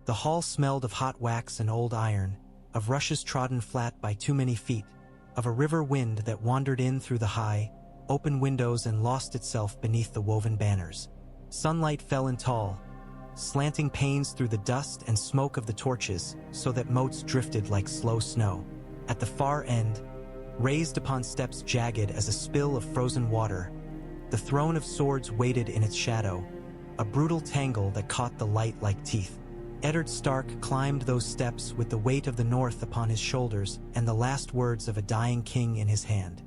The hall smelled of hot wax and old iron, of rushes trodden flat by too many feet, of a river wind that wandered in through the high, open windows and lost itself beneath the woven banners. Sunlight fell in tall, slanting panes through the dust and smoke of the torches so that motes drifted like slow snow. At the far end, raised upon steps jagged as a spill of frozen water, the throne of swords waited in its shadow, a brutal tangle that caught the light like teeth. Eddard Stark climbed those steps with the weight of the North upon his shoulders and the last words of a dying king in his hand.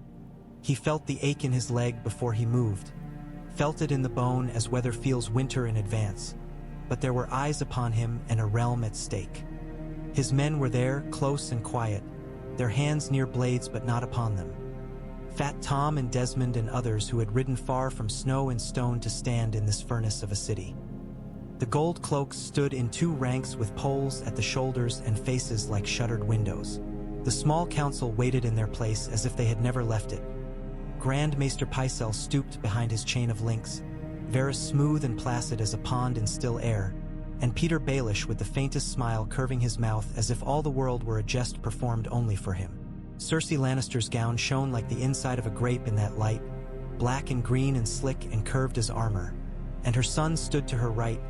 He felt the ache in his leg before he moved, felt it in the bone as weather feels winter in advance, but there were eyes upon him and a realm at stake. His men were there, close and quiet, their hands near blades but not upon them. Fat Tom and Desmond and others who had ridden far from snow and stone to stand in this furnace of a city. The gold cloaks stood in two ranks with poles at the shoulders and faces like shuttered windows. The small council waited in their place as if they had never left it. Grand Maester Pycelle stooped behind his chain of links, Varys smooth and placid as a pond in still air, and Peter Baelish with the faintest smile curving his mouth as if all the world were a jest performed only for him. Cersei Lannister's gown shone like the inside of a grape in that light, black and green and slick and curved as armor, and her son stood to her right,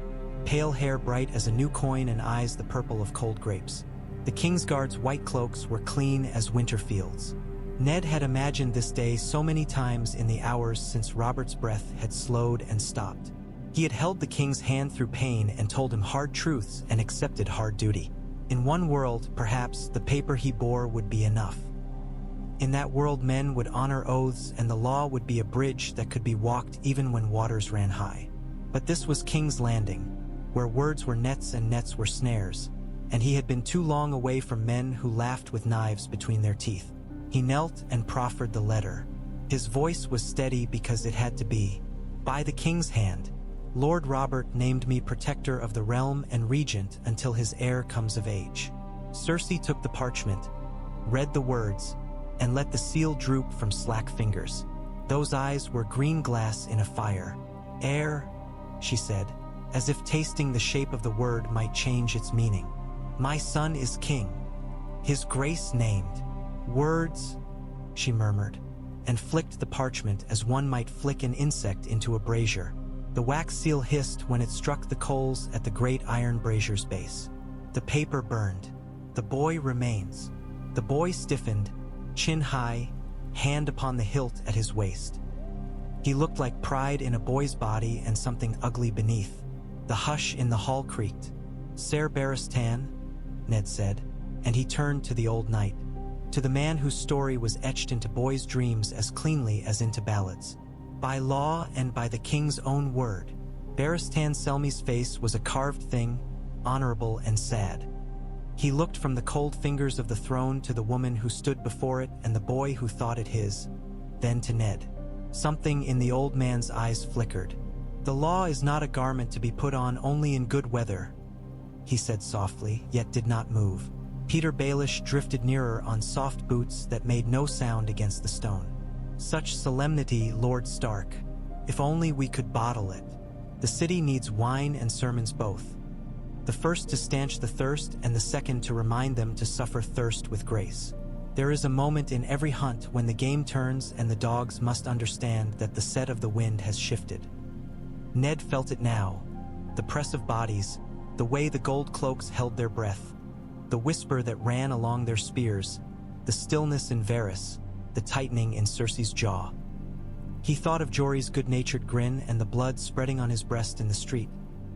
pale hair bright as a new coin and eyes the purple of cold grapes. The Kingsguard's white cloaks were clean as winter fields. Ned had imagined this day so many times in the hours since Robert's breath had slowed and stopped. He had held the king's hand through pain and told him hard truths and accepted hard duty. In one world, perhaps, the paper he bore would be enough. In that world, men would honor oaths and the law would be a bridge that could be walked even when waters ran high. But this was King's Landing, where words were nets and nets were snares, and he had been too long away from men who laughed with knives between their teeth. He knelt and proffered the letter. His voice was steady because it had to be. By the king's hand, Lord Robert named me protector of the realm and regent until his heir comes of age. Cersei took the parchment, read the words, and let the seal droop from slack fingers. Those eyes were green glass in a fire. Heir, she said, as if tasting the shape of the word might change its meaning. My son is king. His grace named. Words, she murmured, and flicked the parchment as one might flick an insect into a brazier. The wax seal hissed when it struck the coals at the great iron brazier's base. The paper burned. The boy remains. The boy stiffened, chin high, hand upon the hilt at his waist. He looked like pride in a boy's body and something ugly beneath. The hush in the hall creaked. Ser Barristan, Ned said, and he turned to the old knight, to the man whose story was etched into boys' dreams as cleanly as into ballads. By law and by the king's own word, Barristan Selmy's face was a carved thing, honorable and sad. He looked from the cold fingers of the throne to the woman who stood before it and the boy who thought it his, then to Ned. Something in the old man's eyes flickered. The law is not a garment to be put on only in good weather, he said softly, yet did not move. Peter Baelish drifted nearer on soft boots that made no sound against the stone. Such solemnity, Lord Stark. If only we could bottle it. The city needs wine and sermons both. The first to stanch the thirst and the second to remind them to suffer thirst with grace. There is a moment in every hunt when the game turns and the dogs must understand that the set of the wind has shifted. Ned felt it now. The press of bodies, the way the gold cloaks held their breath, the whisper that ran along their spears, the stillness in Varys, the tightening in Cersei's jaw. He thought of Jory's good-natured grin and the blood spreading on his breast in the street,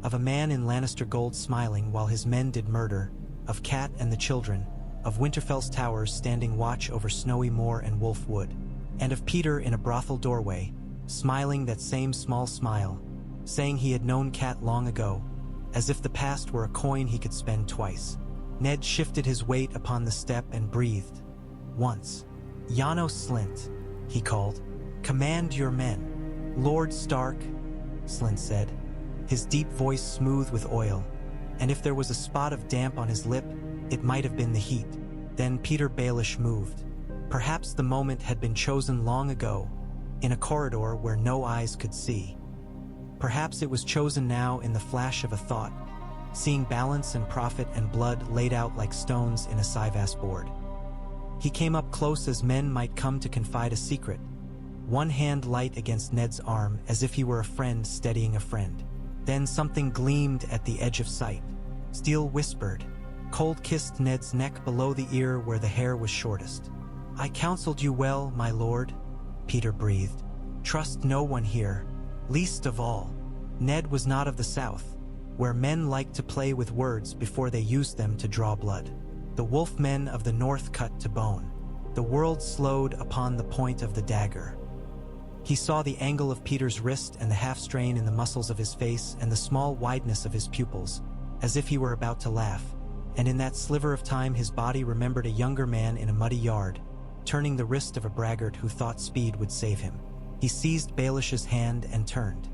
of a man in Lannister gold smiling while his men did murder, of Cat and the children, of Winterfell's towers standing watch over Snowy Moor and Wolf Wood, and of Peter in a brothel doorway, smiling that same small smile, saying he had known Cat long ago, as if the past were a coin he could spend twice. Ned shifted his weight upon the step and breathed. Once. Janos Slynt, he called. Command your men. Lord Stark, Slynt said, his deep voice smooth with oil, and if there was a spot of damp on his lip, it might have been the heat. Then Peter Baelish moved. Perhaps the moment had been chosen long ago, in a corridor where no eyes could see. Perhaps it was chosen now in the flash of a thought, seeing balance and profit and blood laid out like stones in a Sivas board. He came up close as men might come to confide a secret, one hand light against Ned's arm as if he were a friend steadying a friend. Then something gleamed at the edge of sight. Steel whispered, cold-kissed Ned's neck below the ear where the hair was shortest. "I counseled you well, my lord," Peter breathed. "Trust no one here, least of all." Ned was not of the South, where men liked to play with words before they used them to draw blood. The wolf men of the North cut to bone. The world slowed upon the point of the dagger. He saw the angle of Peter's wrist and the half-strain in the muscles of his face and the small wideness of his pupils, as if he were about to laugh, and in that sliver of time his body remembered a younger man in a muddy yard, turning the wrist of a braggart who thought speed would save him. He seized Baelish's hand and turned.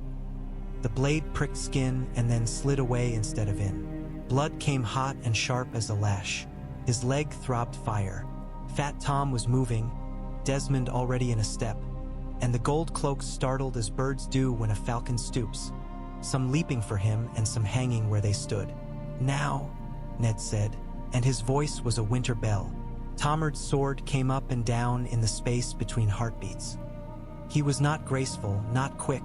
The blade pricked skin and then slid away instead of in. Blood came hot and sharp as a lash. His leg throbbed fire. Fat Tom was moving, Desmond already in a step, and the gold cloaks startled as birds do when a falcon stoops, some leaping for him and some hanging where they stood. "Now," Ned said, and his voice was a winter bell. Tomard's sword came up and down in the space between heartbeats. He was not graceful, not quick,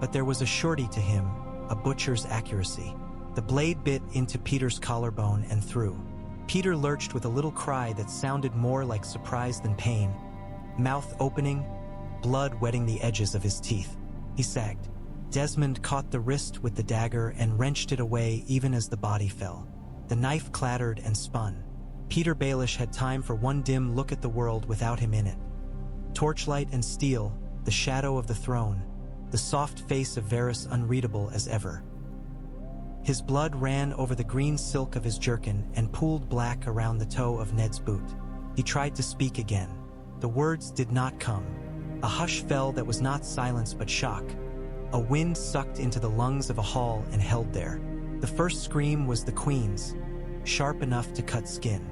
but there was a surety to him, a butcher's accuracy. The blade bit into Peter's collarbone and through. Peter lurched with a little cry that sounded more like surprise than pain, mouth opening, blood wetting the edges of his teeth. He sagged. Desmond caught the wrist with the dagger and wrenched it away even as the body fell. The knife clattered and spun. Peter Baelish had time for one dim look at the world without him in it. Torchlight and steel, the shadow of the throne, the soft face of Varys unreadable as ever. His blood ran over the green silk of his jerkin and pooled black around the toe of Ned's boot. He tried to speak again. The words did not come. A hush fell that was not silence but shock. A wind sucked into the lungs of a hall and held there. The first scream was the Queen's, sharp enough to cut skin.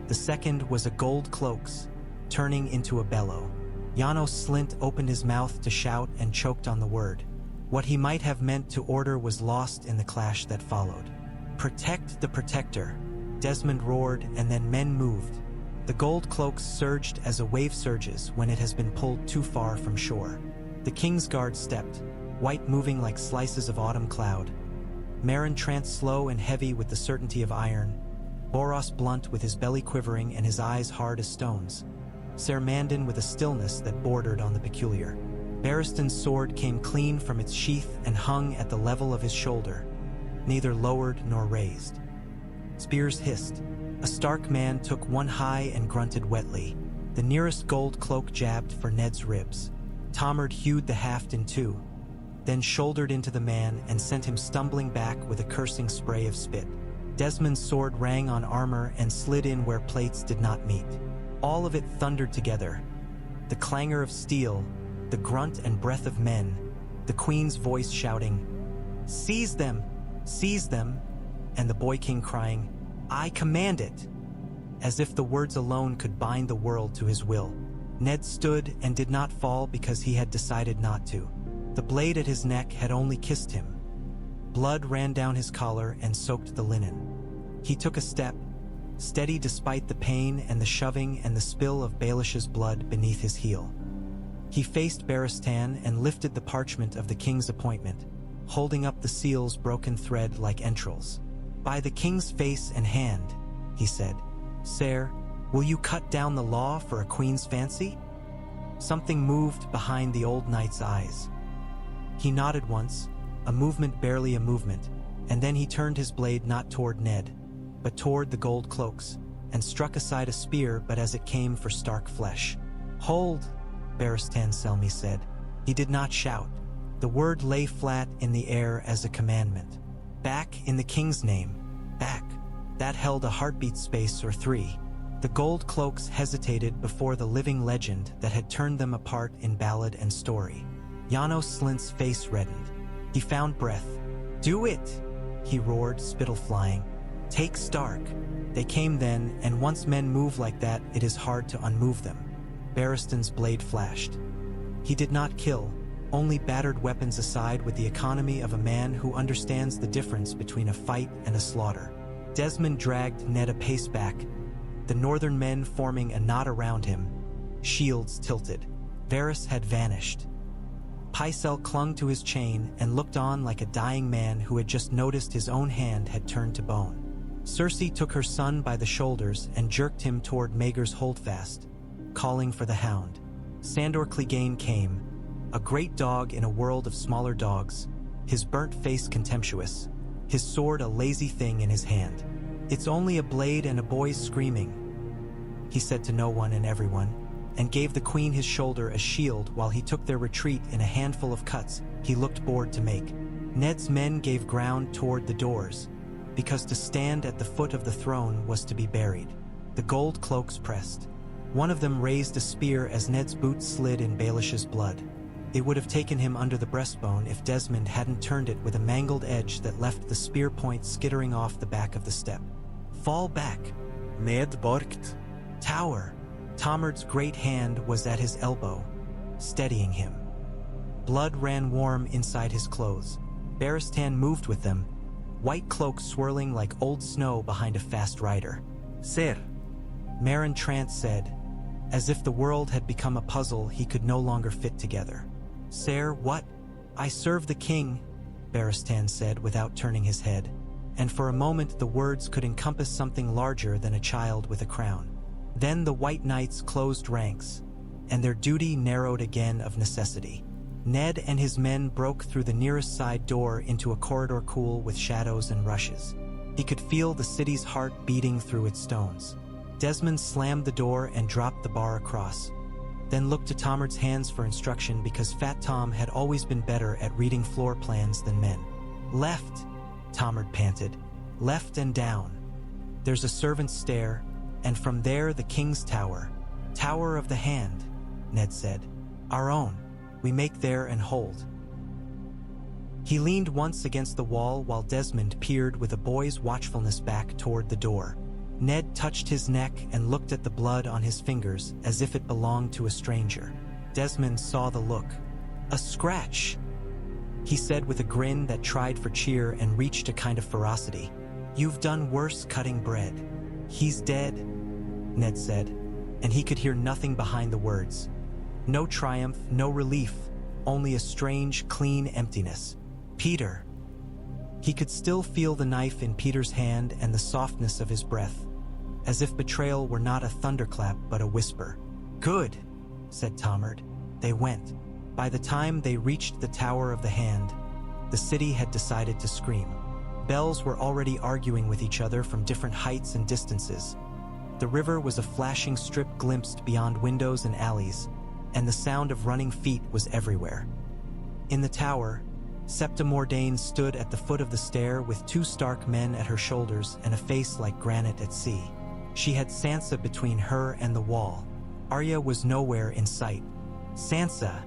The second was a gold cloak's, turning into a bellow. Janos Slint opened his mouth to shout and choked on the word. What he might have meant to order was lost in the clash that followed. "Protect the Protector," Desmond roared, and then men moved. The gold cloaks surged as a wave surges when it has been pulled too far from shore. The King's Guard stepped, white moving like slices of autumn cloud. Meryn tranced slow and heavy with the certainty of iron, Boros blunt with his belly quivering and his eyes hard as stones, Ser Mandon with a stillness that bordered on the peculiar. Barristan's sword came clean from its sheath and hung at the level of his shoulder, neither lowered nor raised. Spears hissed. A stark man took one high and grunted wetly. The nearest gold cloak jabbed for Ned's ribs. Tomard hewed the haft in two, then shouldered into the man and sent him stumbling back with a cursing spray of spit. Desmond's sword rang on armor and slid in where plates did not meet. All of it thundered together. The clangor of steel, the grunt and breath of men, the Queen's voice shouting, "Seize them! Seize them!" and the Boy King crying, "I command it!" as if the words alone could bind the world to his will. Ned stood and did not fall because he had decided not to. The blade at his neck had only kissed him. Blood ran down his collar and soaked the linen. He took a step, steady despite the pain and the shoving and the spill of Baelish's blood beneath his heel. He faced Barristan and lifted the parchment of the king's appointment, holding up the seal's broken thread like entrails. "By the king's face and hand," he said, "Sire, will you cut down the law for a queen's fancy?" Something moved behind the old knight's eyes. He nodded once, a movement barely a movement, and then he turned his blade not toward Ned, but toward the gold cloaks, and struck aside a spear but as it came for stark flesh. "Hold," Barristan Selmy said. He did not shout. The word lay flat in the air as a commandment. "Back in the king's name. Back." That held a heartbeat space or three. The gold cloaks hesitated before the living legend that had turned them apart in ballad and story. Janos Slint's face reddened. He found breath. "Do it!" he roared, spittle flying. "Take Stark." They came then, and once men move like that, it is hard to unmove them. Barristan's blade flashed. He did not kill, only battered weapons aside with the economy of a man who understands the difference between a fight and a slaughter. Desmond dragged Ned a pace back, the northern men forming a knot around him, shields tilted. Varys had vanished. Pycelle clung to his chain and looked on like a dying man who had just noticed his own hand had turned to bone. Cersei took her son by the shoulders and jerked him toward Maegor's holdfast, calling for the hound. Sandor Clegane came, a great dog in a world of smaller dogs, his burnt face contemptuous, his sword a lazy thing in his hand. "It's only a blade and a boy's screaming," he said to no one and everyone, and gave the queen his shoulder as shield while he took their retreat in a handful of cuts he looked bored to make. Ned's men gave ground toward the doors, because to stand at the foot of the throne was to be buried. The gold cloaks pressed. One of them raised a spear as Ned's boot slid in Baelish's blood. It would have taken him under the breastbone if Desmond hadn't turned it with a mangled edge that left the spear point skittering off the back of the step. "Fall back," Ned barked. "Tower." Tomard's great hand was at his elbow, steadying him. Blood ran warm inside his clothes. Barristan moved with them, white cloak swirling like old snow behind a fast rider. "Sir," Meryn Trant said, as if the world had become a puzzle he could no longer fit together. "Sir, what?" "I serve the king," Barristan said without turning his head, and for a moment the words could encompass something larger than a child with a crown. Then the White Knights closed ranks, and their duty narrowed again of necessity. Ned and his men broke through the nearest side door into a corridor cool with shadows and rushes. He could feel the city's heart beating through its stones. Desmond slammed the door and dropped the bar across, then looked to Tomard's hands for instruction because Fat Tom had always been better at reading floor plans than men. "Left," Tomard panted. "Left and down. There's a servant's stair, and from there the king's tower. Tower of the Hand," Ned said. "Our own. We make there and hold." He leaned once against the wall while Desmond peered with a boy's watchfulness back toward the door. Ned touched his neck and looked at the blood on his fingers as if it belonged to a stranger. Desmond saw the look. "A scratch," he said with a grin that tried for cheer and reached a kind of ferocity. "You've done worse cutting bread." "He's dead," Ned said, and he could hear nothing behind the words. No triumph, no relief, only a strange, clean emptiness. "Peter." He could still feel the knife in Peter's hand and the softness of his breath, as if betrayal were not a thunderclap but a whisper. "Good," said Tomard. They went. By the time they reached the Tower of the Hand, the city had decided to scream. Bells were already arguing with each other from different heights and distances. The river was a flashing strip glimpsed beyond windows and alleys, and the sound of running feet was everywhere. In the tower, Septa Mordain stood at the foot of the stair with two stark men at her shoulders and a face like granite at sea. She had Sansa between her and the wall. Arya was nowhere in sight. "Sansa,"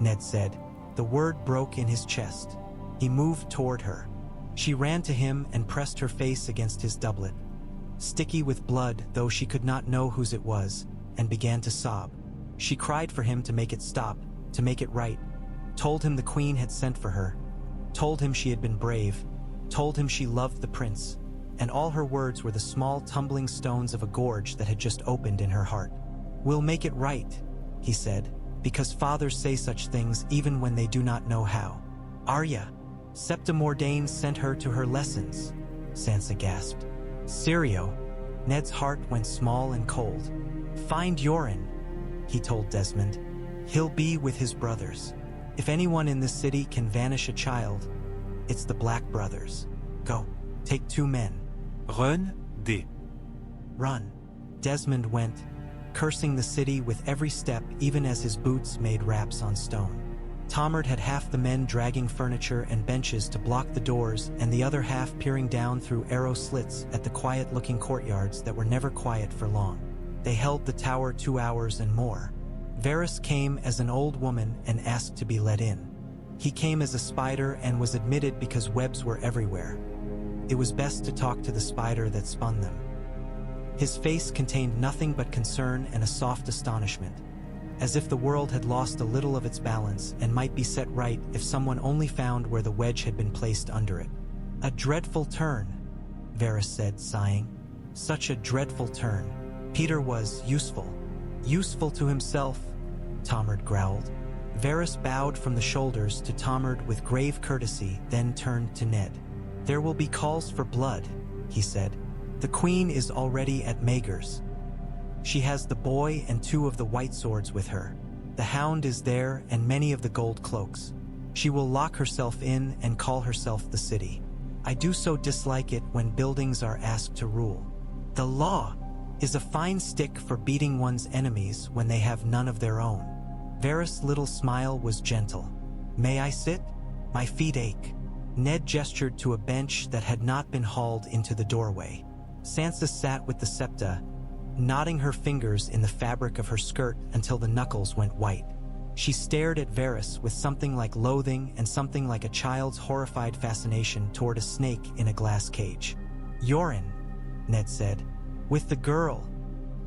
Ned said. The word broke in his chest. He moved toward her. She ran to him and pressed her face against his doublet, sticky with blood though she could not know whose it was, and began to sob. She cried for him to make it stop, to make it right, told him the queen had sent for her, told him she had been brave, told him she loved the prince, and all her words were the small tumbling stones of a gorge that had just opened in her heart. "We'll make it right," he said, "because fathers say such things even when they do not know how." "Arya." "Septa Mordain sent her to her lessons," Sansa gasped. "Syrio." Ned's heart went small and cold. "Find Yoren," he told Desmond. "He'll be with his brothers. If anyone in this city can vanish a child, it's the Black Brothers. Go, take 2 men. Run, de. Run." Desmond went, cursing the city with every step even as his boots made raps on stone. Tomard had half the men dragging furniture and benches to block the doors and the other half peering down through arrow slits at the quiet-looking courtyards that were never quiet for long. They held the tower 2 hours and more. Varys came as an old woman and asked to be let in. He came as a spider and was admitted because webs were everywhere. It was best to talk to the spider that spun them. His face contained nothing but concern and a soft astonishment. as if the world had lost a little of its balance and might be set right if someone only found where the wedge had been placed under it. "A dreadful turn," Varys said, sighing. "Such a dreadful turn. Peter was useful." "Useful to himself," Tomard growled. Varys bowed from the shoulders to Tomard with grave courtesy, then turned to Ned. "There will be calls for blood," he said. "The Queen is already at Maegor's. She has the boy and 2 of the white swords with her. The Hound is there and many of the gold cloaks. She will lock herself in and call herself the city. I do so dislike it when buildings are asked to rule. The law is a fine stick for beating one's enemies when they have none of their own." Varys' little smile was gentle. "May I sit? My feet ache." Ned gestured to a bench that had not been hauled into the doorway. Sansa sat with the Septa, knotting her fingers in the fabric of her skirt until the knuckles went white. She stared at Varys with something like loathing and something like a child's horrified fascination toward a snake in a glass cage. "Yoren," Ned said. "With the girl,"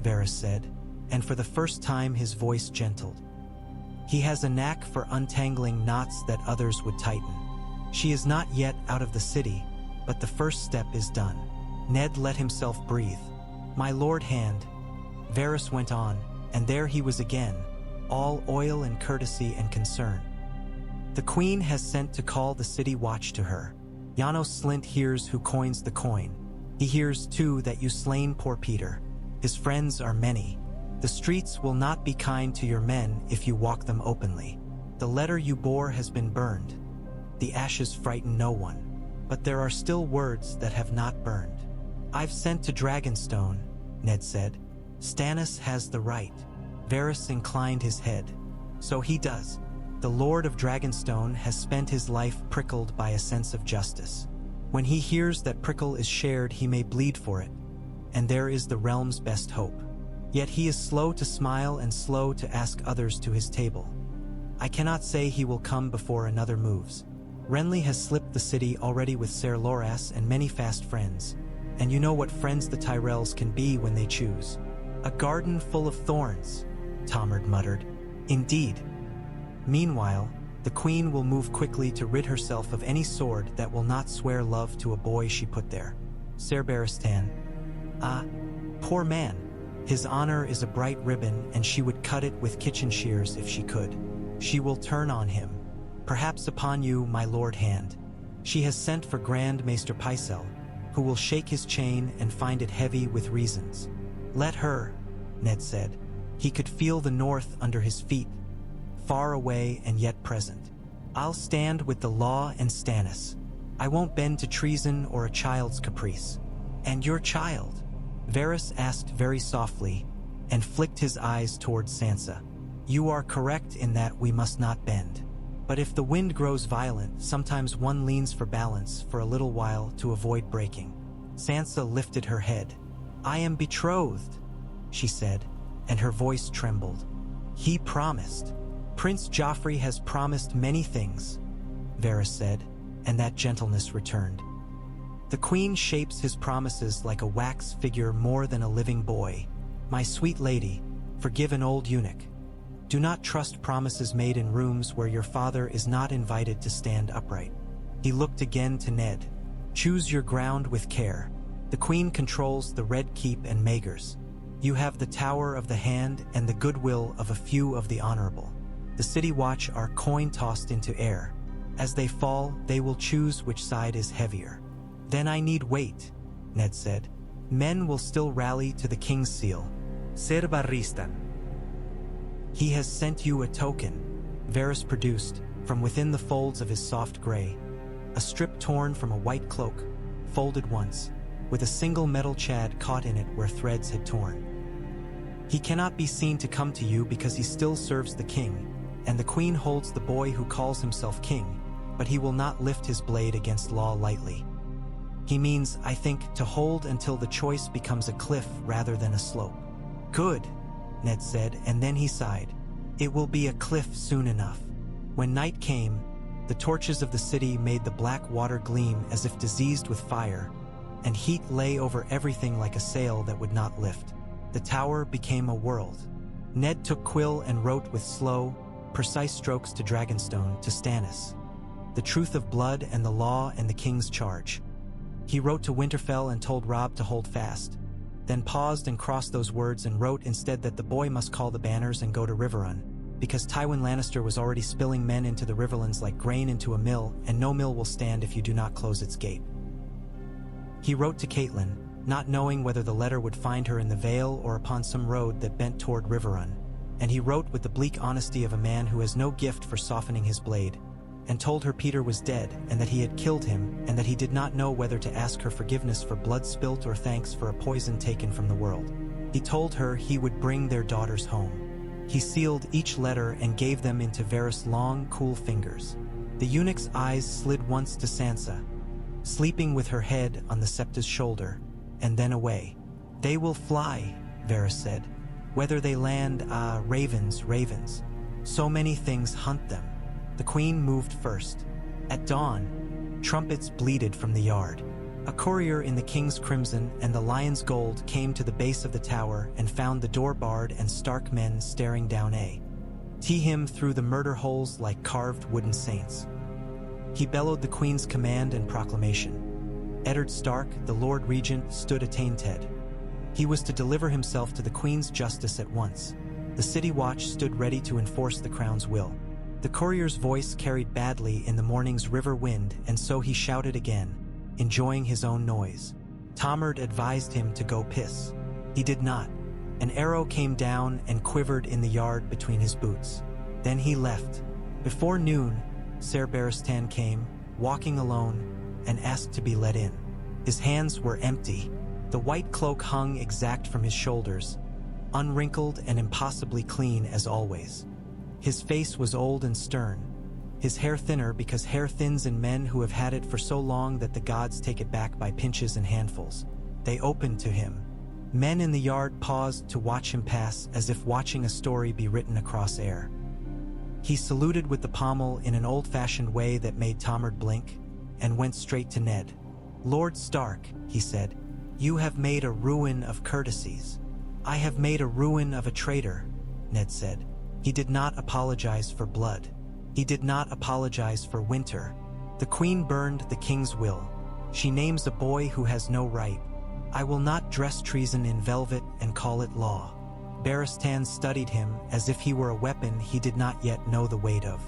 Varys said, and for the first time his voice gentled. "He has a knack for untangling knots that others would tighten. She is not yet out of the city, but the first step is done." Ned let himself breathe. "My lord Hand," Varys went on, and there he was again, all oil and courtesy and concern. "The Queen has sent to call the city watch to her. Janos Slynt hears who coins the coin. He hears, too, that you slain poor Peter. His friends are many. The streets will not be kind to your men if you walk them openly. The letter you bore has been burned. The ashes frighten no one, but there are still words that have not burned. I've sent to Dragonstone," Ned said. "Stannis has the right." Varys inclined his head. "So he does. The Lord of Dragonstone has spent his life prickled by a sense of justice. When he hears that prickle is shared, he may bleed for it, and there is the realm's best hope. Yet he is slow to smile and slow to ask others to his table. I cannot say he will come before another moves. Renly has slipped the city already with Ser Loras and many fast friends, and you know what friends the Tyrells can be when they choose. A garden full of thorns," Tomard muttered. "Indeed. Meanwhile, the Queen will move quickly to rid herself of any sword that will not swear love to a boy she put there. Ser Barristan. Ah, poor man. His honor is a bright ribbon, and she would cut it with kitchen shears if she could. She will turn on him. Perhaps upon you, my lord Hand. She has sent for Grand Maester Pycelle, who will shake his chain and find it heavy with reasons. Let her," Ned said. He could feel the north under his feet, far away and yet present. "I'll stand with the law and Stannis. I won't bend to treason or a child's caprice." "And your child?" Varys asked very softly, and flicked his eyes towards Sansa. "You are correct in that we must not bend. But if the wind grows violent, sometimes one leans for balance for a little while to avoid breaking." Sansa lifted her head. "I am betrothed," she said, and her voice trembled. "He promised. Prince Joffrey has promised many things," Varys said, and that gentleness returned. "The Queen shapes his promises like a wax figure more than a living boy. My sweet lady, forgive an old eunuch. Do not trust promises made in rooms where your father is not invited to stand upright." He looked again to Ned. "Choose your ground with care. The Queen controls the Red Keep and Maegor's. You have the Tower of the Hand and the goodwill of a few of the honorable. The City Watch are coin-tossed into air. As they fall, they will choose which side is heavier." "Then I need wait," Ned said. "Men will still rally to the King's seal." Ser Barristan. "He has sent you a token," Varys produced, from within the folds of his soft gray, a strip torn from a white cloak, folded once, with a single metal chad caught in it where threads had torn. "He cannot be seen to come to you because he still serves the king, and the Queen holds the boy who calls himself king, but he will not lift his blade against law lightly. He means, I think, to hold until the choice becomes a cliff rather than a slope." "Good," Ned said, and then he sighed. "It will be a cliff soon enough." When night came, the torches of the city made the Blackwater gleam as if diseased with fire, and heat lay over everything like a sail that would not lift. The tower became a world. Ned took quill and wrote with slow, precise strokes to Dragonstone, to Stannis. The truth of blood and the law and the king's charge. He wrote to Winterfell and told Robb to hold fast, then paused and crossed those words and wrote instead that the boy must call the banners and go to Riverrun, because Tywin Lannister was already spilling men into the Riverlands like grain into a mill, and no mill will stand if you do not close its gate. He wrote to Catelyn, not knowing whether the letter would find her in the Vale or upon some road that bent toward Riverrun, and he wrote with the bleak honesty of a man who has no gift for softening his blade, and told her Peter was dead and that he had killed him and that he did not know whether to ask her forgiveness for blood spilt or thanks for a poison taken from the world. He told her he would bring their daughters home. He sealed each letter and gave them into Varys' long, cool fingers. The eunuch's eyes slid once to Sansa, sleeping with her head on the Septa's shoulder, and then away. "They will fly," Varys said. "Whether they land, ravens, ravens. So many things hunt them." The queen moved first. At dawn, trumpets bleated from the yard. A courier in the king's crimson and the lion's gold came to the base of the tower and found the door barred and Stark men staring down him through the murder holes like carved wooden saints. He bellowed the queen's command and proclamation. Eddard Stark, the Lord Regent, stood attainted. He was to deliver himself to the queen's justice at once. The city watch stood ready to enforce the crown's will. The courier's voice carried badly in the morning's river wind, and so he shouted again, enjoying his own noise. Tomard advised him to go piss. He did not. An arrow came down and quivered in the yard between his boots. Then he left. Before noon, Ser Barristan came, walking alone, and asked to be let in. His hands were empty. The white cloak hung exact from his shoulders, unwrinkled and impossibly clean as always. His face was old and stern, his hair thinner because hair thins in men who have had it for so long that the gods take it back by pinches and handfuls. They opened to him. Men in the yard paused to watch him pass as if watching a story be written across air. He saluted with the pommel in an old-fashioned way that made Tomard blink, and went straight to Ned. "Lord Stark," he said, "you have made a ruin of courtesies." "I have made a ruin of a traitor," Ned said. He did not apologize for blood. He did not apologize for winter. The queen burned the king's will. She names a boy who has no right. "I will not dress treason in velvet and call it law." Barristan studied him as if he were a weapon he did not yet know the weight of.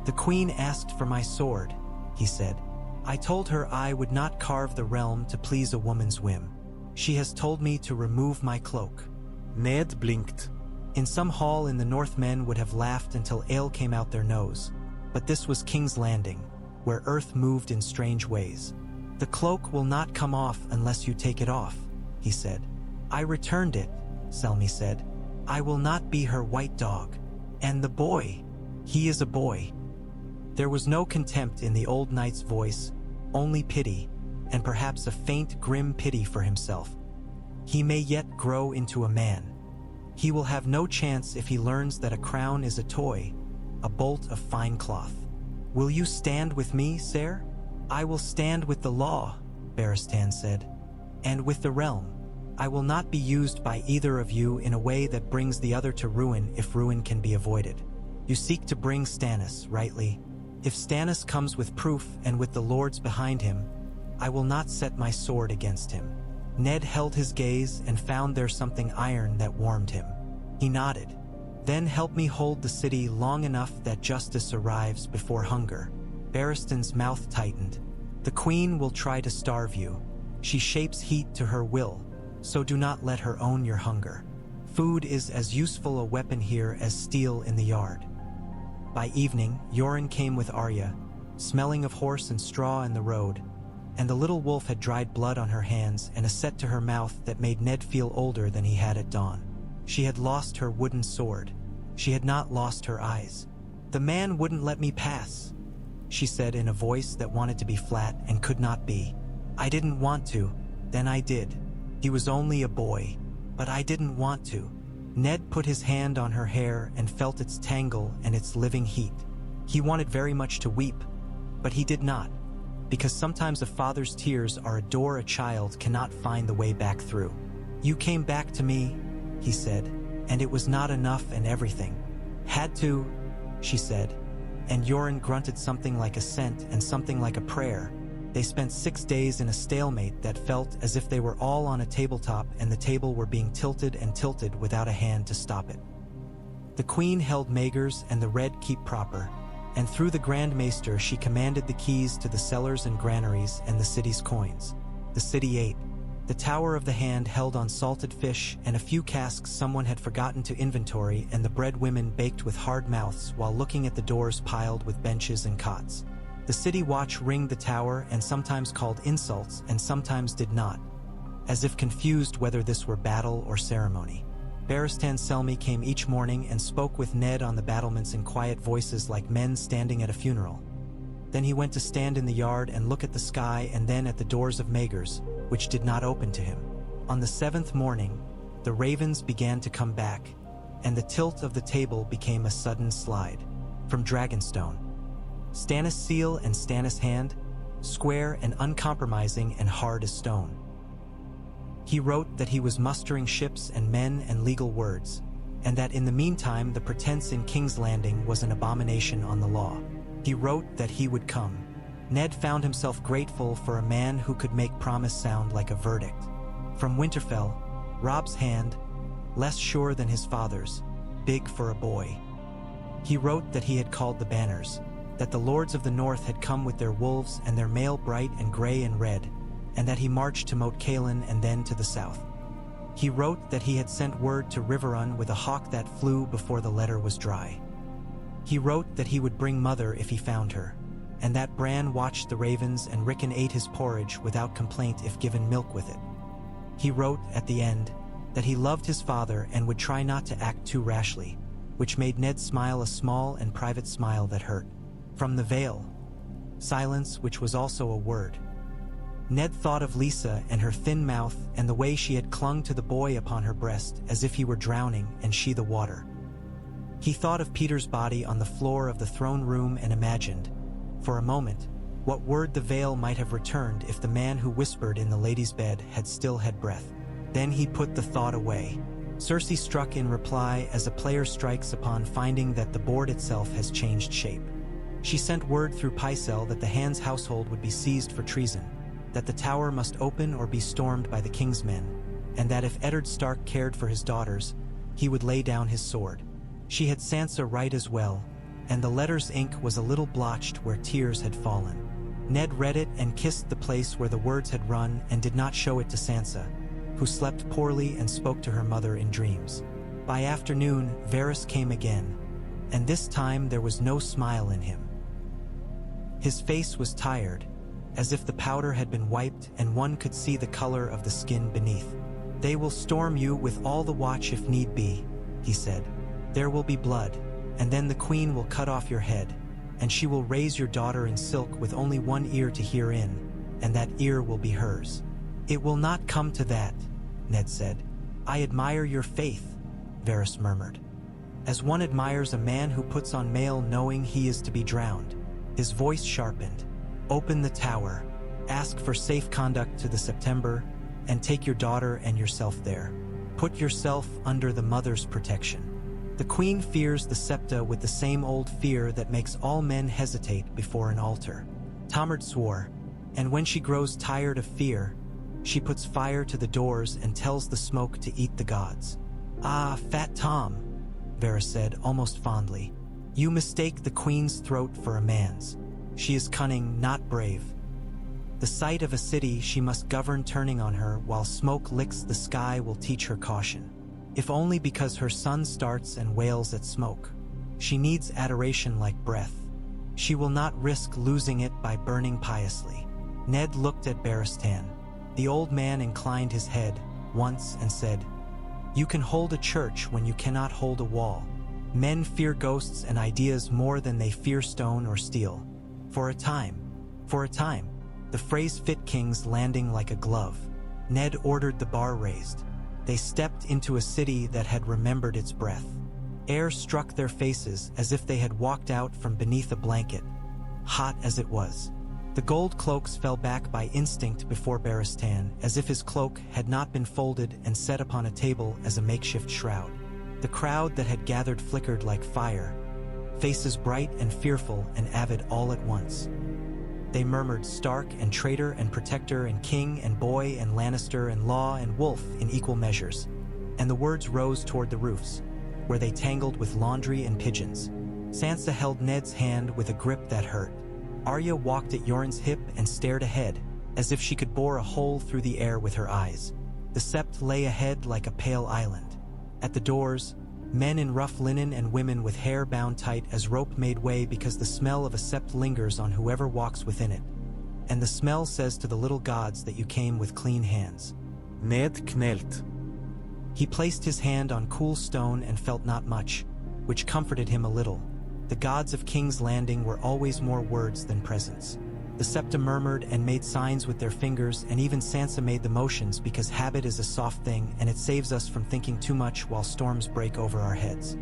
"The queen asked for my sword," he said. "I told her I would not carve the realm to please a woman's whim. She has told me to remove my cloak." Ned blinked. In some hall in the north men would have laughed until ale came out their nose, but this was King's Landing, where earth moved in strange ways. "The cloak will not come off unless you take it off," he said. "I returned it," Selmy said. "I will not be her white dog. And the boy, he is a boy." There was no contempt in the old knight's voice, only pity, and perhaps a faint, grim pity for himself. He may yet grow into a man. He will have no chance if he learns that a crown is a toy, a bolt of fine cloth. "Will you stand with me, sir?" "I will stand with the law," Barristan said, "and with the realm. I will not be used by either of you in a way that brings the other to ruin if ruin can be avoided. You seek to bring Stannis, rightly. If Stannis comes with proof and with the lords behind him, I will not set my sword against him." Ned held his gaze and found there something iron that warmed him. He nodded. "Then help me hold the city long enough that justice arrives before hunger." Barristan's mouth tightened. "The queen will try to starve you. She shapes heat to her will, so do not let her own your hunger. Food is as useful a weapon here as steel in the yard." By evening, Yoren came with Arya, smelling of horse and straw in the road, and the little wolf had dried blood on her hands and a set to her mouth that made Ned feel older than he had at dawn. She had lost her wooden sword. She had not lost her eyes. "The man wouldn't let me pass," she said in a voice that wanted to be flat and could not be. "I didn't want to, then I did. He was only a boy, but I didn't want to." Ned put his hand on her hair and felt its tangle and its living heat. He wanted very much to weep, but he did not, because sometimes a father's tears are a door a child cannot find the way back through. "You came back to me," he said, And it was not enough and everything. Had to, she said. And Yoren grunted something like assent and something like a prayer. They spent 6 days in a stalemate that felt as if they were all on a tabletop and the table were being tilted and tilted without a hand to stop it. The queen held Magers and the Red Keep proper, and through the Grand Maester she commanded the keys to the cellars and granaries and the city's coins. The city ate. The Tower of the Hand held on salted fish and a few casks someone had forgotten to inventory, and the bread women baked with hard mouths while looking at the doors piled with benches and cots. The city watch ringed the tower and sometimes called insults and sometimes did not, as if confused whether this were battle or ceremony. Barristan Selmy came each morning and spoke with Ned on the battlements in quiet voices like men standing at a funeral. Then he went to stand in the yard and look at the sky and then at the doors of Magers, which did not open to him. On the 7th morning, the ravens began to come back, and the tilt of the table became a sudden slide. From Dragonstone. Stannis' seal and Stannis' hand, square and uncompromising and hard as stone. He wrote that he was mustering ships and men and legal words, and that in the meantime the pretense in King's Landing was an abomination on the law. He wrote that he would come. Ned found himself grateful for a man who could make promise sound like a verdict. From Winterfell, Robb's hand, less sure than his father's, big for a boy. He wrote that he had called the banners, that the lords of the north had come with their wolves and their mail bright and gray and red, and that he marched to Moat Cailin and then to the south. He wrote that he had sent word to Riverrun with a hawk that flew before the letter was dry. He wrote that he would bring Mother if he found her, and that Bran watched the ravens and Rickon ate his porridge without complaint if given milk with it. He wrote, at the end, that he loved his father and would try not to act too rashly, which made Ned smile a small and private smile that hurt. From the Vale, silence, which was also a word. Ned thought of Lisa and her thin mouth and the way she had clung to the boy upon her breast as if he were drowning and she the water. He thought of Peter's body on the floor of the throne room and imagined, for a moment, what word the Vale might have returned if the man who whispered in the lady's bed had still had breath. Then he put the thought away. Cersei struck in reply as a player strikes upon finding that the board itself has changed shape. She sent word through Pycelle that the Hand's household would be seized for treason, that the tower must open or be stormed by the king's men, and that if Eddard Stark cared for his daughters, he would lay down his sword. She had Sansa write as well, and the letter's ink was a little blotched where tears had fallen. Ned read it and kissed the place where the words had run and did not show it to Sansa, who slept poorly and spoke to her mother in dreams. By afternoon, Varys came again, and this time there was no smile in him. His face was tired, as if the powder had been wiped and one could see the color of the skin beneath. "They will storm you with all the watch if need be," he said. "There will be blood, and then the queen will cut off your head, and she will raise your daughter in silk with only one ear to hear in, and that ear will be hers." "It will not come to that," Ned said. "I admire your faith," Varys murmured. "As one admires a man who puts on mail knowing he is to be drowned." His voice sharpened. "Open the tower, ask for safe conduct to the September, and take your daughter and yourself there. Put yourself under the mother's protection. The queen fears the Septa with the same old fear that makes all men hesitate before an altar." Tomard swore, "And when she grows tired of fear, she puts fire to the doors and tells the smoke to eat the gods." "Ah, Fat Tom," Varys said almost fondly. "You mistake the queen's throat for a man's. She is cunning, not brave. The sight of a city she must govern turning on her while smoke licks the sky will teach her caution. If only because her son starts and wails at smoke. She needs adoration like breath. She will not risk losing it by burning piously." Ned looked at Barristan. The old man inclined his head once and said, "You can hold a church when you cannot hold a wall. Men fear ghosts and ideas more than they fear stone or steel. For a time, the phrase fit King's Landing like a glove." Ned ordered the bar raised. They stepped into a city that had remembered its breath. Air struck their faces as if they had walked out from beneath a blanket, hot as it was. The gold cloaks fell back by instinct before Barristan, as if his cloak had not been folded and set upon a table as a makeshift shroud. The crowd that had gathered flickered like fire, faces bright and fearful and avid all at once. They murmured Stark and traitor and protector and king and boy and Lannister and law and wolf in equal measures, and the words rose toward the roofs, where they tangled with laundry and pigeons. Sansa held Ned's hand with a grip that hurt. Arya walked at Yoren's hip and stared ahead, as if she could bore a hole through the air with her eyes. The Sept lay ahead like a pale island. At the doors, men in rough linen and women with hair bound tight as rope made way because the smell of a Sept lingers on whoever walks within it. And the smell says to the little gods that you came with clean hands. Ned knelt. He placed his hand on cool stone and felt not much, which comforted him a little. The gods of King's Landing were always more words than presence. The Septa murmured and made signs with their fingers, and even Sansa made the motions because habit is a soft thing and it saves us from thinking too much while storms break over our heads.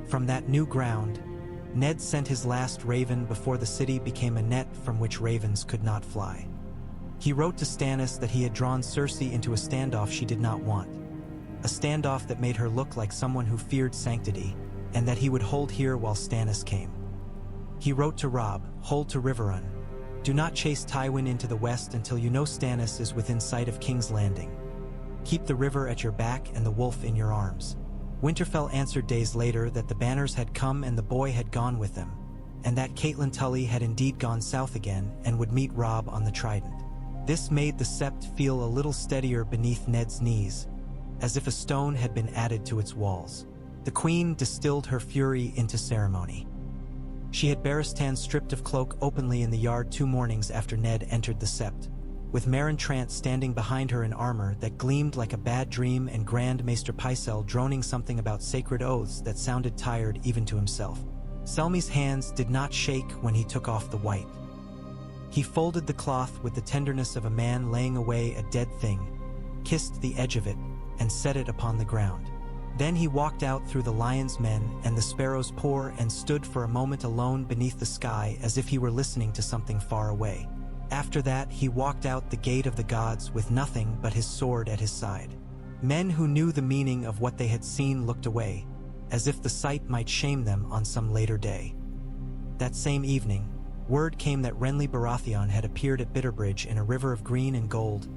From that new ground, Ned sent his last raven before the city became a net from which ravens could not fly. He wrote to Stannis that he had drawn Cersei into a standoff she did not want. A standoff that made her look like someone who feared sanctity, and that he would hold here while Stannis came. He wrote to Robb, hold to Riverrun. Do not chase Tywin into the west until you know Stannis is within sight of King's Landing. Keep the river at your back and the wolf in your arms. Winterfell answered days later that the banners had come and the boy had gone with them, and that Catelyn Tully had indeed gone south again and would meet Robb on the Trident. This made the Sept feel a little steadier beneath Ned's knees, as if a stone had been added to its walls. The queen distilled her fury into ceremony. She had Barristan stripped of cloak openly in the yard 2 mornings after Ned entered the Sept, with Meryn Trant standing behind her in armor that gleamed like a bad dream and Grand Maester Pycelle droning something about sacred oaths that sounded tired even to himself. Selmy's hands did not shake when he took off the white. He folded the cloth with the tenderness of a man laying away a dead thing, kissed the edge of it, and set it upon the ground. Then he walked out through the lion's men and the sparrow's pour and stood for a moment alone beneath the sky as if he were listening to something far away. After that, he walked out the gate of the gods with nothing but his sword at his side. Men who knew the meaning of what they had seen looked away, as if the sight might shame them on some later day. That same evening, word came that Renly Baratheon had appeared at Bitterbridge in a river of green and gold,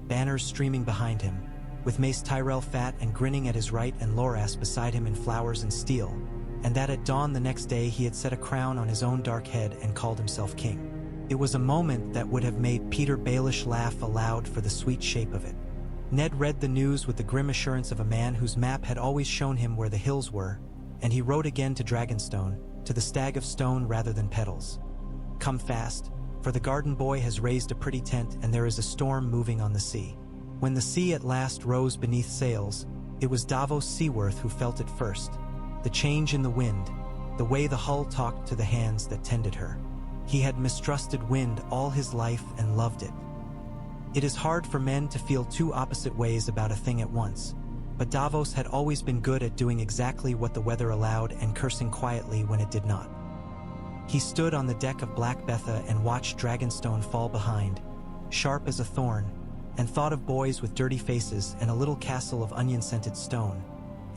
banners streaming behind him, with Mace Tyrell fat and grinning at his right and Loras beside him in flowers and steel, and that at dawn the next day he had set a crown on his own dark head and called himself king. It was a moment that would have made Peter Baelish laugh aloud for the sweet shape of it. Ned read the news with the grim assurance of a man whose map had always shown him where the hills were, and he wrote again to Dragonstone, to the Stag of Stone rather than Petals. Come fast, for the garden boy has raised a pretty tent and there is a storm moving on the sea. When the sea at last rose beneath sails, it was Davos Seaworth who felt it first. The change in the wind, the way the hull talked to the hands that tended her. He had mistrusted wind all his life and loved it. It is hard for men to feel 2 opposite ways about a thing at once, but Davos had always been good at doing exactly what the weather allowed and cursing quietly when it did not. He stood on the deck of Black Betha and watched Dragonstone fall behind, sharp as a thorn, and thought of boys with dirty faces and a little castle of onion-scented stone,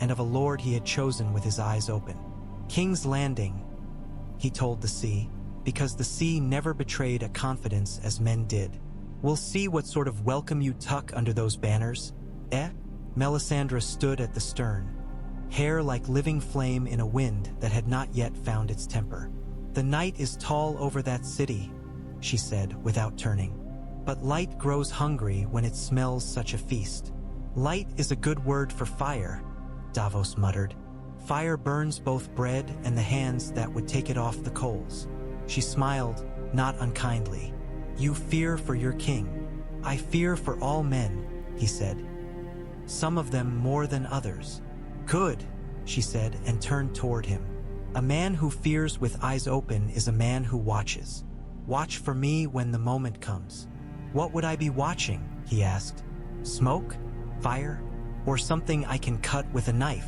and of a lord he had chosen with his eyes open. King's Landing, he told the sea, because the sea never betrayed a confidence as men did. We'll see what sort of welcome you tuck under those banners, eh? Melisandre stood at the stern, hair like living flame in a wind that had not yet found its temper. The night is tall over that city, she said without turning. But light grows hungry when it smells such a feast. Light is a good word for fire, Davos muttered. Fire burns both bread and the hands that would take it off the coals. She smiled, not unkindly. You fear for your king. I fear for all men, he said. Some of them more than others. Good, she said and turned toward him. A man who fears with eyes open is a man who watches. Watch for me when the moment comes. What would I be watching? He asked. Smoke? Fire? Or something I can cut with a knife?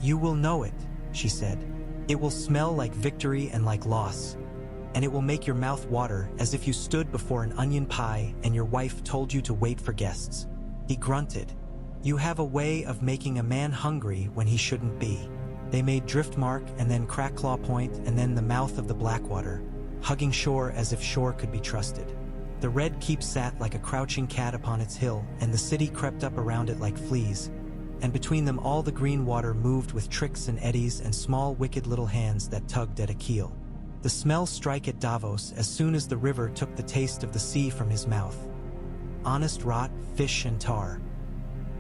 You will know it, she said. It will smell like victory and like loss. And it will make your mouth water as if you stood before an onion pie and your wife told you to wait for guests. He grunted. You have a way of making a man hungry when he shouldn't be. They made Driftmark and then Crackclaw Point and then the mouth of the Blackwater, hugging shore as if shore could be trusted. The Red Keep sat like a crouching cat upon its hill, and the city crept up around it like fleas, and between them all the green water moved with tricks and eddies and small wicked little hands that tugged at a keel. The smell strike at Davos as soon as the river took the taste of the sea from his mouth. Honest rot, fish and tar.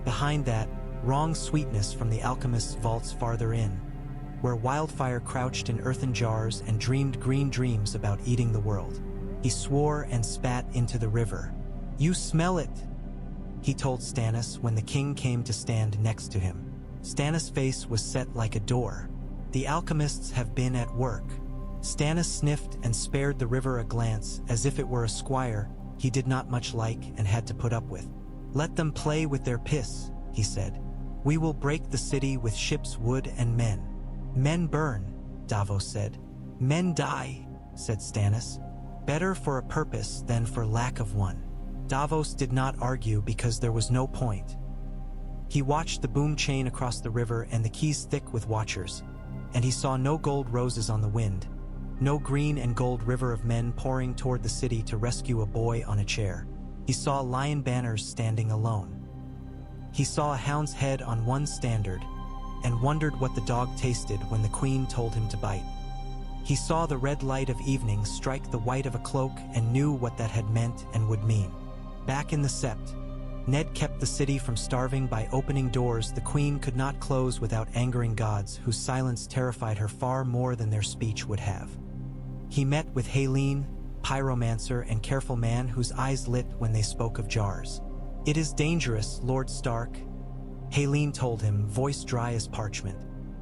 Behind that, wrong sweetness from the alchemist's vaults farther in, where wildfire crouched in earthen jars and dreamed green dreams about eating the world. He swore and spat into the river. "You smell it," he told Stannis when the king came to stand next to him. Stannis' face was set like a door. "The alchemists have been at work." Stannis sniffed and spared the river a glance as if it were a squire he did not much like and had to put up with. "Let them play with their piss," he said. "We will break the city with ships, wood, and men." "Men burn," Davos said. "Men die," said Stannis. "Better for a purpose than for lack of one." Davos did not argue because there was no point. He watched the boom chain across the river and the quays thick with watchers, and he saw no gold roses on the wind, no green and gold river of men pouring toward the city to rescue a boy on a chair. He saw lion banners standing alone. He saw a hound's head on one standard and wondered what the dog tasted when the queen told him to bite. He saw the red light of evening strike the white of a cloak and knew what that had meant and would mean. Back in the Sept, Ned kept the city from starving by opening doors the queen could not close without angering gods whose silence terrified her far more than their speech would have. He met with Haleen, pyromancer and careful man whose eyes lit when they spoke of jars. "It is dangerous, Lord Stark," Haleen told him, voice dry as parchment.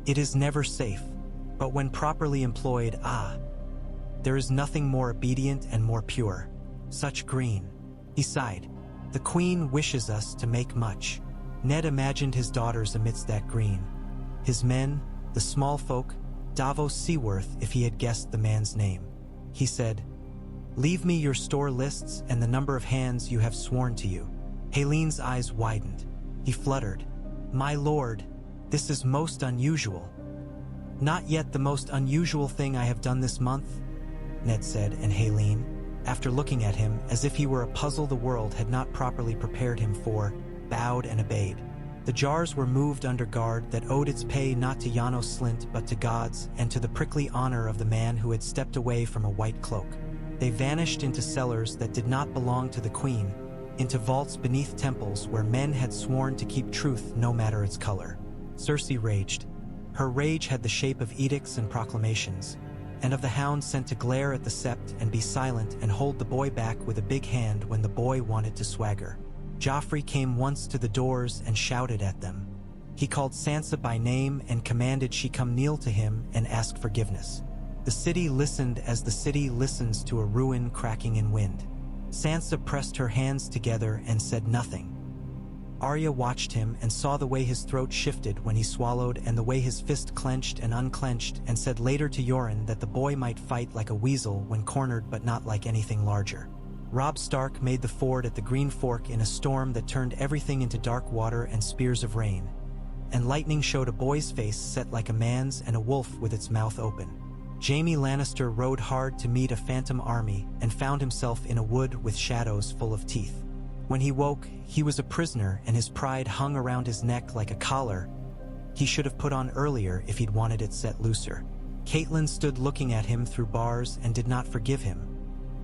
"It is never safe, but when properly employed, there is nothing more obedient and more pure. Such green." He sighed. "The queen wishes us to make much." Ned imagined his daughters amidst that green. His men, the small folk, Davos Seaworth if he had guessed the man's name. He said, "Leave me your store lists and the number of hands you have sworn to you." Haleen's eyes widened. He fluttered, "My lord, this is most unusual." "Not yet the most unusual thing I have done this month," Ned said, and Haleen, after looking at him as if he were a puzzle the world had not properly prepared him for, bowed and obeyed. The jars were moved under guard that owed its pay not to Janos Slint but to gods and to the prickly honor of the man who had stepped away from a white cloak. They vanished into cellars that did not belong to the queen, into vaults beneath temples where men had sworn to keep truth no matter its color. Cersei raged. Her rage had the shape of edicts and proclamations, and of the hound sent to glare at the Sept and be silent and hold the boy back with a big hand when the boy wanted to swagger. Joffrey came once to the doors and shouted at them. He called Sansa by name and commanded she come kneel to him and ask forgiveness. The city listened as the city listens to a ruin cracking in wind. Sansa pressed her hands together and said nothing. Arya watched him and saw the way his throat shifted when he swallowed and the way his fist clenched and unclenched, and said later to Yoren that the boy might fight like a weasel when cornered but not like anything larger. Robb Stark made the ford at the Green Fork in a storm that turned everything into dark water and spears of rain, and lightning showed a boy's face set like a man's and a wolf with its mouth open. Jaime Lannister rode hard to meet a phantom army and found himself in a wood with shadows full of teeth. When he woke, he was a prisoner and his pride hung around his neck like a collar he should have put on earlier if he'd wanted it set looser. Catelyn stood looking at him through bars and did not forgive him,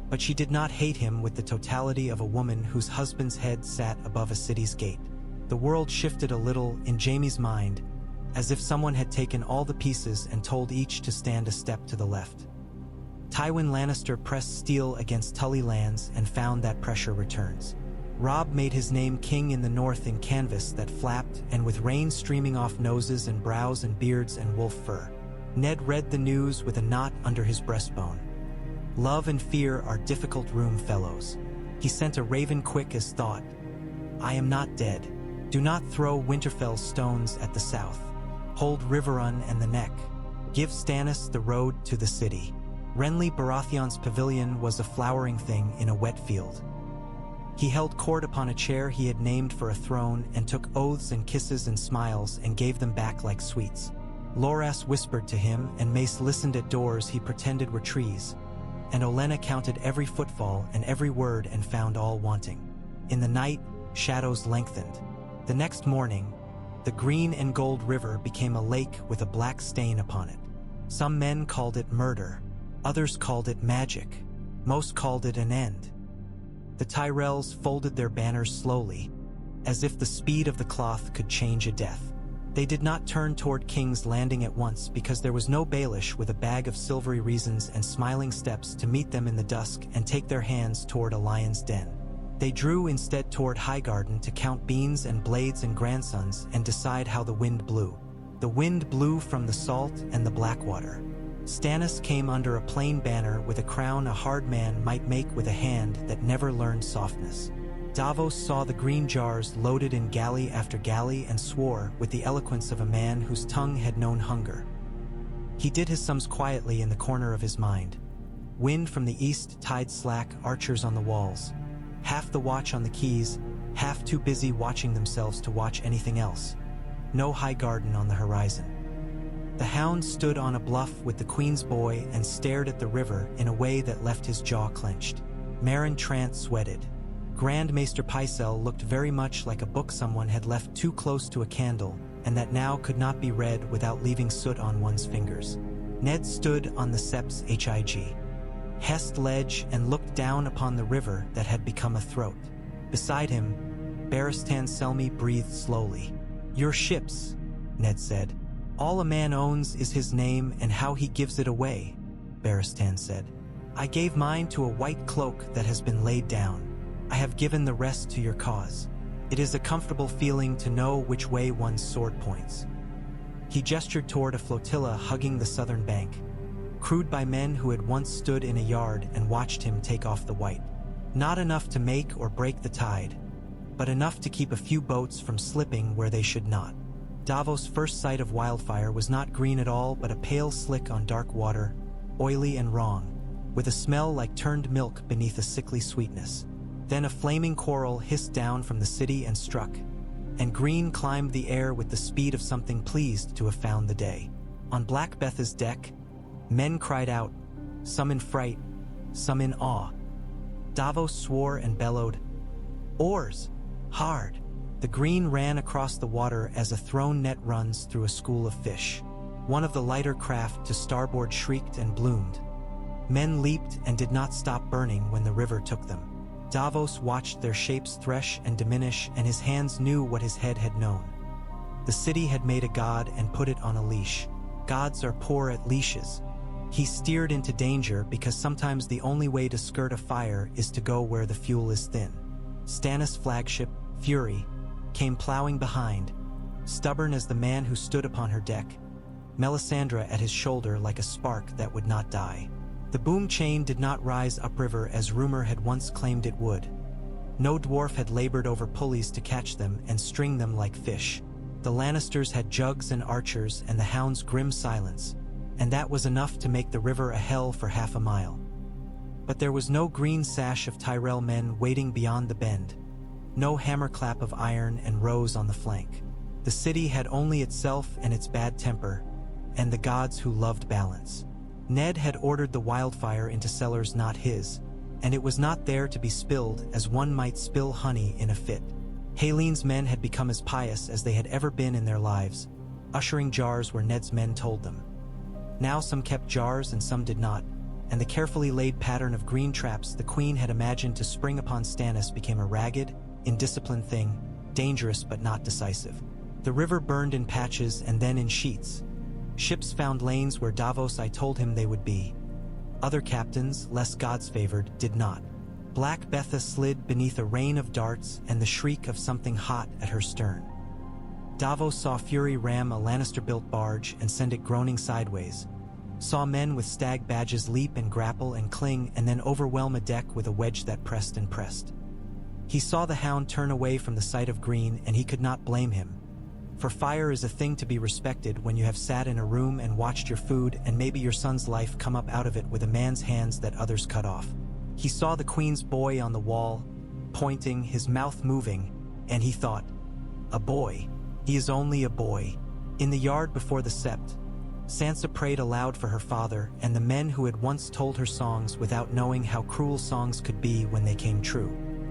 but she did not hate him with the totality of a woman whose husband's head sat above a city's gate. The world shifted a little in Jaime's mind, as if someone had taken all the pieces and told each to stand a step to the left. Tywin Lannister pressed steel against Tully lands and found that pressure returns. Robb made his name king in the north in canvas that flapped and with rain streaming off noses and brows and beards and wolf fur. Ned read the news with a knot under his breastbone. Love and fear are difficult room fellows. He sent a raven quick as thought. I am not dead. Do not throw Winterfell stones at the south. Hold Riverrun and the neck. Give Stannis the road to the city. Renly Baratheon's pavilion was a flowering thing in a wet field. He held court upon a chair he had named for a throne and took oaths and kisses and smiles and gave them back like sweets. Loras whispered to him, and Mace listened at doors he pretended were trees. And Olenna counted every footfall and every word and found all wanting. In the night, shadows lengthened. The next morning, the green and gold river became a lake with a black stain upon it. Some men called it murder, others called it magic, most called it an end. The Tyrells folded their banners slowly, as if the speed of the cloth could change a death. They did not turn toward King's Landing at once because there was no Baelish with a bag of silvery reasons and smiling steps to meet them in the dusk and take their hands toward a lion's den. They drew instead toward Highgarden to count beans and blades and grandsons and decide how the wind blew. The wind blew from the salt and the Blackwater. Stannis came under a plain banner with a crown a hard man might make with a hand that never learned softness. Davos saw the green jars loaded in galley after galley and swore with the eloquence of a man whose tongue had known hunger. He did his sums quietly in the corner of his mind. Wind from the east, tide slack, archers on the walls. Half the watch on the quays, half too busy watching themselves to watch anything else. No Highgarden on the horizon. The Hound stood on a bluff with the Queen's boy and stared at the river in a way that left his jaw clenched. Meryn Trant sweated. Grand Maester Pycelle looked very much like a book someone had left too close to a candle, and that now could not be read without leaving soot on one's fingers. Ned stood on the Sept's Hest ledge and looked down upon the river that had become a throat. Beside him, Barristan Selmy breathed slowly. "Your ships," Ned said. "All a man owns is his name and how he gives it away," Barristan said. "I gave mine to a white cloak that has been laid down. I have given the rest to your cause. It is a comfortable feeling to know which way one's sword points." He gestured toward a flotilla hugging the southern bank, crewed by men who had once stood in a yard and watched him take off the white. Not enough to make or break the tide, but enough to keep a few boats from slipping where they should not. Davos' first sight of wildfire was not green at all, but a pale slick on dark water, oily and wrong, with a smell like turned milk beneath a sickly sweetness. Then a flaming coral hissed down from the city and struck, and green climbed the air with the speed of something pleased to have found the day. On Black Betha's deck, men cried out, some in fright, some in awe. Davos swore and bellowed, "Oars! Hard!" The green ran across the water as a thrown net runs through a school of fish. One of the lighter craft to starboard shrieked and bloomed. Men leaped and did not stop burning when the river took them. Davos watched their shapes thresh and diminish, and his hands knew what his head had known. The city had made a god and put it on a leash. Gods are poor at leashes. He steered into danger because sometimes the only way to skirt a fire is to go where the fuel is thin. Stannis' flagship, Fury, came plowing behind, stubborn as the man who stood upon her deck, Melisandre at his shoulder like a spark that would not die. The boom chain did not rise upriver as rumor had once claimed it would. No dwarf had labored over pulleys to catch them and string them like fish. The Lannisters had jugs and archers and the Hound's grim silence, and that was enough to make the river a hell for half a mile. But there was no green sash of Tyrell men waiting beyond the bend, no hammerclap of iron and rose on the flank. The city had only itself and its bad temper, and the gods who loved balance. Ned had ordered the wildfire into cellars not his, and it was not there to be spilled as one might spill honey in a fit. Halene's men had become as pious as they had ever been in their lives, ushering jars where Ned's men told them. Now some kept jars and some did not, and the carefully laid pattern of green traps the Queen had imagined to spring upon Stannis became a ragged, indisciplined thing, dangerous but not decisive. The river burned in patches and then in sheets. Ships found lanes where Davos I told him they would be. Other captains, less gods-favored, did not. Black Betha slid beneath a rain of darts and the shriek of something hot at her stern. Davos saw Fury ram a Lannister-built barge and send it groaning sideways, saw men with stag badges leap and grapple and cling and then overwhelm a deck with a wedge that pressed and pressed. He saw the Hound turn away from the sight of green, and he could not blame him. For fire is a thing to be respected when you have sat in a room and watched your food and maybe your son's life come up out of it with a man's hands that others cut off. He saw the Queen's boy on the wall, pointing, his mouth moving, and he thought, "A boy. He is only a boy." In the yard before the Sept, Sansa prayed aloud for her father and the men who had once told her songs without knowing how cruel songs could be when they came true.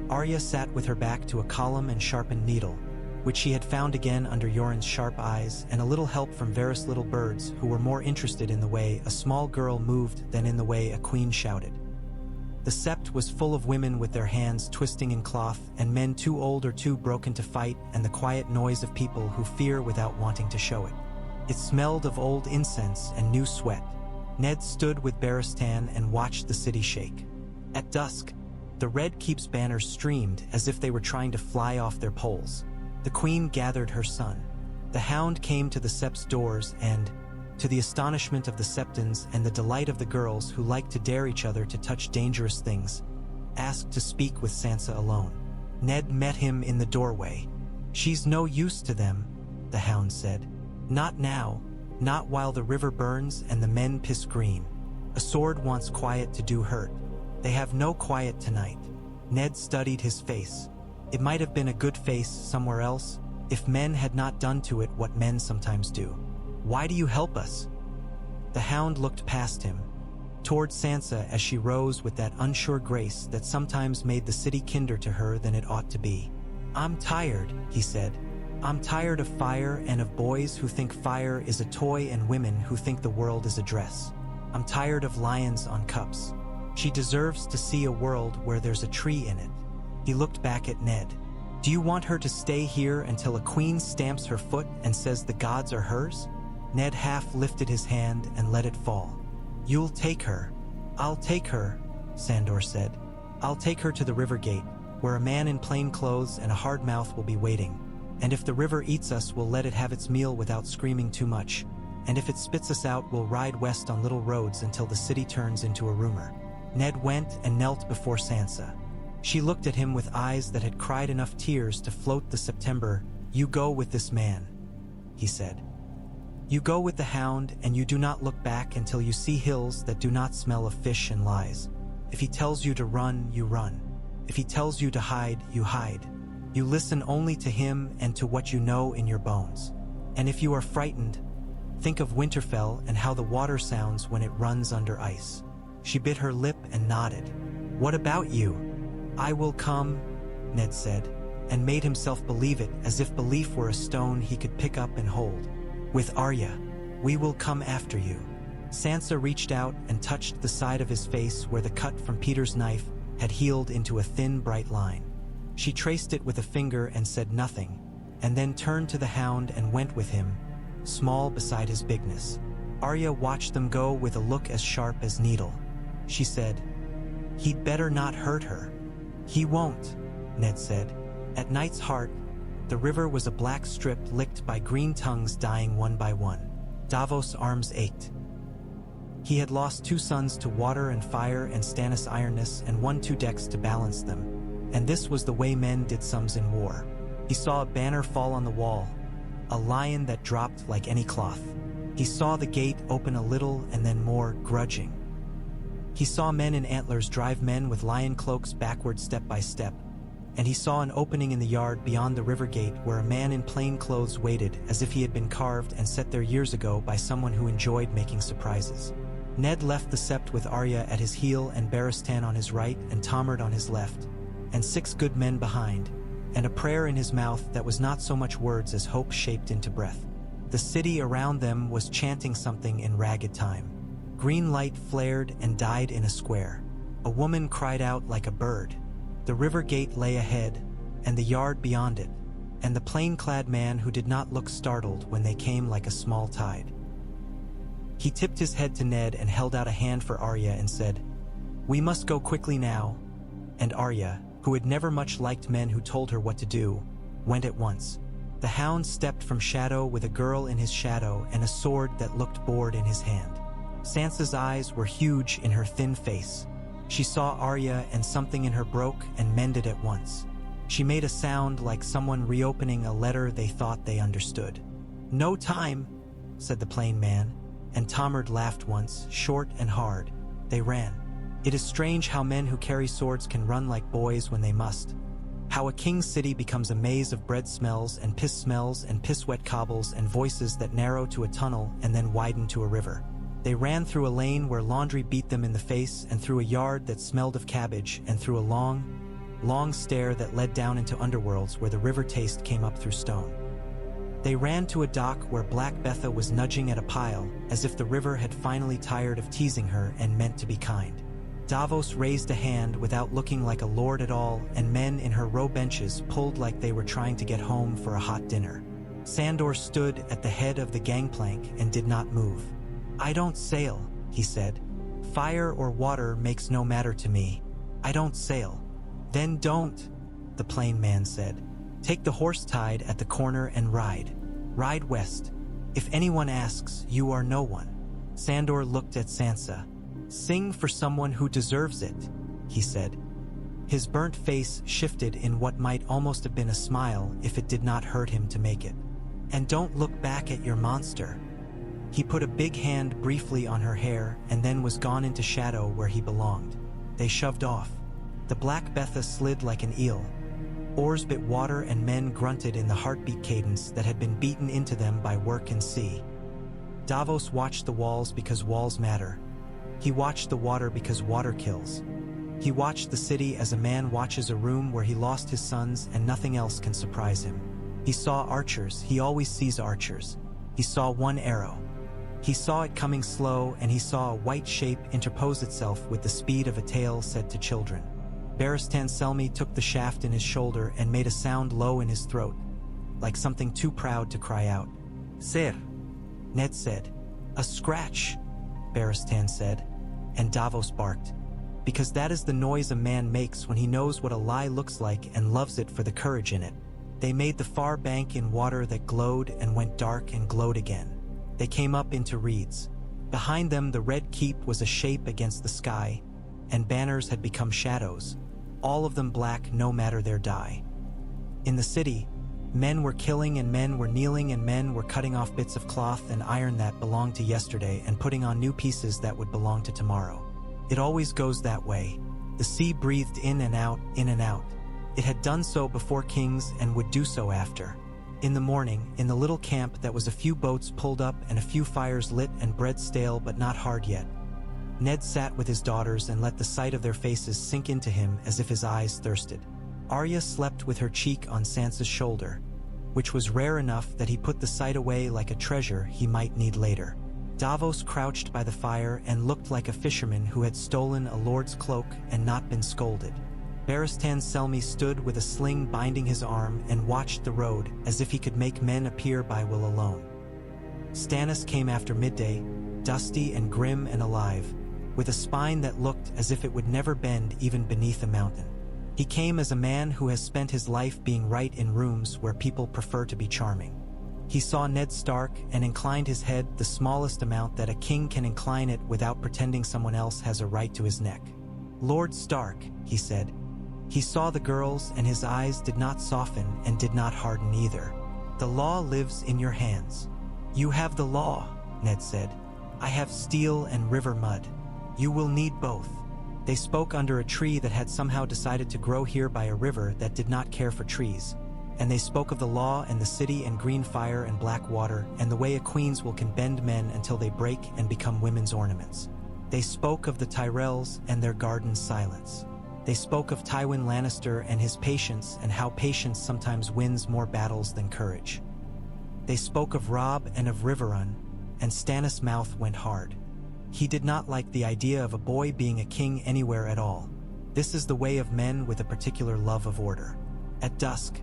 Arya sat with her back to a column and sharpened needle, which she had found again under Yoren's sharp eyes, and a little help from Varys' little birds, who were more interested in the way a small girl moved than in the way a queen shouted. The Sept was full of women with their hands twisting in cloth, and men too old or too broken to fight, and the quiet noise of people who fear without wanting to show it. It smelled of old incense and new sweat. Ned stood with Barristan and watched the city shake. At dusk, the Red Keep's banners streamed as if they were trying to fly off their poles. The queen gathered her son. The hound came to the Sept's doors and, to the astonishment of the Septons and the delight of the girls who liked to dare each other to touch dangerous things, asked to speak with Sansa alone. Ned met him in the doorway. "She's no use to them," the hound said. "Not now, not while the river burns and the men piss green. A sword wants quiet to do hurt. They have no quiet tonight." Ned studied his face. It might have been a good face somewhere else, if men had not done to it what men sometimes do. "Why do you help us?" The hound looked past him, toward Sansa as she rose with that unsure grace that sometimes made the city kinder to her than it ought to be. "I'm tired," he said. "I'm tired of fire and of boys who think fire is a toy and women who think the world is a dress. I'm tired of lions on cups. She deserves to see a world where there's a tree in it." He looked back at Ned. "Do you want her to stay here until a queen stamps her foot and says the gods are hers?" Ned half lifted his hand and let it fall. "You'll take her." "I'll take her," Sandor said. "I'll take her to the river gate, where a man in plain clothes and a hard mouth will be waiting. And if the river eats us, we'll let it have its meal without screaming too much. And if it spits us out, we'll ride west on little roads until the city turns into a rumor." Ned went and knelt before Sansa. She looked at him with eyes that had cried enough tears to float the September. "You go with this man," he said. "You go with the hound, and you do not look back until you see hills that do not smell of fish and lies. If he tells you to run, you run. If he tells you to hide, you hide. You listen only to him and to what you know in your bones. And if you are frightened, think of Winterfell and how the water sounds when it runs under ice." She bit her lip and nodded. "What about you?" "I will come," Ned said, and made himself believe it as if belief were a stone he could pick up and hold. "With Arya. We will come after you." Sansa reached out and touched the side of his face where the cut from Peter's knife had healed into a thin, bright line. She traced it with a finger and said nothing, and then turned to the hound and went with him, small beside his bigness. Arya watched them go with a look as sharp as needle. She said, "He'd better not hurt her." "He won't," Ned said. At Night's Heart, the river was a black strip licked by green tongues dying one by one. Davos' arms ached. He had lost 2 sons to water and fire and Stannis' ironness and won 2 decks to balance them. And this was the way men did sums in war. He saw a banner fall on the wall, a lion that dropped like any cloth. He saw the gate open a little and then more, grudging. He saw men in antlers drive men with lion cloaks backward step by step, and he saw an opening in the yard beyond the river gate where a man in plain clothes waited as if he had been carved and set there years ago by someone who enjoyed making surprises. Ned left the Sept with Arya at his heel and Barristan on his right and Tomard on his left, and 6 good men behind, and a prayer in his mouth that was not so much words as hope shaped into breath. The city around them was chanting something in ragged time. Green light flared and died in a square. A woman cried out like a bird. The river gate lay ahead, and the yard beyond it, and the plain-clad man who did not look startled when they came like a small tide. He tipped his head to Ned and held out a hand for Arya and said, "We must go quickly now." And Arya, who had never much liked men who told her what to do, went at once. The hound stepped from shadow with a girl in his shadow and a sword that looked bored in his hand. Sansa's eyes were huge in her thin face. She saw Arya and something in her broke and mended at once. She made a sound like someone reopening a letter they thought they understood. "No time," said the plain man, and Tomard laughed once, short and hard. They ran. It is strange how men who carry swords can run like boys when they must, How a king's city becomes a maze of bread smells and piss-wet cobbles and voices that narrow to a tunnel and then widen to a river. They ran through a lane where laundry beat them in the face, and through a yard that smelled of cabbage, and through a long stair that led down into underworlds where the river taste came up through stone. They ran to a dock where Black Betha was nudging at a pile, as if the river had finally tired of teasing her and meant to be kind. Davos raised a hand without looking like a lord at all, and men in her row benches pulled like they were trying to get home for a hot dinner. Sandor stood at the head of the gangplank and did not move. "I don't sail," he said. "Fire or water makes no matter to me. I don't sail." "Then don't," the plain man said. "Take the horse tied at the corner and ride. Ride west. If anyone asks, you are no one." Sandor looked at Sansa. "Sing for someone who deserves it," he said. His burnt face shifted in what might almost have been a smile if it did not hurt him to make it. "And don't look back at your monster." He put a big hand briefly on her hair and then was gone into shadow where he belonged. They shoved off. The Black Betha slid like an eel. Oars bit water and men grunted in the heartbeat cadence that had been beaten into them by work and sea. Davos watched the walls because walls matter. He watched the water because water kills. He watched the city as a man watches a room where he lost his sons and nothing else can surprise him. He saw archers, he always sees archers. He saw one arrow. He saw it coming slow, and he saw a white shape interpose itself with the speed of a tale said to children. Barristan Selmy took the shaft in his shoulder and made a sound low in his throat, like something too proud to cry out. "Sir," Ned said. "A scratch," Barristan said, and Davos barked, because that is the noise a man makes when he knows what a lie looks like and loves it for the courage in it. They made the far bank in water that glowed and went dark and glowed again. They came up into reeds. Behind them the red keep was a shape against the sky, and banners had become shadows, all of them black no matter their dye. In the city, men were killing and men were kneeling and men were cutting off bits of cloth and iron that belonged to yesterday and putting on new pieces that would belong to tomorrow. It always goes that way. The sea breathed in and out, in and out. It had done so before kings and would do so after. In the morning, in the little camp that was a few boats pulled up and a few fires lit and bread stale but not hard yet, Ned sat with his daughters and let the sight of their faces sink into him as if his eyes thirsted. Arya slept with her cheek on Sansa's shoulder, which was rare enough that he put the sight away like a treasure he might need later. Davos crouched by the fire and looked like a fisherman who had stolen a lord's cloak and not been scolded. Barristan Selmy stood with a sling binding his arm and watched the road as if he could make men appear by will alone. Stannis came after midday, dusty and grim and alive, with a spine that looked as if it would never bend even beneath a mountain. He came as a man who has spent his life being right in rooms where people prefer to be charming. He saw Ned Stark and inclined his head the smallest amount that a king can incline it without pretending someone else has a right to his neck. "Lord Stark," he said. He saw the girls and his eyes did not soften and did not harden either. "The law lives in your hands." "You have the law," Ned said. "I have steel and river mud. You will need both." They spoke under a tree that had somehow decided to grow here by a river that did not care for trees. And they spoke of the law and the city and green fire and Blackwater and the way a queen's will can bend men until they break and become women's ornaments. They spoke of the Tyrells and their garden silence. They spoke of Tywin Lannister and his patience and how patience sometimes wins more battles than courage. They spoke of Robb and of Riverrun, and Stannis' mouth went hard. He did not like the idea of a boy being a king anywhere at all. This is the way of men with a particular love of order. At dusk,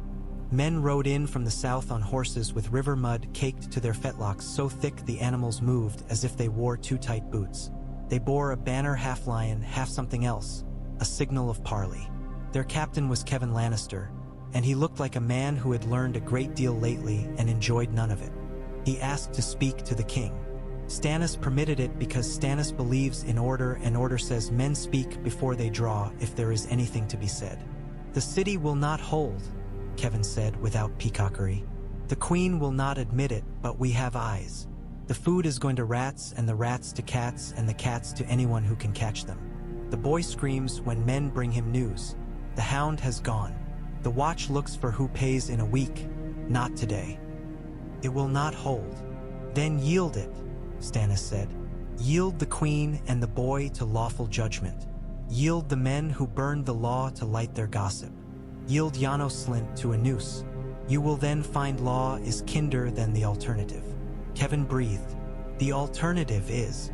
men rode in from the south on horses with river mud caked to their fetlocks so thick the animals moved as if they wore too tight boots. They bore a banner half lion, half something else, a signal of parley. Their captain was Kevin Lannister, and he looked like a man who had learned a great deal lately and enjoyed none of it. He asked to speak to the king. Stannis permitted it because Stannis believes in order, and order says men speak before they draw if there is anything to be said. "The city will not hold," Kevin said without peacockery. "The queen will not admit it, but we have eyes. The food is going to rats, and the rats to cats, and the cats to anyone who can catch them. The boy screams when men bring him news. The hound has gone. The watch looks for who pays in a week, not today. It will not hold. Then yield it, Stannis said. Yield the queen and the boy to lawful judgment. Yield the men who burned the law to light their gossip. Yield Janos Slint to a noose. You will then find law is kinder than the alternative. Kevin breathed. The alternative is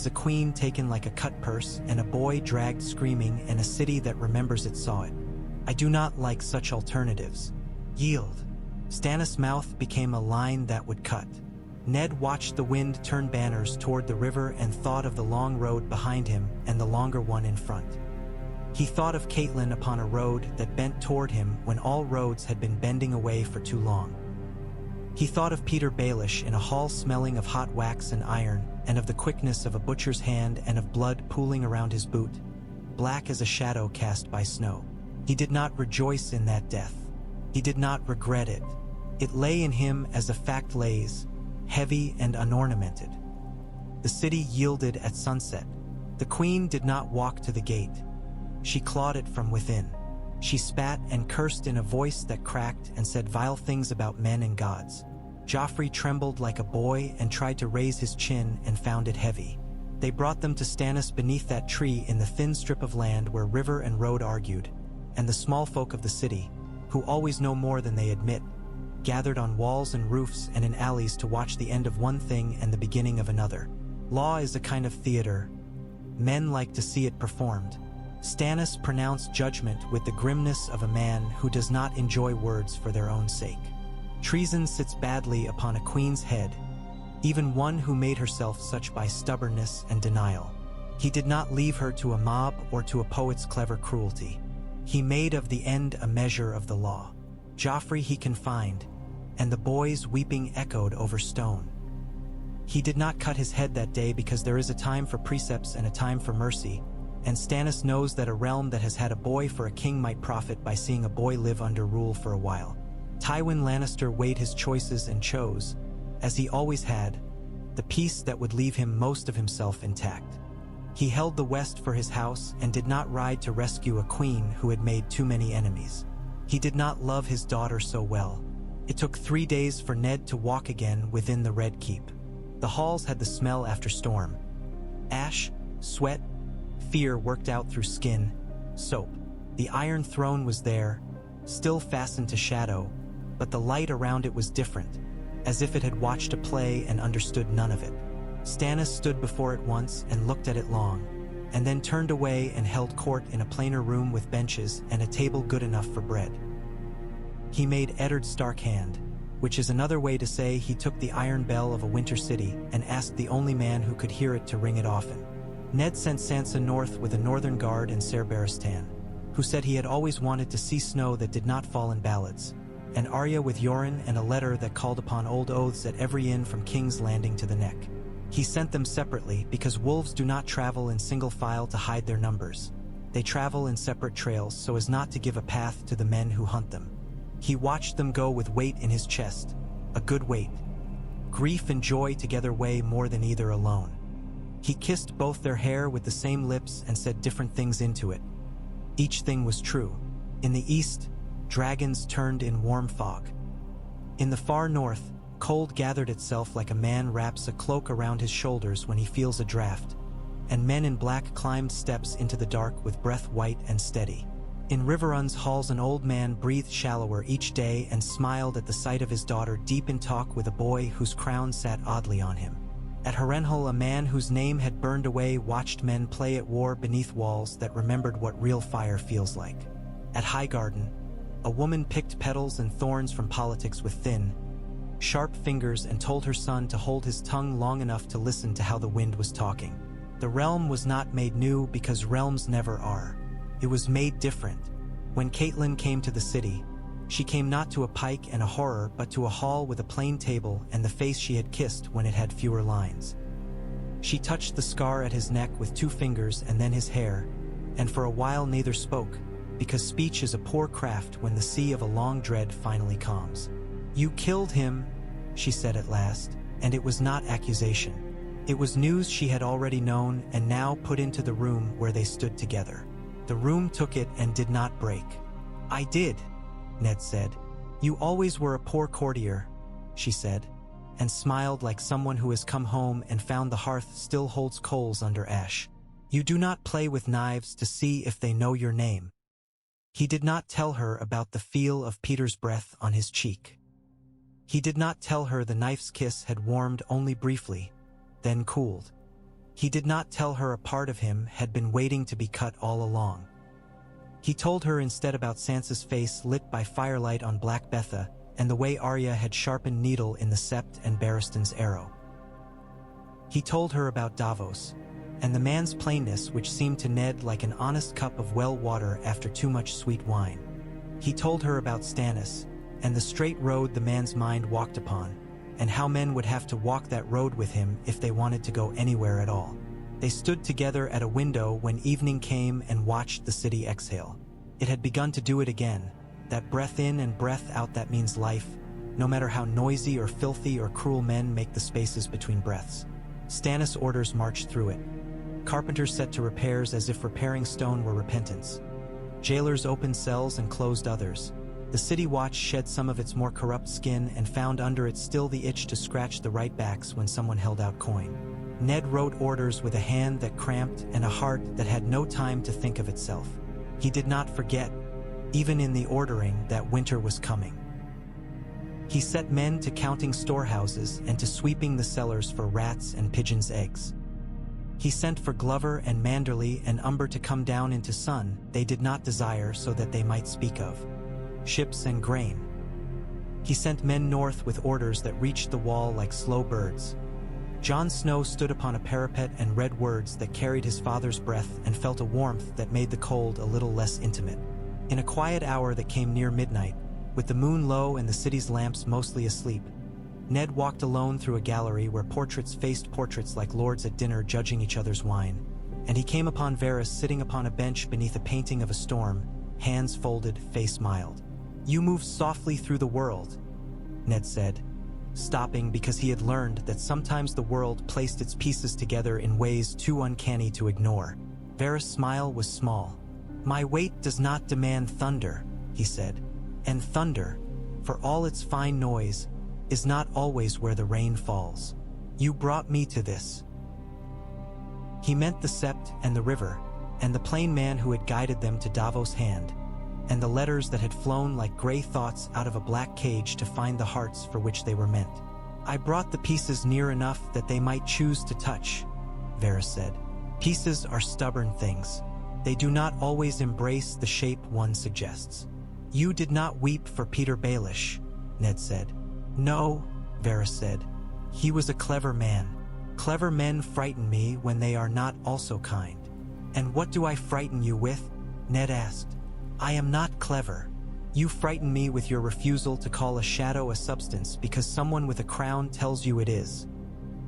a queen taken like a cut purse and a boy dragged screaming and a city that remembers it saw it. I do not like such alternatives. Yield. Stannis' mouth became a line that would cut. Ned watched the wind turn banners toward the river and thought of the long road behind him and the longer one in front. He thought of Catelyn upon a road that bent toward him when all roads had been bending away for too long. He thought of Peter Baelish in a hall smelling of hot wax and iron, and of the quickness of a butcher's hand and of blood pooling around his boot, black as a shadow cast by snow. He did not rejoice in that death. He did not regret it. It lay in him as a fact lays, heavy and unornamented. The city yielded at sunset. The queen did not walk to the gate. She clawed it from within. She spat and cursed in a voice that cracked and said vile things about men and gods. Joffrey trembled like a boy and tried to raise his chin and found it heavy. They brought them to Stannis beneath that tree in the thin strip of land where river and road argued, and the small folk of the city, who always know more than they admit, gathered on walls and roofs and in alleys to watch the end of one thing and the beginning of another. Law is a kind of theater. Men like to see it performed. Stannis pronounced judgment with the grimness of a man who does not enjoy words for their own sake. Treason sits badly upon a queen's head, even one who made herself such by stubbornness and denial. He did not leave her to a mob or to a poet's clever cruelty. He made of the end a measure of the law. Joffrey he confined, and the boys weeping echoed over stone. He did not cut his head that day because there is a time for precepts and a time for mercy, and Stannis knows that a realm that has had a boy for a king might profit by seeing a boy live under rule for a while. Tywin Lannister weighed his choices and chose, as he always had, the piece that would leave him most of himself intact. He held the West for his house and did not ride to rescue a queen who had made too many enemies. He did not love his daughter so well. It took 3 days for Ned to walk again within the Red Keep. The halls had the smell after storm. Ash, sweat, fear worked out through skin, soap. The Iron Throne was there, still fastened to shadow, but the light around it was different, as if it had watched a play and understood none of it. Stannis stood before it once and looked at it long, and then turned away and held court in a plainer room with benches and a table good enough for bread. He made Eddard Stark hand, which is another way to say he took the iron bell of a winter city and asked the only man who could hear it to ring it often. Ned sent Sansa north with a northern guard and Ser Barristan, who said he had always wanted to see snow that did not fall in ballads, and Arya with Yoren and a letter that called upon old oaths at every inn from King's Landing to the Neck. He sent them separately because wolves do not travel in single file to hide their numbers. They travel in separate trails so as not to give a path to the men who hunt them. He watched them go with weight in his chest, a good weight. Grief and joy together weigh more than either alone. He kissed both their hair with the same lips and said different things into it. Each thing was true. In the east, dragons turned in warm fog. In the far north, cold gathered itself like a man wraps a cloak around his shoulders when he feels a draft, and men in black climbed steps into the dark with breath white and steady. In Riverrun's halls an old man breathed shallower each day and smiled at the sight of his daughter deep in talk with a boy whose crown sat oddly on him. At Harrenhal a man whose name had burned away watched men play at war beneath walls that remembered what real fire feels like. At Highgarden, a woman picked petals and thorns from politics with thin, sharp fingers and told her son to hold his tongue long enough to listen to how the wind was talking. The realm was not made new because realms never are. It was made different. When Catelyn came to the city, she came not to a pike and a horror but to a hall with a plain table and the face she had kissed when it had fewer lines. She touched the scar at his neck with 2 fingers and then his hair, and for a while neither spoke, because speech is a poor craft when the sea of a long dread finally calms. "You killed him," she said at last, and it was not accusation. It was news she had already known and now put into the room where they stood together. The room took it and did not break. I did, Ned said. You always were a poor courtier, she said, and smiled like someone who has come home and found the hearth still holds coals under ash. You do not play with knives to see if they know your name. He did not tell her about the feel of Peter's breath on his cheek. He did not tell her the knife's kiss had warmed only briefly, then cooled. He did not tell her a part of him had been waiting to be cut all along. He told her instead about Sansa's face lit by firelight on Black Betha and the way Arya had sharpened needle in the Sept and Barristan's arrow. He told her about Davos, and the man's plainness which seemed to Ned like an honest cup of well water after too much sweet wine. He told her about Stannis, and the straight road the man's mind walked upon, and how men would have to walk that road with him if they wanted to go anywhere at all. They stood together at a window when evening came and watched the city exhale. It had begun to do it again, that breath in and breath out that means life, no matter how noisy or filthy or cruel men make the spaces between breaths. Stannis' orders marched through it. Carpenters set to repairs as if repairing stone were repentance. Jailers opened cells and closed others. The city watch shed some of its more corrupt skin and found under it still the itch to scratch the right backs when someone held out coin. Ned wrote orders with a hand that cramped and a heart that had no time to think of itself. He did not forget, even in the ordering, that winter was coming. He set men to counting storehouses and to sweeping the cellars for rats and pigeons' eggs. He sent for Glover and Manderley and Umber to come down into sun they did not desire so that they might speak of ships and grain. He sent men north with orders that reached the wall like slow birds. Jon Snow stood upon a parapet and read words that carried his father's breath and felt a warmth that made the cold a little less intimate. In a quiet hour that came near midnight, with the moon low and the city's lamps mostly asleep, Ned walked alone through a gallery where portraits faced portraits like lords at dinner judging each other's wine, and he came upon Varys sitting upon a bench beneath a painting of a storm, hands folded, face mild. "You move softly through the world," Ned said, stopping because he had learned that sometimes the world placed its pieces together in ways too uncanny to ignore. Varys' smile was small. "My weight does not demand thunder," he said, "and thunder, for all its fine noise, is not always where the rain falls. You brought me to this." He meant the Sept and the river, and the plain man who had guided them to Davos' hand, and the letters that had flown like gray thoughts out of a black cage to find the hearts for which they were meant. "I brought the pieces near enough that they might choose to touch," Varys said. "Pieces are stubborn things. They do not always embrace the shape one suggests." "You did not weep for Peter Baelish," Ned said. "No," Varys said. "He was a clever man. Clever men frighten me when they are not also kind." "And what do I frighten you with?" Ned asked. "I am not clever. You frighten me with your refusal to call a shadow a substance because someone with a crown tells you it is,"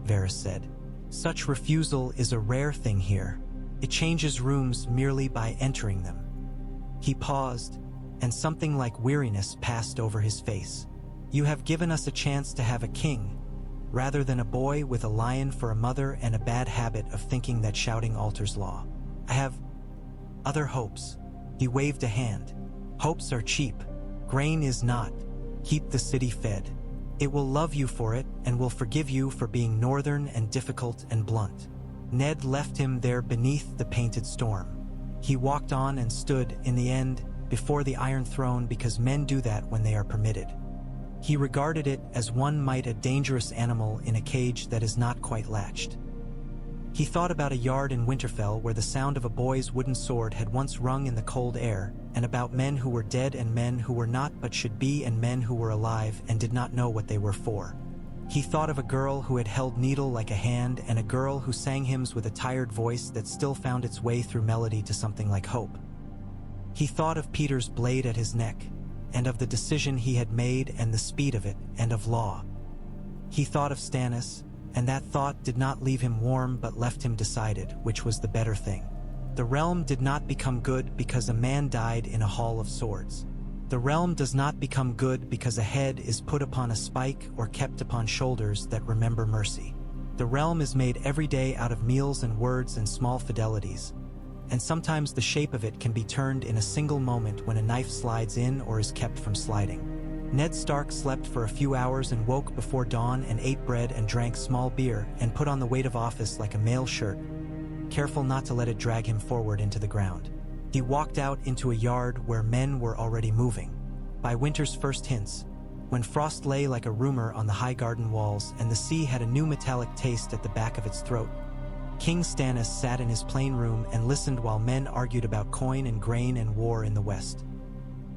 Varys said. "Such refusal is a rare thing here. It changes rooms merely by entering them." He paused, and something like weariness passed over his face. "You have given us a chance to have a king, rather than a boy with a lion for a mother and a bad habit of thinking that shouting alters law. I have other hopes." He waved a hand. "Hopes are cheap. Grain is not. Keep the city fed. It will love you for it and will forgive you for being northern and difficult and blunt." Ned left him there beneath the painted storm. He walked on and stood, in the end, before the Iron Throne because men do that when they are permitted. He regarded it as one might a dangerous animal in a cage that is not quite latched. He thought about a yard in Winterfell where the sound of a boy's wooden sword had once rung in the cold air, and about men who were dead and men who were not but should be and men who were alive and did not know what they were for. He thought of a girl who had held needle like a hand and a girl who sang hymns with a tired voice that still found its way through melody to something like hope. He thought of Peter's blade at his neck, and of the decision he had made and the speed of it, and of law. He thought of Stannis, and that thought did not leave him warm but left him decided, which was the better thing. The realm did not become good because a man died in a hall of swords. The realm does not become good because a head is put upon a spike or kept upon shoulders that remember mercy. The realm is made every day out of meals and words and small fidelities, and sometimes the shape of it can be turned in a single moment when a knife slides in or is kept from sliding. Ned Stark slept for a few hours and woke before dawn and ate bread and drank small beer and put on the weight of office like a mail shirt, careful not to let it drag him forward into the ground. He walked out into a yard where men were already moving. By winter's first hints, when frost lay like a rumor on the high garden walls and the sea had a new metallic taste at the back of its throat, King Stannis sat in his plain room and listened while men argued about coin and grain and war in the west.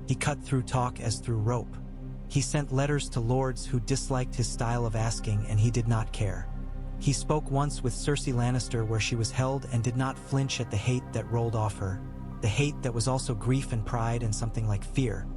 He cut through talk as through rope. He sent letters to lords who disliked his style of asking, and he did not care. He spoke once with Cersei Lannister where she was held and did not flinch at the hate that rolled off her, the hate that was also grief and pride and something like fear.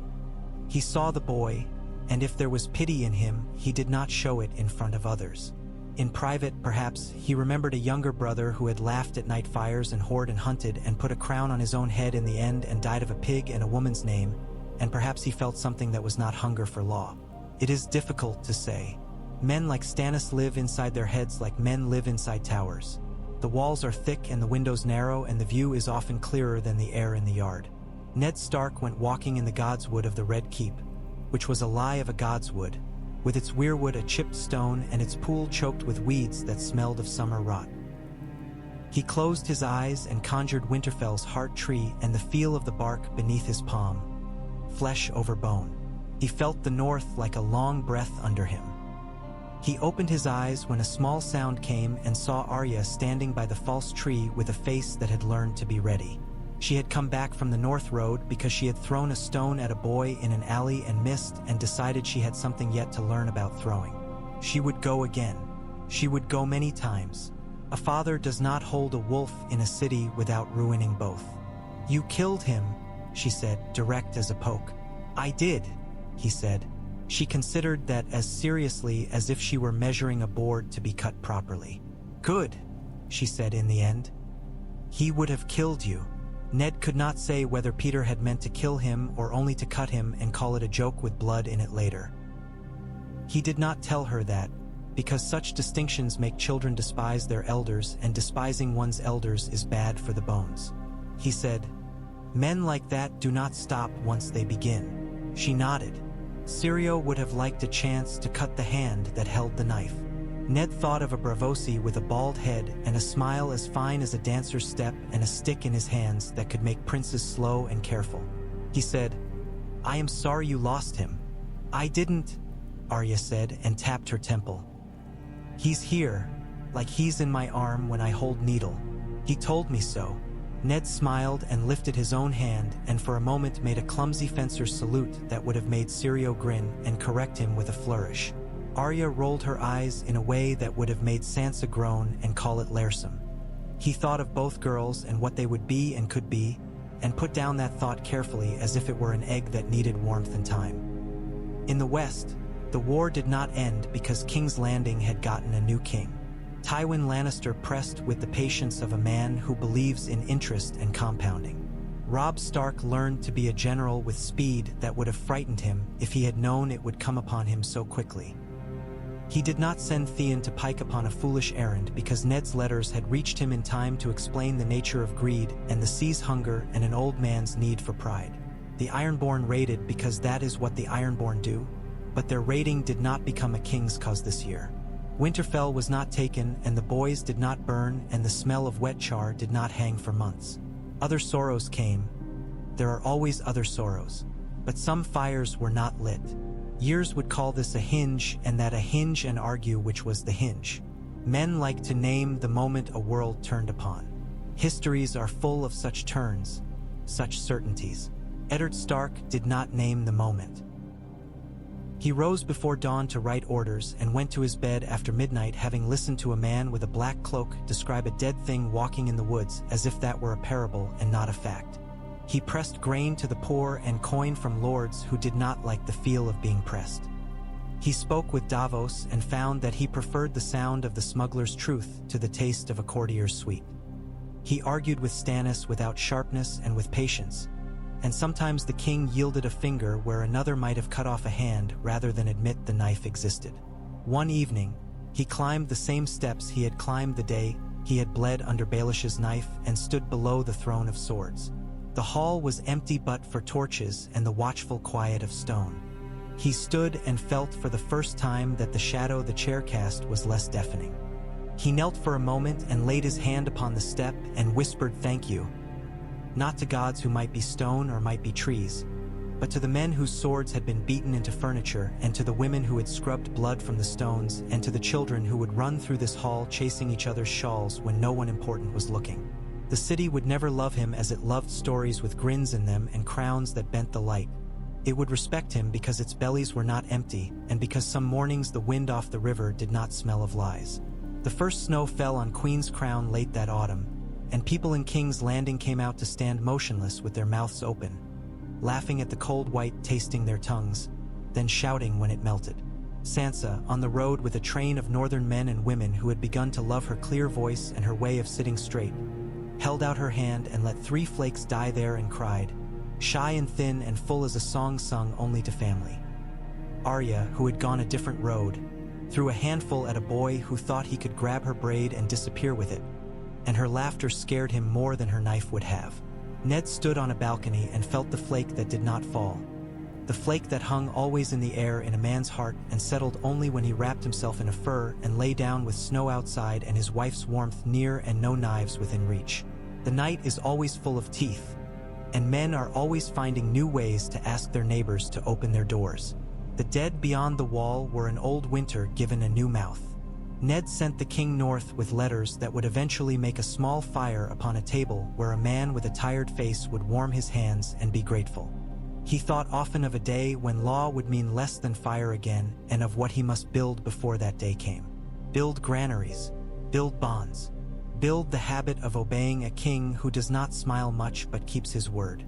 He saw the boy, and if there was pity in him, he did not show it in front of others. In private, perhaps, he remembered a younger brother who had laughed at night fires and hoard and hunted and put a crown on his own head in the end and died of a pig and a woman's name, and perhaps he felt something that was not hunger for law. It is difficult to say. Men like Stannis live inside their heads like men live inside towers. The walls are thick and the windows narrow, and the view is often clearer than the air in the yard. Ned Stark went walking in the Godswood of the Red Keep, which was a lie of a godswood, with its weirwood a chipped stone and its pool choked with weeds that smelled of summer rot. He closed his eyes and conjured Winterfell's heart tree and the feel of the bark beneath his palm, flesh over bone. He felt the north like a long breath under him. He opened his eyes when a small sound came and saw Arya standing by the false tree with a face that had learned to be ready. She had come back from the North Road because she had thrown a stone at a boy in an alley and missed and decided she had something yet to learn about throwing. She would go again. She would go many times. A father does not hold a wolf in a city without ruining both. "You killed him," she said, direct as a poke. "I did," he said. She considered that as seriously as if she were measuring a board to be cut properly. "Good," she said in the end. "He would have killed you." Ned could not say whether Peter had meant to kill him or only to cut him and call it a joke with blood in it later. He did not tell her that, because such distinctions make children despise their elders, and despising one's elders is bad for the bones. He said, "Men like that do not stop once they begin." She nodded. Syrio would have liked a chance to cut the hand that held the knife. Ned thought of a Braavosi with a bald head and a smile as fine as a dancer's step and a stick in his hands that could make princes slow and careful. He said, "I am sorry you lost him." "I didn't," Arya said and tapped her temple. "He's here, like he's in my arm when I hold needle. He told me so." Ned smiled and lifted his own hand and for a moment made a clumsy fencer's salute that would have made Syrio grin and correct him with a flourish. Arya rolled her eyes in a way that would have made Sansa groan and call it laresome. He thought of both girls and what they would be and could be, and put down that thought carefully as if it were an egg that needed warmth and time. In the West, the war did not end because King's Landing had gotten a new king. Tywin Lannister pressed with the patience of a man who believes in interest and compounding. Robb Stark learned to be a general with speed that would have frightened him if he had known it would come upon him so quickly. He did not send Theon to pike upon a foolish errand because Ned's letters had reached him in time to explain the nature of greed and the sea's hunger and an old man's need for pride. The Ironborn raided because that is what the Ironborn do, but their raiding did not become a king's cause this year. Winterfell was not taken, and the boys did not burn, and the smell of wet char did not hang for months. Other sorrows came. There are always other sorrows, but some fires were not lit. Years would call this a hinge, and that a hinge, and argue which was the hinge. Men like to name the moment a world turned upon. Histories are full of such turns, such certainties. Eddard Stark did not name the moment. He rose before dawn to write orders and went to his bed after midnight, having listened to a man with a black cloak describe a dead thing walking in the woods as if that were a parable and not a fact. He pressed grain to the poor and coin from lords who did not like the feel of being pressed. He spoke with Davos and found that he preferred the sound of the smuggler's truth to the taste of a courtier's sweet. He argued with Stannis without sharpness and with patience, and sometimes the king yielded a finger where another might have cut off a hand rather than admit the knife existed. One evening, he climbed the same steps he had climbed the day He had bled under Baelish's knife and stood below the throne of swords. The hall was empty but for torches and the watchful quiet of stone. He stood and felt for the first time that the shadow the chair cast was less deafening. He knelt for a moment and laid his hand upon the step and whispered thank you, not to gods who might be stone or might be trees, but to the men whose swords had been beaten into furniture, and to the women who had scrubbed blood from the stones, and to the children who would run through this hall chasing each other's shawls when no one important was looking. The city would never love him as it loved stories with grins in them and crowns that bent the light. It would respect him because its bellies were not empty, and because some mornings the wind off the river did not smell of lies. The first snow fell on Queen's Crown late that autumn, and people in King's Landing came out to stand motionless with their mouths open, laughing at the cold white tasting their tongues, then shouting when it melted. Sansa, on the road with a train of northern men and women who had begun to love her clear voice and her way of sitting straight, held out her hand and let 3 flakes die there and cried, shy and thin and full as a song sung only to family. Arya, who had gone a different road, threw a handful at a boy who thought he could grab her braid and disappear with it, and her laughter scared him more than her knife would have. Ned stood on a balcony and felt the flake that did not fall, the flake that hung always in the air in a man's heart and settled only when he wrapped himself in a fur and lay down with snow outside and his wife's warmth near and no knives within reach. The night is always full of teeth, and men are always finding new ways to ask their neighbors to open their doors. The dead beyond the wall were an old winter given a new mouth. Ned sent the king north with letters that would eventually make a small fire upon a table where a man with a tired face would warm his hands and be grateful. He thought often of a day when law would mean less than fire again, and of what he must build before that day came. Build granaries, build bonds, build the habit of obeying a king who does not smile much but keeps his word.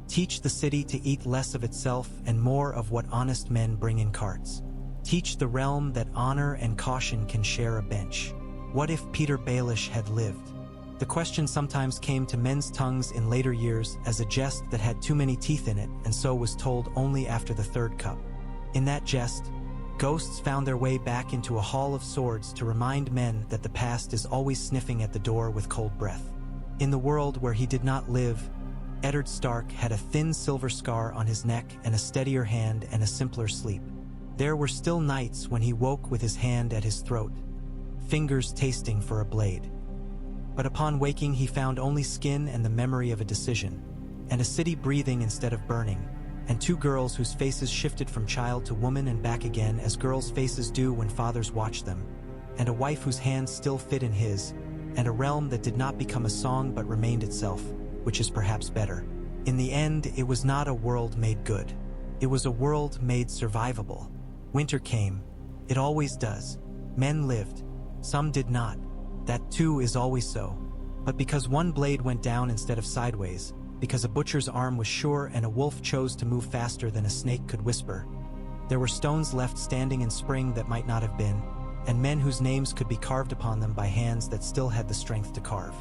Teach the city to eat less of itself and more of what honest men bring in carts. Teach the realm that honor and caution can share a bench. What if Peter Baelish had lived? The question sometimes came to men's tongues in later years as a jest that had too many teeth in it and so was told only after the 3rd cup. In that jest, ghosts found their way back into a hall of swords to remind men that the past is always sniffing at the door with cold breath. In the world where he did not live, Eddard Stark had a thin silver scar on his neck and a steadier hand and a simpler sleep. There were still nights when he woke with his hand at his throat, fingers tasting for a blade. But upon waking he found only skin and the memory of a decision, and a city breathing instead of burning, and 2 girls whose faces shifted from child to woman and back again as girls' faces do when fathers watch them, and a wife whose hands still fit in his, and a realm that did not become a song but remained itself, which is perhaps better. In the end, it was not a world made good. It was a world made survivable. Winter came. It always does. Men lived. Some did not. That too is always so. But because one blade went down instead of sideways, because a butcher's arm was sure and a wolf chose to move faster than a snake could whisper, there were stones left standing in spring that might not have been, and men whose names could be carved upon them by hands that still had the strength to carve.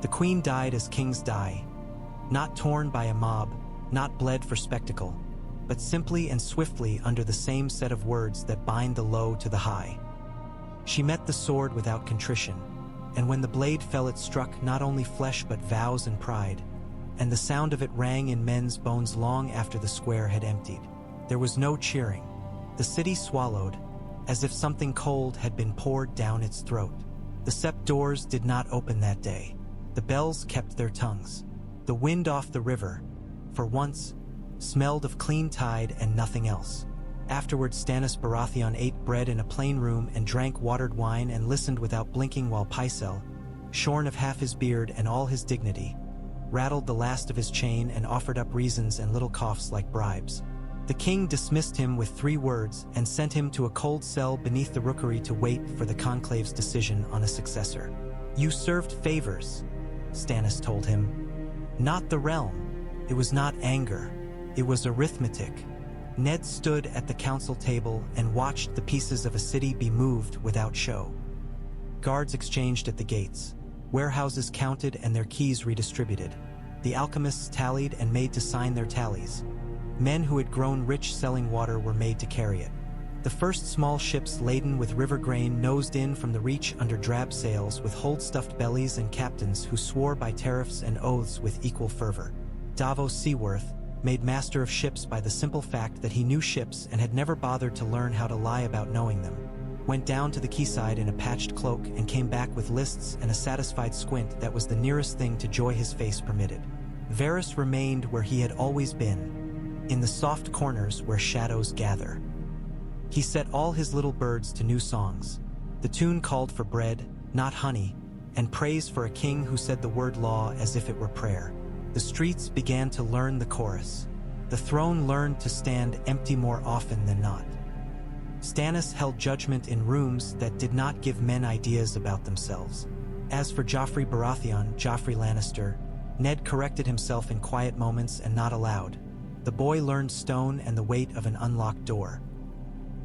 The queen died as kings die, not torn by a mob, not bled for spectacle, but simply and swiftly under the same set of words that bind the low to the high. She met the sword without contrition, and when the blade fell it struck not only flesh but vows and pride, and the sound of it rang in men's bones long after the square had emptied. There was no cheering. The city swallowed, as if something cold had been poured down its throat. The Sept doors did not open that day. The bells kept their tongues. The wind off the river, for once, smelled of clean tide and nothing else. Afterward Stannis Baratheon ate bread in a plain room and drank watered wine and listened without blinking while Pycelle, shorn of half his beard and all his dignity, rattled the last of his chain and offered up reasons and little coughs like bribes. The king dismissed him with 3 words and sent him to a cold cell beneath the rookery to wait for the conclave's decision on a successor. You served favors, Stannis told him. Not the realm. It was not anger. It was arithmetic. Ned stood at the council table and watched the pieces of a city be moved without show. Guards exchanged at the gates. Warehouses counted and their keys redistributed. The alchemists tallied and made to sign their tallies. Men who had grown rich selling water were made to carry it. The first small ships laden with river grain nosed in from the reach under drab sails with hold-stuffed bellies and captains who swore by tariffs and oaths with equal fervor. Davos Seaworth, made master of ships by the simple fact that he knew ships and had never bothered to learn how to lie about knowing them, went down to the quayside in a patched cloak and came back with lists and a satisfied squint that was the nearest thing to joy his face permitted. Varys remained where he had always been, in the soft corners where shadows gather. He set all his little birds to new songs. The tune called for bread, not honey, and praise for a king who said the word law as if it were prayer. The streets began to learn the chorus. The throne learned to stand empty more often than not. Stannis held judgment in rooms that did not give men ideas about themselves. As for Joffrey Baratheon, Joffrey Lannister, Ned corrected himself in quiet moments and not aloud. The boy learned stone and the weight of an unlocked door.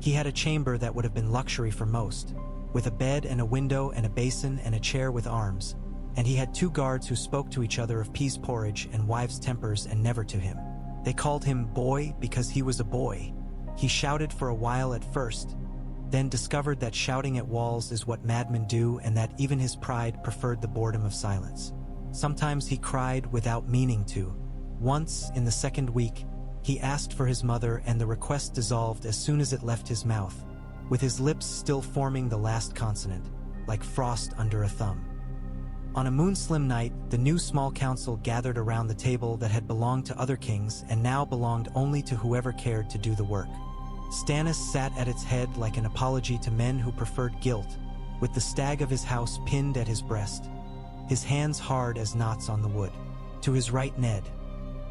He had a chamber that would have been luxury for most, with a bed and a window and a basin and a chair with arms, and he had 2 guards who spoke to each other of peas porridge and wives' tempers and never to him. They called him Boy because he was a boy. He shouted for a while at first, then discovered that shouting at walls is what madmen do and that even his pride preferred the boredom of silence. Sometimes he cried without meaning to. Once, in the 2nd week, he asked for his mother and the request dissolved as soon as it left his mouth, with his lips still forming the last consonant, like frost under a thumb. On a moonslim night, the new small council gathered around the table that had belonged to other kings and now belonged only to whoever cared to do the work. Stannis sat at its head like an apology to men who preferred guilt, with the stag of his house pinned at his breast, his hands hard as knots on the wood. To his right Ned.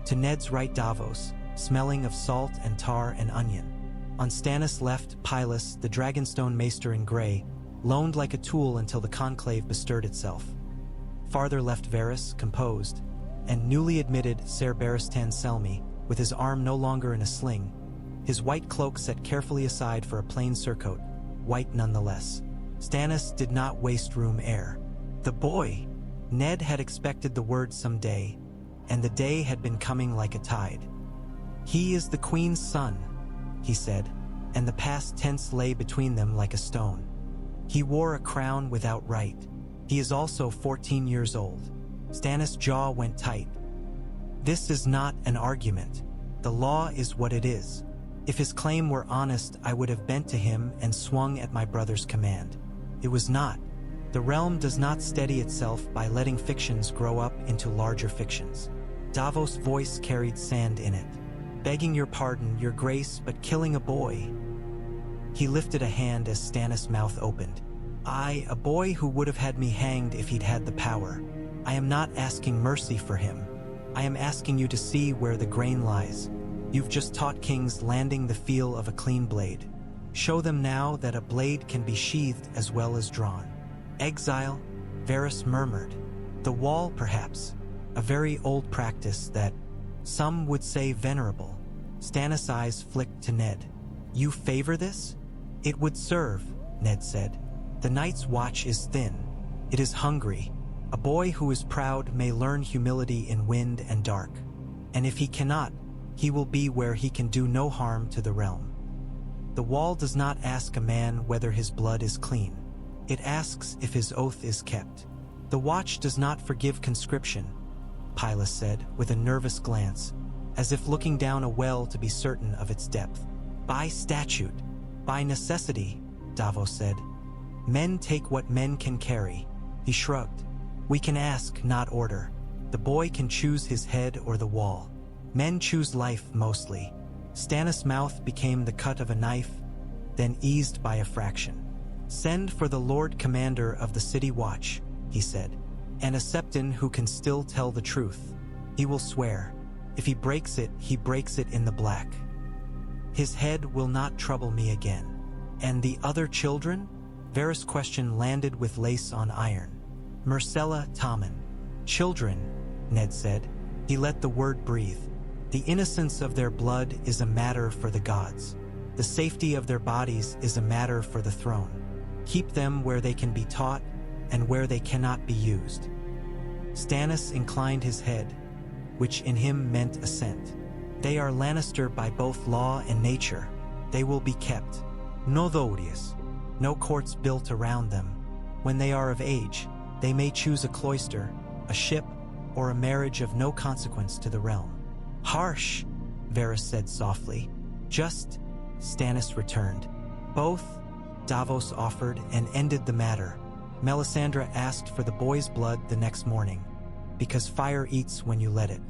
To Ned's right Davos, smelling of salt and tar and onion. On Stannis' left, Pylus, the Dragonstone maester in grey, loaned like a tool until the conclave bestirred itself. Farther left Varys, composed, and newly admitted Ser Barristan Selmy, with his arm no longer in a sling, his white cloak set carefully aside for a plain surcoat, white nonetheless. Stannis did not waste room air. The boy! Ned had expected the word some day, and the day had been coming like a tide. He is the Queen's son, he said, and the past tense lay between them like a stone. He wore a crown without right. He is also 14 years old. Stannis' jaw went tight. This is not an argument. The law is what it is. If his claim were honest, I would have bent to him and swung at my brother's command. It was not. The realm does not steady itself by letting fictions grow up into larger fictions. Davos' voice carried sand in it. Begging your pardon, your grace, but killing a boy. He lifted a hand as Stannis' mouth opened. I, a boy who would have had me hanged if he'd had the power. I am not asking mercy for him. I am asking you to see where the grain lies. You've just taught kings landing the feel of a clean blade. Show them now that a blade can be sheathed as well as drawn. Exile, Varys murmured. The wall, perhaps. A very old practice that some would say venerable. Stannis' eyes flicked to Ned. You favor this? It would serve, Ned said. The night's watch is thin. It is hungry. A boy who is proud may learn humility in wind and dark. And if he cannot, he will be where he can do no harm to the realm. The wall does not ask a man whether his blood is clean. It asks if his oath is kept. The watch does not forgive conscription, Pylus said with a nervous glance, as if looking down a well to be certain of its depth. By statute, by necessity, Davos said. Men take what men can carry. He shrugged. We can ask, not order. The boy can choose his head or the wall. Men choose life mostly. Stannis' mouth became the cut of a knife, then eased by a fraction. Send for the Lord Commander of the City Watch, he said, and a Septon who can still tell the truth. He will swear. If he breaks it in the black. His head will not trouble me again. And the other children? Varys' question landed with lace on iron. Myrcella Tommen. Children, Ned said. He let the word breathe. The innocence of their blood is a matter for the gods. The safety of their bodies is a matter for the throne. Keep them where they can be taught and where they cannot be used. Stannis inclined his head, which in him meant assent. They are Lannister by both law and nature. They will be kept. No douries. No courts built around them. When they are of age, they may choose a cloister, a ship, or a marriage of no consequence to the realm. Harsh, Varys said softly. Just, Stannis returned. Both, Davos offered and ended the matter. Melisandre asked for the boy's blood the next morning, because fire eats when you let it.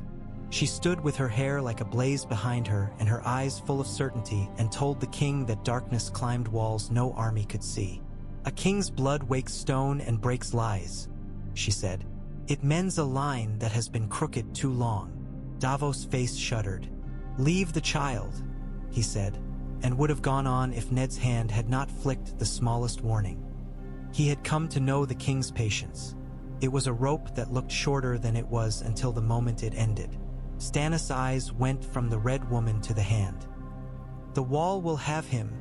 She stood with her hair like a blaze behind her and her eyes full of certainty and told the king that darkness climbed walls no army could see. A king's blood wakes stone and breaks lies, she said. It mends a line that has been crooked too long. Davos' face shuddered. Leave the child, he said, and would have gone on if Ned's hand had not flicked the smallest warning. He had come to know the king's patience. It was a rope that looked shorter than it was until the moment it ended. Stannis' eyes went from the red woman to the hand. The wall will have him,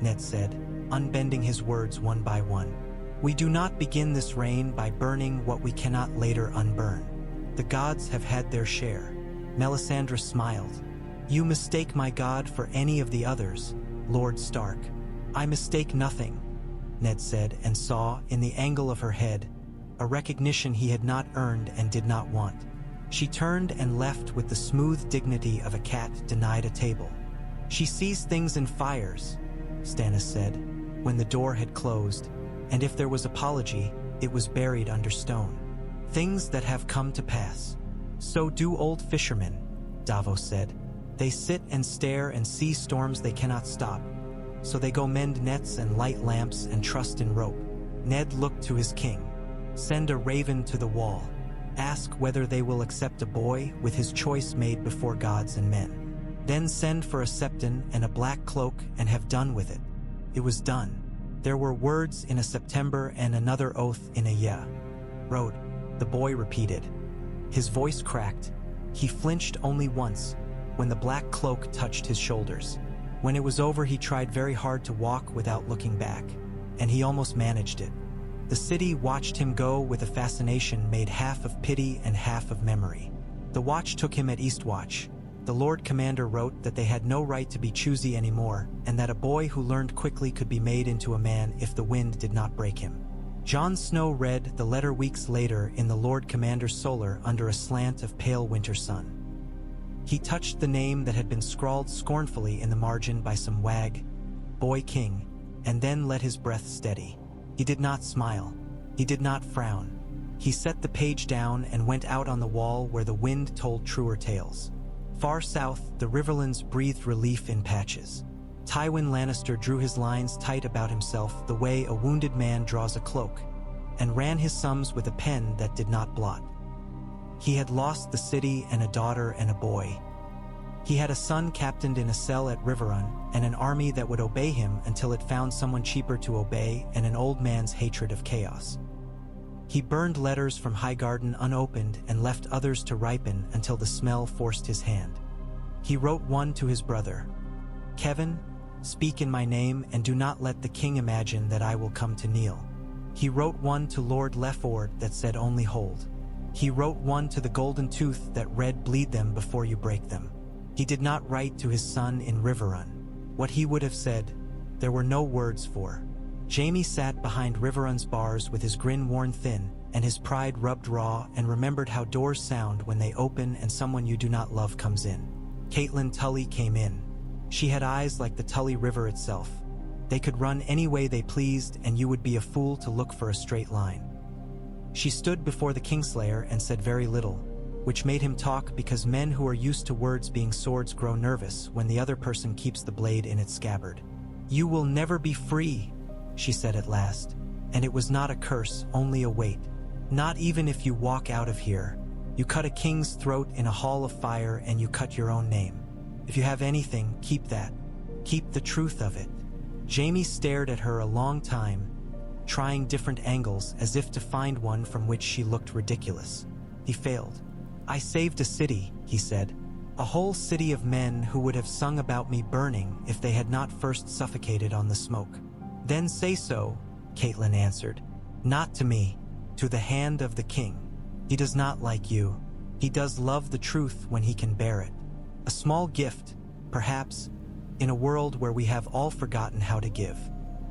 Ned said, unbending his words one by one. We do not begin this reign by burning what we cannot later unburn. The gods have had their share. Melisandre smiled. You mistake my god for any of the others, Lord Stark. I mistake nothing, Ned said, and saw, in the angle of her head, a recognition he had not earned and did not want. She turned and left with the smooth dignity of a cat denied a table. She sees things in fires, Stannis said, when the door had closed, and if there was apology, it was buried under stone. Things that have come to pass. So do old fishermen, Davos said. They sit and stare and see storms they cannot stop. So they go mend nets and light lamps and trust in rope. Ned looked to his king. Send a raven to the wall. Ask whether they will accept a boy with his choice made before gods and men. Then send for a septon and a black cloak and have done with it. It was done. There were words in a September and another oath in a yeah. Road, the boy repeated. His voice cracked. He flinched only once, when the black cloak touched his shoulders. When it was over, he tried very hard to walk without looking back, and he almost managed it. The city watched him go with a fascination made half of pity and half of memory. The watch took him at Eastwatch. The Lord Commander wrote that they had no right to be choosy anymore, and that a boy who learned quickly could be made into a man if the wind did not break him. Jon Snow read the letter weeks later in the Lord Commander's solar under a slant of pale winter sun. He touched the name that had been scrawled scornfully in the margin by some wag, Boy King, and then let his breath steady. He did not smile. He did not frown. He set the page down and went out on the wall where the wind told truer tales. Far south, the Riverlands breathed relief in patches. Tywin Lannister drew his lines tight about himself the way a wounded man draws a cloak, and ran his sums with a pen that did not blot. He had lost the city and a daughter and a boy. He had a son captained in a cell at Riverrun, and an army that would obey him until it found someone cheaper to obey, and an old man's hatred of chaos. He burned letters from Highgarden unopened and left others to ripen until the smell forced his hand. He wrote one to his brother. Kevin, speak in my name and do not let the king imagine that I will come to kneel. He wrote one to Lord Lefford that said only hold. He wrote one to the Golden Tooth that read bleed them before you break them. He did not write to his son in Riverrun. What he would have said, there were no words for. Jaime sat behind Riverrun's bars with his grin worn thin and his pride rubbed raw and remembered how doors sound when they open and someone you do not love comes in. Catelyn Tully came in. She had eyes like the Tully River itself. They could run any way they pleased and you would be a fool to look for a straight line. She stood before the Kingslayer and said very little, which made him talk because men who are used to words being swords grow nervous when the other person keeps the blade in its scabbard. You will never be free, she said at last, and it was not a curse, only a weight. Not even if you walk out of here. You cut a king's throat in a hall of fire and you cut your own name. If you have anything, keep that. Keep the truth of it. Jaime stared at her a long time, trying different angles as if to find one from which she looked ridiculous. He failed. I saved a city, he said. A whole city of men who would have sung about me burning if they had not first suffocated on the smoke. Then say so, Catelyn answered. Not to me, to the hand of the king. He does not like you. He does love the truth when he can bear it. A small gift, perhaps, in a world where we have all forgotten how to give.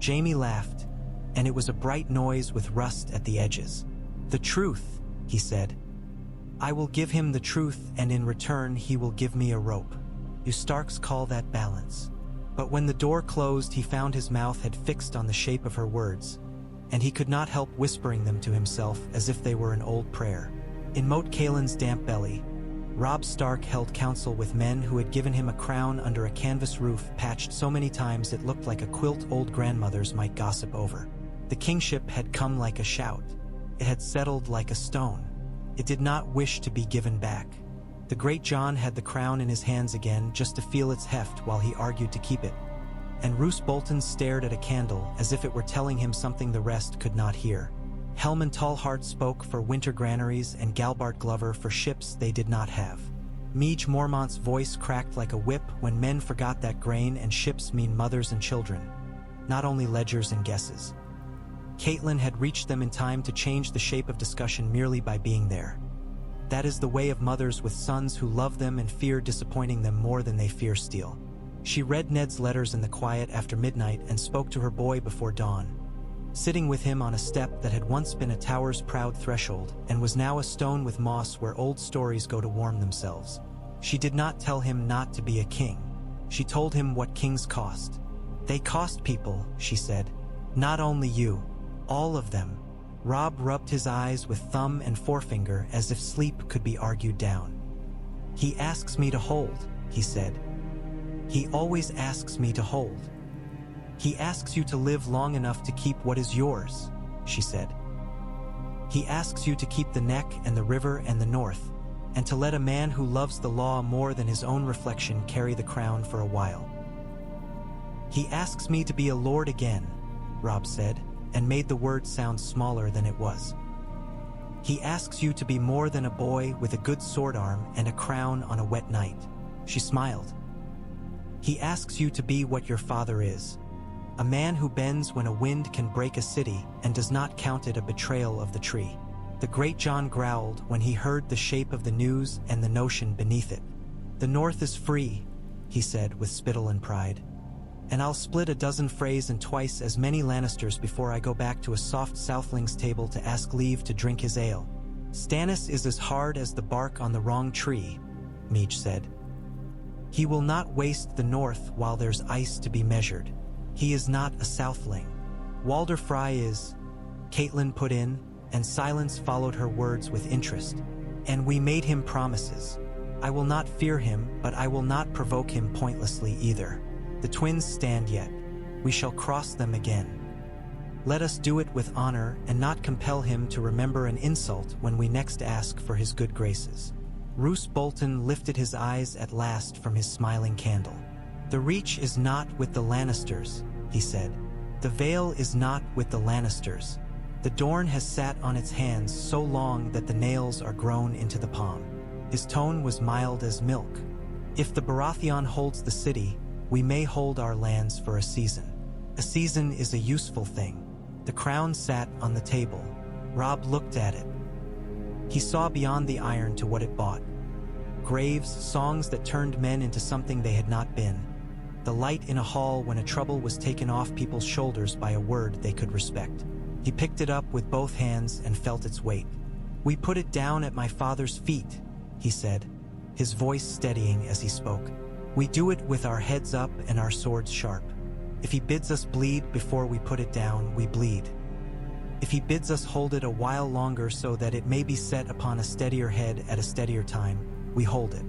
Jaime laughed, and it was a bright noise with rust at the edges. "The truth," he said. "I will give him the truth, and in return he will give me a rope. You Starks call that balance." But when the door closed, he found his mouth had fixed on the shape of her words, and he could not help whispering them to himself as if they were an old prayer. In Moat Caelan's damp belly, Robb Stark held counsel with men who had given him a crown under a canvas roof patched so many times it looked like a quilt old grandmothers might gossip over. The kingship had come like a shout. It had settled like a stone. It did not wish to be given back. The great Jon had the crown in his hands again just to feel its heft while he argued to keep it. And Roose Bolton stared at a candle as if it were telling him something the rest could not hear. Helman Tallheart spoke for winter granaries and Galbart Glover for ships they did not have. Meej Mormont's voice cracked like a whip when men forgot that grain and ships mean mothers and children, not only ledgers and guesses. Catelyn had reached them in time to change the shape of discussion merely by being there. That is the way of mothers with sons who love them and fear disappointing them more than they fear steel. She read Ned's letters in the quiet after midnight and spoke to her boy before dawn, sitting with him on a step that had once been a tower's proud threshold and was now a stone with moss where old stories go to warm themselves. She did not tell him not to be a king. She told him what kings cost. "They cost people," she said. "Not only you. All of them." Robb rubbed his eyes with thumb and forefinger as if sleep could be argued down. "He asks me to hold," he said. "He always asks me to hold." "He asks you to live long enough to keep what is yours," she said. "He asks you to keep the neck and the river and the north, and to let a man who loves the law more than his own reflection carry the crown for a while." "He asks me to be a lord again," Robb said, and made the word sound smaller than it was. "He asks you to be more than a boy with a good sword arm and a crown on a wet night." She smiled. "He asks you to be what your father is. A man who bends when a wind can break a city and does not count it a betrayal of the tree." The great Jon growled when he heard the shape of the news and the notion beneath it. "The North is free," he said with spittle and pride. "And I'll split a dozen Freys and twice as many Lannisters before I go back to a soft Southling's table to ask leave to drink his ale." "Stannis is as hard as the bark on the wrong tree," Meej said. "He will not waste the North while there's ice to be measured. He is not a Southling." "Walder Frey is," Catelyn put in, and silence followed her words with interest. "And we made him promises. I will not fear him, but I will not provoke him pointlessly either. The twins stand yet. We shall cross them again. Let us do it with honor and not compel him to remember an insult when we next ask for his good graces." Roose Bolton lifted his eyes at last from his smiling candle. "The Reach is not with the Lannisters," he said. "The Vale is not with the Lannisters. The Dorne has sat on its hands so long that the nails are grown into the palm." His tone was mild as milk. "If the Baratheon holds the city, we may hold our lands for a season. A season is a useful thing." The crown sat on the table. Robb looked at it. He saw beyond the iron to what it bought. Graves, songs that turned men into something they had not been. The light in a hall when a trouble was taken off people's shoulders by a word they could respect. He picked it up with both hands and felt its weight. "We put it down at my father's feet," he said, his voice steadying as he spoke. "We do it with our heads up and our swords sharp. If he bids us bleed before we put it down, we bleed. If he bids us hold it a while longer so that it may be set upon a steadier head at a steadier time, we hold it.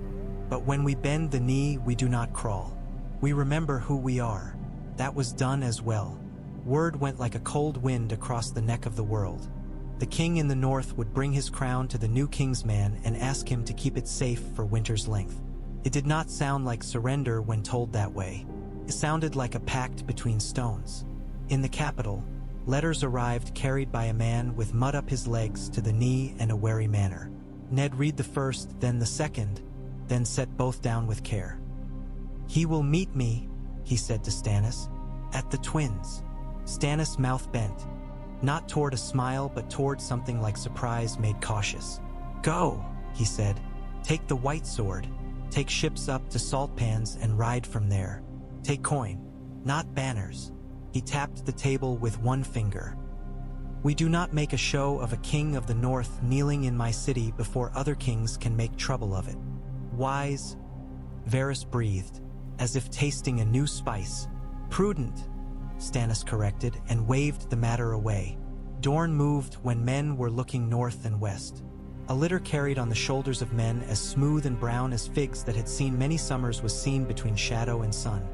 But when we bend the knee, we do not crawl. We remember who we are. That was done as well." Word went like a cold wind across the neck of the world. The king in the north would bring his crown to the new kingsman and ask him to keep it safe for winter's length. It did not sound like surrender when told that way. It sounded like a pact between stones. In the capital, letters arrived carried by a man with mud up his legs to the knee and a wary manner. Ned read the first, then the second, then set both down with care. "He will meet me," he said to Stannis, "at the twins." Stannis' mouth bent, not toward a smile but toward something like surprise made cautious. "Go," he said. "Take the white sword, take ships up to Salt Pans and ride from there. Take coin, not banners. He tapped the table with one finger. We do not make a show of a king of the north kneeling in my city before other kings can make trouble of it. Wise, Varys breathed, as if tasting a new spice. Prudent, Stannis corrected and waved the matter away. Dorne moved when men were looking north and west. A litter carried on the shoulders of men as smooth and brown as figs that had seen many summers was seen between shadow and sun.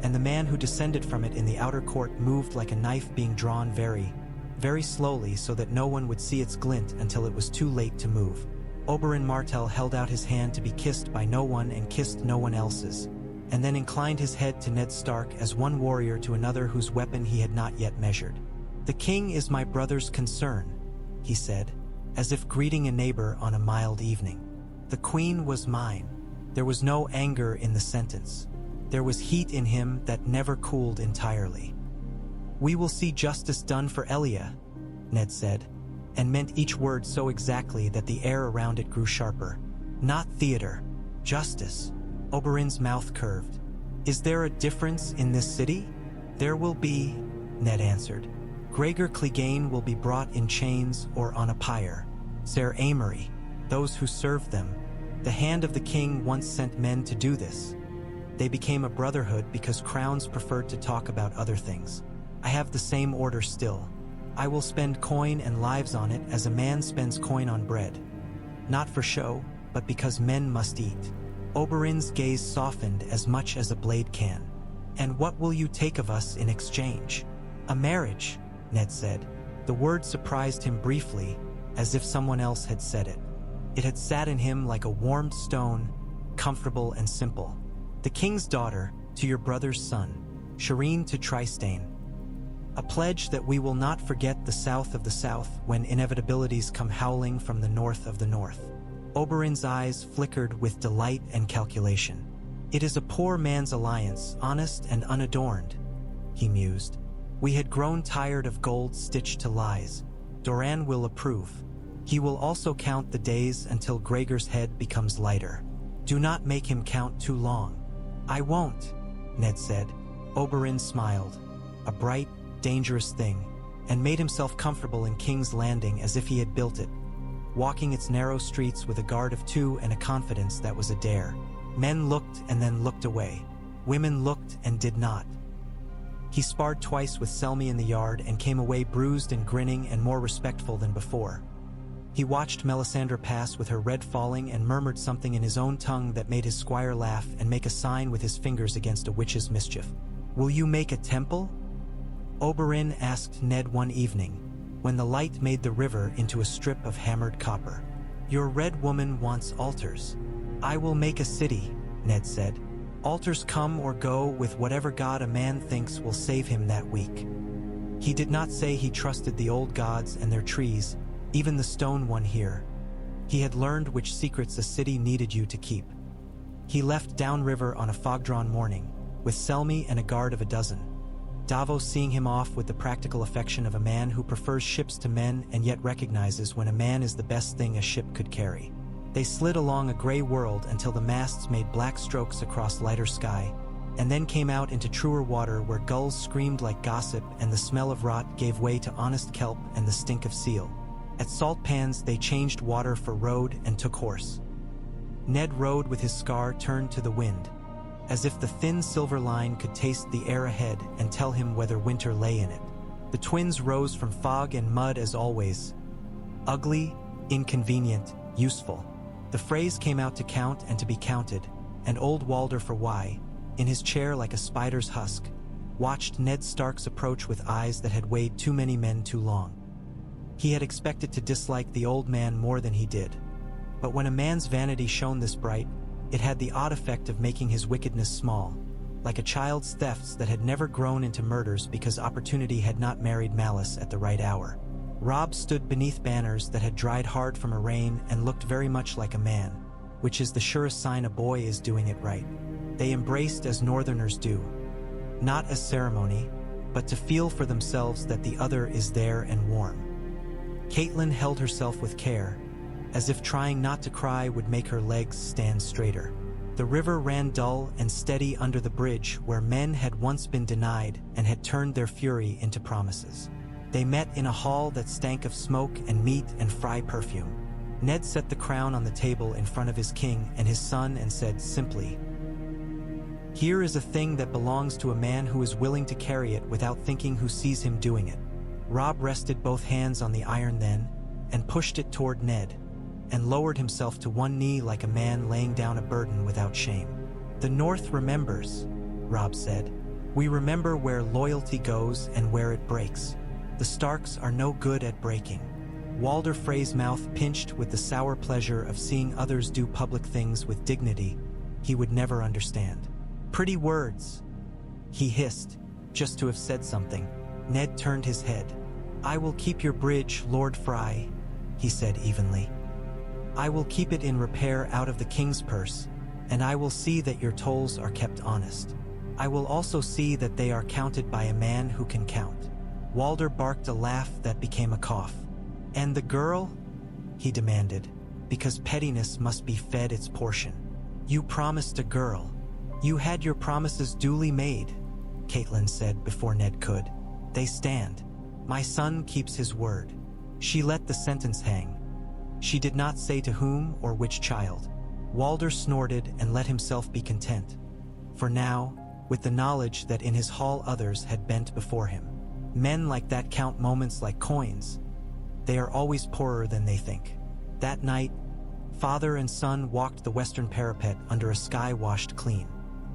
And the man who descended from it in the outer court moved like a knife being drawn very, very slowly so that no one would see its glint until it was too late to move. Oberyn Martell held out his hand to be kissed by no one and kissed no one else's, and then inclined his head to Ned Stark as one warrior to another whose weapon he had not yet measured. "The king is my brother's concern," he said, as if greeting a neighbor on a mild evening. "The queen was mine." There was no anger in the sentence. There was heat in him that never cooled entirely. "We will see justice done for Elia," Ned said, and meant each word so exactly that the air around it grew sharper. "Not theater. Justice." Oberyn's mouth curved. "Is there a difference in this city?" "There will be," Ned answered. "Gregor Clegane will be brought in chains or on a pyre. Ser Amory, those who served them. The hand of the king once sent men to do this. They became a brotherhood because crowns preferred to talk about other things. I have the same order still. I will spend coin and lives on it as a man spends coin on bread. Not for show, but because men must eat." Oberyn's gaze softened as much as a blade can. "And what will you take of us in exchange?" "A marriage," Ned said. The word surprised him briefly, as if someone else had said it. It had sat in him like a warmed stone, comfortable and simple. "The king's daughter, to your brother's son, Shireen to Trystane. A pledge that we will not forget the south of the south when inevitabilities come howling from the north of the north." Oberyn's eyes flickered with delight and calculation. "It is a poor man's alliance, honest and unadorned," he mused. "We had grown tired of gold stitched to lies. Doran will approve. He will also count the days until Gregor's head becomes lighter. Do not make him count too long." "I won't," Ned said. Oberyn smiled. A bright, dangerous thing, and made himself comfortable in King's Landing as if he had built it, walking its narrow streets with a guard of two and a confidence that was a dare. Men looked and then looked away. Women looked and did not. He sparred twice with Selmy in the yard and came away bruised and grinning and more respectful than before. He watched Melisandre pass with her red falling and murmured something in his own tongue that made his squire laugh and make a sign with his fingers against a witch's mischief. "Will you make a temple?" Oberyn asked Ned one evening, when the light made the river into a strip of hammered copper. "Your red woman wants altars." "I will make a city," Ned said. "Altars come or go with whatever god a man thinks will save him that week." He did not say he trusted the old gods and their trees, even the stone one here. He had learned which secrets a city needed you to keep. He left downriver on a fog-drawn morning, with Selmy and a guard of a dozen. Davos seeing him off with the practical affection of a man who prefers ships to men and yet recognizes when a man is the best thing a ship could carry. They slid along a gray world until the masts made black strokes across lighter sky, and then came out into truer water where gulls screamed like gossip and the smell of rot gave way to honest kelp and the stink of seal. At salt pans they changed water for road and took horse. Ned rode with his scar turned to the wind, as if the thin silver line could taste the air ahead and tell him whether winter lay in it. The twins rose from fog and mud as always. Ugly, inconvenient, useful. The phrase came out to count and to be counted, and old Walder for why, in his chair like a spider's husk, watched Ned Stark's approach with eyes that had weighed too many men too long. He had expected to dislike the old man more than he did, but when a man's vanity shone this bright, it had the odd effect of making his wickedness small, like a child's thefts that had never grown into murders because opportunity had not married malice at the right hour. Robb stood beneath banners that had dried hard from a rain and looked very much like a man, which is the surest sign a boy is doing it right. They embraced as northerners do, not as ceremony, but to feel for themselves that the other is there and warm. Catelyn held herself with care, as if trying not to cry would make her legs stand straighter. The river ran dull and steady under the bridge where men had once been denied and had turned their fury into promises. They met in a hall that stank of smoke and meat and fry perfume. Ned set the crown on the table in front of his king and his son and said simply, "Here is a thing that belongs to a man who is willing to carry it without thinking who sees him doing it." Robb rested both hands on the iron then and pushed it toward Ned, and lowered himself to one knee like a man laying down a burden without shame. "The North remembers," Robb said. "We remember where loyalty goes and where it breaks. The Starks are no good at breaking." Walder Frey's mouth pinched with the sour pleasure of seeing others do public things with dignity he would never understand. "Pretty words," he hissed, just to have said something. Ned turned his head. "I will keep your bridge, Lord Frey," he said evenly. "I will keep it in repair out of the king's purse, and I will see that your tolls are kept honest. I will also see that they are counted by a man who can count." Walder barked a laugh that became a cough. "And the girl?" he demanded, because pettiness must be fed its portion. "You promised a girl." "You had your promises duly made," Catelyn said before Ned could. "They stand. My son keeps his word." She let the sentence hang. She did not say to whom or which child. Walder snorted and let himself be content. For now, with the knowledge that in his hall others had bent before him. Men like that count moments like coins. They are always poorer than they think. That night, father and son walked the western parapet under a sky washed clean.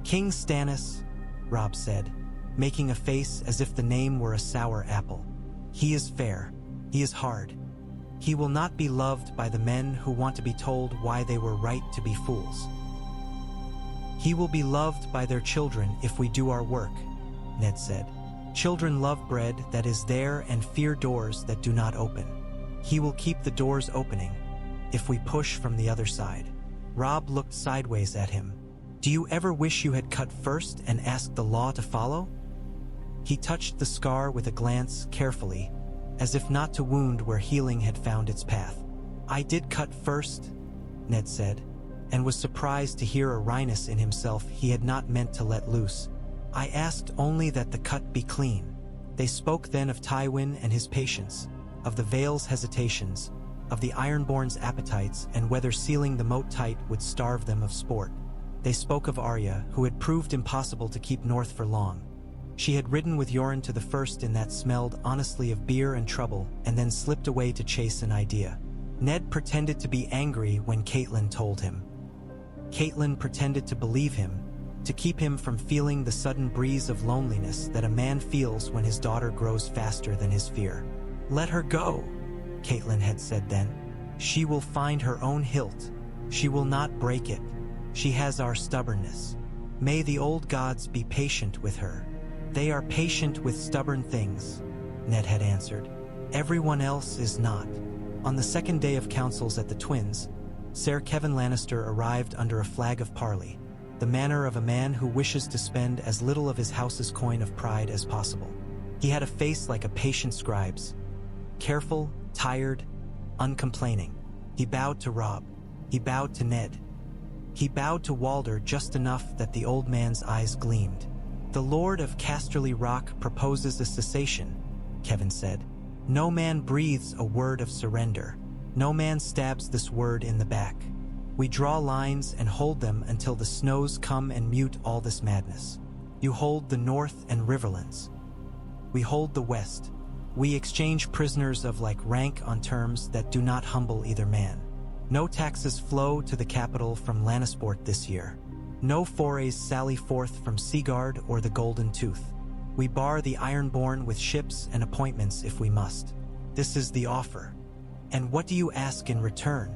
"King Stannis," Robb said, making a face as if the name were a sour apple. "He is fair. He is hard. He will not be loved by the men who want to be told why they were right to be fools. He will be loved by their children if we do our work," Ned said. "Children love bread that is there and fear doors that do not open. He will keep the doors opening if we push from the other side." Robb looked sideways at him. "Do you ever wish you had cut first and asked the law to follow?" He touched the scar with a glance carefully, as if not to wound where healing had found its path. "I did cut first," Ned said, and was surprised to hear a wryness in himself he had not meant to let loose. "I asked only that the cut be clean." They spoke then of Tywin and his patience, of the Vale's hesitations, of the Ironborn's appetites and whether sealing the moat tight would starve them of sport. They spoke of Arya, who had proved impossible to keep north for long. She had ridden with Yoren to the first in that smelled honestly of beer and trouble, and then slipped away to chase an idea. Ned pretended to be angry when Catelyn told him. Catelyn pretended to believe him, to keep him from feeling the sudden breeze of loneliness that a man feels when his daughter grows faster than his fear. "Let her go," Catelyn had said then. "She will find her own hilt. She will not break it. She has our stubbornness. May the old gods be patient with her." "They are patient with stubborn things," Ned had answered. "Everyone else is not." On the second day of councils at the Twins, Ser Kevin Lannister arrived under a flag of parley, the manner of a man who wishes to spend as little of his house's coin of pride as possible. He had a face like a patient scribe's, careful, tired, uncomplaining. He bowed to Robb. He bowed to Ned. He bowed to Walder just enough that the old man's eyes gleamed. "The Lord of Casterly Rock proposes a cessation," Kevin said. "No man breathes a word of surrender. No man stabs this word in the back. We draw lines and hold them until the snows come and mute all this madness. You hold the north and riverlands. We hold the west. We exchange prisoners of like rank on terms that do not humble either man. No taxes flow to the capital from Lannisport this year. No forays sally forth from Seaguard or the Golden Tooth. We bar the Ironborn with ships and appointments if we must. This is the offer." "And what do you ask in return?"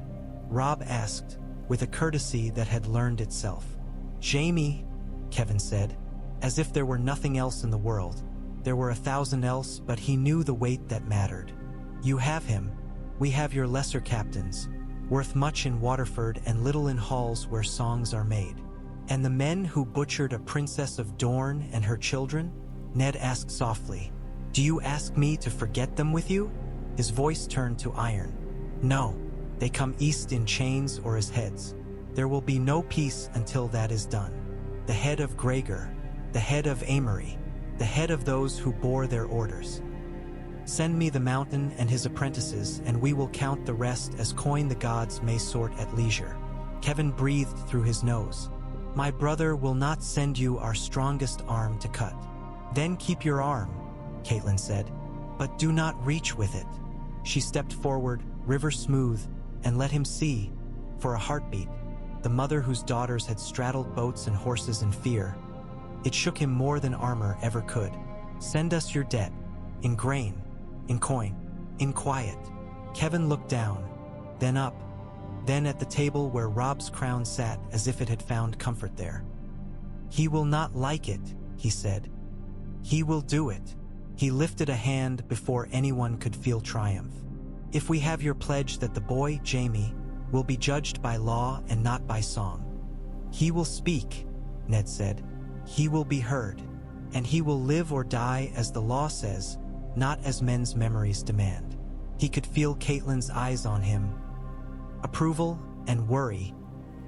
Robb asked, with a courtesy that had learned itself. "Jaime," Kevin said, as if there were nothing else in the world. There were 1,000 else, but he knew the weight that mattered. "You have him. We have your lesser captains, worth much in Waterford and little in halls where songs are made." "And the men who butchered a princess of Dorne and her children?" Ned asked softly. "Do you ask me to forget them with you?" His voice turned to iron. "No, they come east in chains or as heads. There will be no peace until that is done. The head of Gregor, the head of Amory, the head of those who bore their orders. Send me the mountain and his apprentices, and we will count the rest as coin the gods may sort at leisure. Kevin breathed through his nose. My brother will not send you our strongest arm to cut. Then keep your arm, Caitlin said, but do not reach with it. She stepped forward, river smooth, and let him see, for a heartbeat, the mother whose daughters had straddled boats and horses in fear. It shook him more than armor ever could. Send us your debt, in grain, in coin, in quiet. Kevin looked down, then up, then at the table where Rob's crown sat as if it had found comfort there. He will not like it, he said. He will do it. He lifted a hand before anyone could feel triumph. If we have your pledge that the boy, Jaime, will be judged by law and not by song. He will speak, Ned said. He will be heard, and he will live or die as the law says, not as men's memories demand. He could feel Caitlyn's eyes on him. Approval and worry,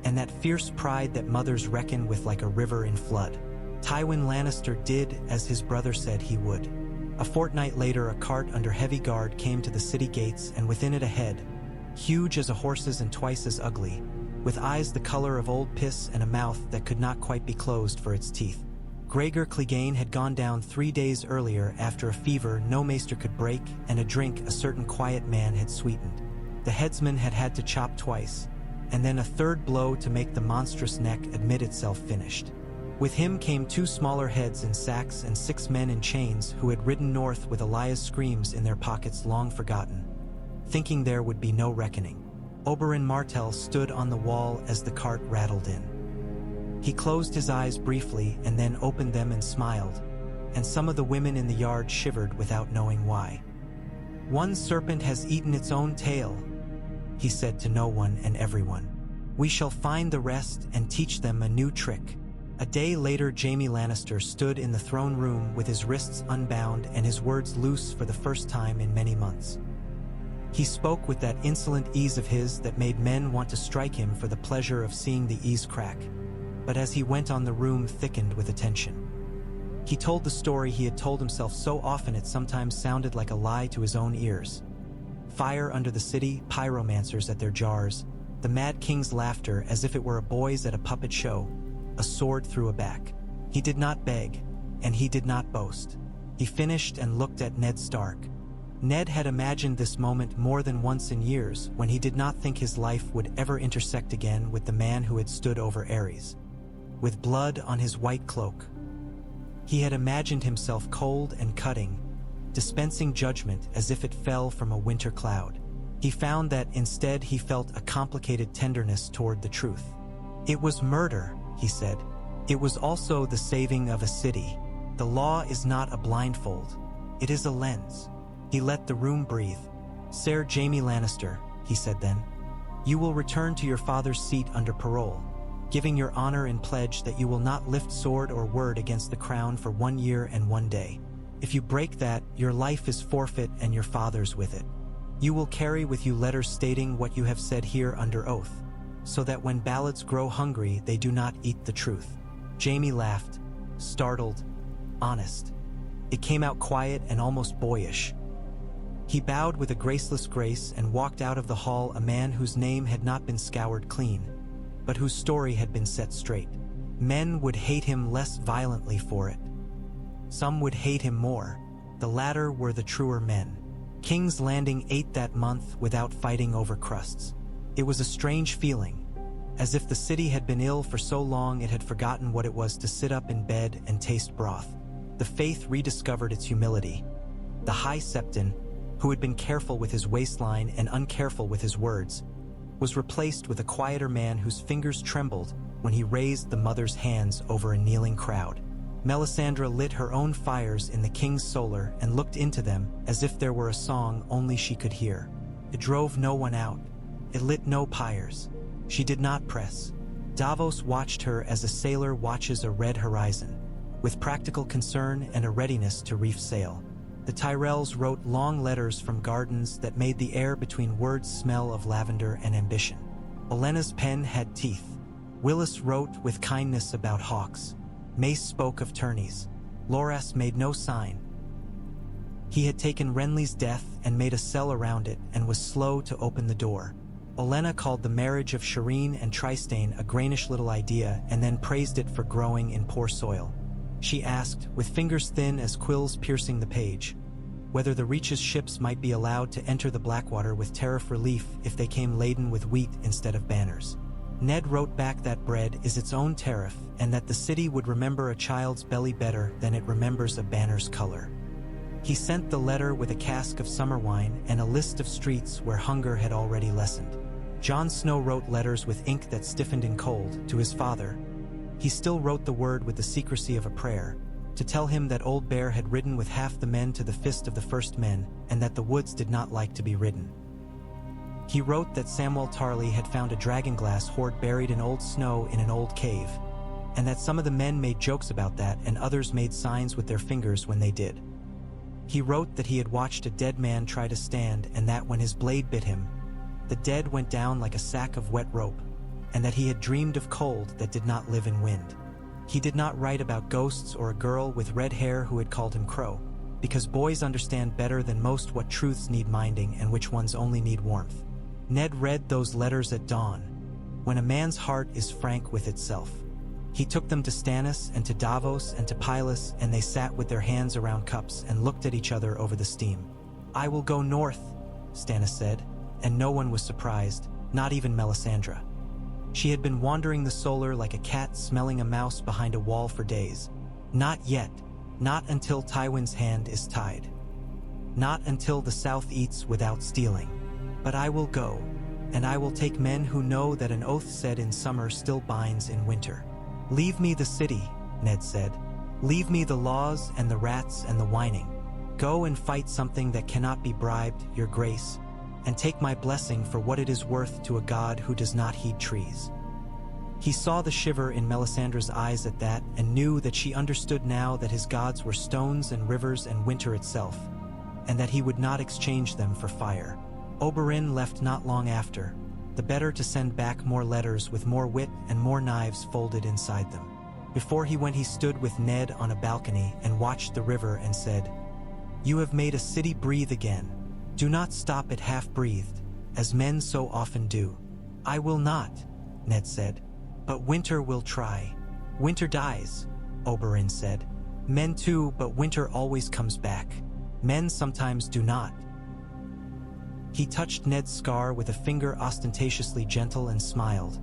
and that fierce pride that mothers reckon with like a river in flood. Tywin Lannister did as his brother said he would. A fortnight later, a cart under heavy guard came to the city gates, and within it a head, huge as a horse's and twice as ugly, with eyes the color of old piss and a mouth that could not quite be closed for its teeth. Gregor Clegane had gone down 3 days earlier after a fever no maester could break and a drink a certain quiet man had sweetened. The headsman had had to chop twice, and then a third blow to make the monstrous neck admit itself finished. With him came 2 smaller heads in sacks and 6 men in chains who had ridden north with Elias' screams in their pockets long forgotten, thinking there would be no reckoning. Oberyn Martell stood on the wall as the cart rattled in. He closed his eyes briefly and then opened them and smiled, and some of the women in the yard shivered without knowing why. One serpent has eaten its own tail, he said to no one and everyone. We shall find the rest and teach them a new trick. A day later, Jaime Lannister stood in the throne room with his wrists unbound and his words loose for the first time in many months. He spoke with that insolent ease of his that made men want to strike him for the pleasure of seeing the ease crack. But as he went on, the room thickened with attention. He told the story he had told himself so often it sometimes sounded like a lie to his own ears. Fire under the city, pyromancers at their jars, the Mad King's laughter as if it were a boy's at a puppet show, a sword through a back. He did not beg, and he did not boast. He finished and looked at Ned Stark. Ned had imagined this moment more than once in years when he did not think his life would ever intersect again with the man who had stood over Aerys, with blood on his white cloak. He had imagined himself cold and cutting, dispensing judgment as if it fell from a winter cloud. He found that instead he felt a complicated tenderness toward the truth. It was murder, he said. It was also the saving of a city. The law is not a blindfold. It is a lens. He let the room breathe. Sir Jaime Lannister, he said then, you will return to your father's seat under parole, giving your honor in pledge that you will not lift sword or word against the crown for 1 year and 1 day. If you break that, your life is forfeit and your father's with it. You will carry with you letters stating what you have said here under oath, so that when ballads grow hungry, they do not eat the truth. Jaime laughed, startled, honest. It came out quiet and almost boyish. He bowed with a graceless grace and walked out of the hall, a man whose name had not been scoured clean, but whose story had been set straight. Men would hate him less violently for it. Some would hate him more. The latter were the truer men. King's Landing ate that month without fighting over crusts. It was a strange feeling, as if the city had been ill for so long it had forgotten what it was to sit up in bed and taste broth. The faith rediscovered its humility. The High Septon, who had been careful with his waistline and uncareful with his words, was replaced with a quieter man whose fingers trembled when he raised the mother's hands over a kneeling crowd. Melisandre lit her own fires in the king's solar and looked into them as if there were a song only she could hear. It drove no one out. It lit no pyres. She did not press. Davos watched her as a sailor watches a red horizon, with practical concern and a readiness to reef sail. The Tyrells wrote long letters from gardens that made the air between words smell of lavender and ambition. Olenna's pen had teeth. Willis wrote with kindness about hawks. Mace spoke of tourneys. Loras made no sign. He had taken Renly's death and made a cell around it and was slow to open the door. Olenna called the marriage of Shireen and Tristane a grainish little idea and then praised it for growing in poor soil. She asked, with fingers thin as quills piercing the page, whether the Reach's ships might be allowed to enter the Blackwater with tariff relief if they came laden with wheat instead of banners. Ned wrote back that bread is its own tariff and that the city would remember a child's belly better than it remembers a banner's color. He sent the letter with a cask of summer wine and a list of streets where hunger had already lessened. Jon Snow wrote letters with ink that stiffened in cold to his father. He still wrote the word with the secrecy of a prayer, to tell him that Old Bear had ridden with half the men to the Fist of the First Men and that the woods did not like to be ridden. He wrote that Samwell Tarly had found a dragonglass hoard buried in old snow in an old cave, and that some of the men made jokes about that and others made signs with their fingers when they did. He wrote that he had watched a dead man try to stand and that when his blade bit him, the dead went down like a sack of wet rope, and that he had dreamed of cold that did not live in wind. He did not write about ghosts or a girl with red hair who had called him Crow, because boys understand better than most what truths need minding and which ones only need warmth. Ned read those letters at dawn, when a man's heart is frank with itself. He took them to Stannis and to Davos and to Pylus, and they sat with their hands around cups and looked at each other over the steam. "I will go north," Stannis said, and no one was surprised, not even Melisandre. She had been wandering the solar like a cat smelling a mouse behind a wall for days. Not yet, not until Tywin's hand is tied. Not until the South eats without stealing. But I will go, and I will take men who know that an oath said in summer still binds in winter. "Leave me the city," Ned said. "Leave me the laws and the rats and the whining. Go and fight something that cannot be bribed, your grace, and take my blessing for what it is worth to a god who does not heed trees." He saw the shiver in Melisandre's eyes at that and knew that she understood now that his gods were stones and rivers and winter itself, and that he would not exchange them for fire. Oberyn left not long after, the better to send back more letters with more wit and more knives folded inside them. Before he went, he stood with Ned on a balcony and watched the river and said, "You have made a city breathe again. Do not stop it half-breathed, as men so often do." "I will not," Ned said. "But winter will try." "Winter dies," Oberyn said. "Men too, but winter always comes back. Men sometimes do not." He touched Ned's scar with a finger ostentatiously gentle and smiled,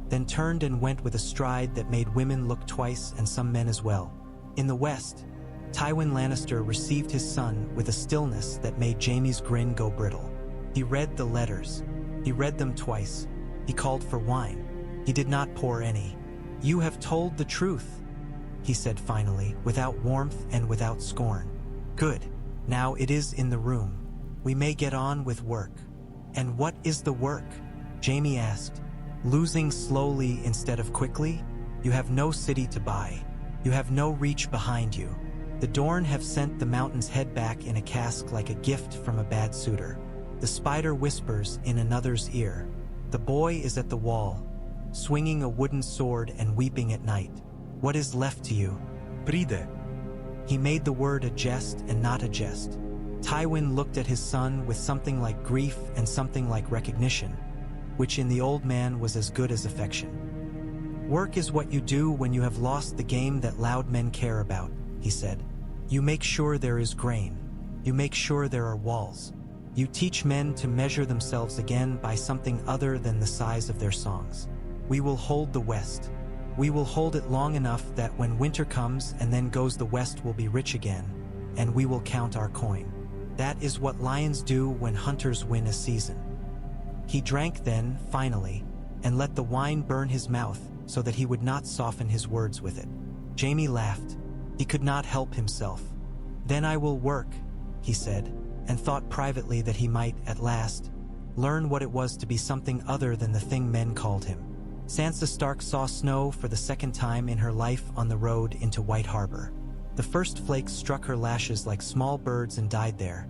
then turned and went with a stride that made women look twice and some men as well. In the west, Tywin Lannister received his son with a stillness that made Jaime's grin go brittle. He read the letters. He read them twice. He called for wine. He did not pour any. "You have told the truth," he said finally, without warmth and without scorn. "Good. Now it is in the room. We may get on with work." "And what is the work?" Jaime asked. "Losing slowly instead of quickly? You have no city to buy. You have no reach behind you. The Dorne have sent the mountain's head back in a cask like a gift from a bad suitor. The spider whispers in another's ear. The boy is at the wall, swinging a wooden sword and weeping at night. What is left to you?" "Bride." He made the word a jest and not a jest. Tywin looked at his son with something like grief and something like recognition, which in the old man was as good as affection. "Work is what you do when you have lost the game that loud men care about," he said. "You make sure there is grain. You make sure there are walls. You teach men to measure themselves again by something other than the size of their songs. We will hold the West. We will hold it long enough that when winter comes and then goes, the West will be rich again, and we will count our coin. That is what lions do when hunters win a season." He drank then, finally, and let the wine burn his mouth so that he would not soften his words with it. Jaime laughed. He could not help himself. "Then I will work," he said, and thought privately that he might, at last, learn what it was to be something other than the thing men called him. Sansa Stark saw snow for the second time in her life on the road into White Harbor. The first flakes struck her lashes like small birds and died there.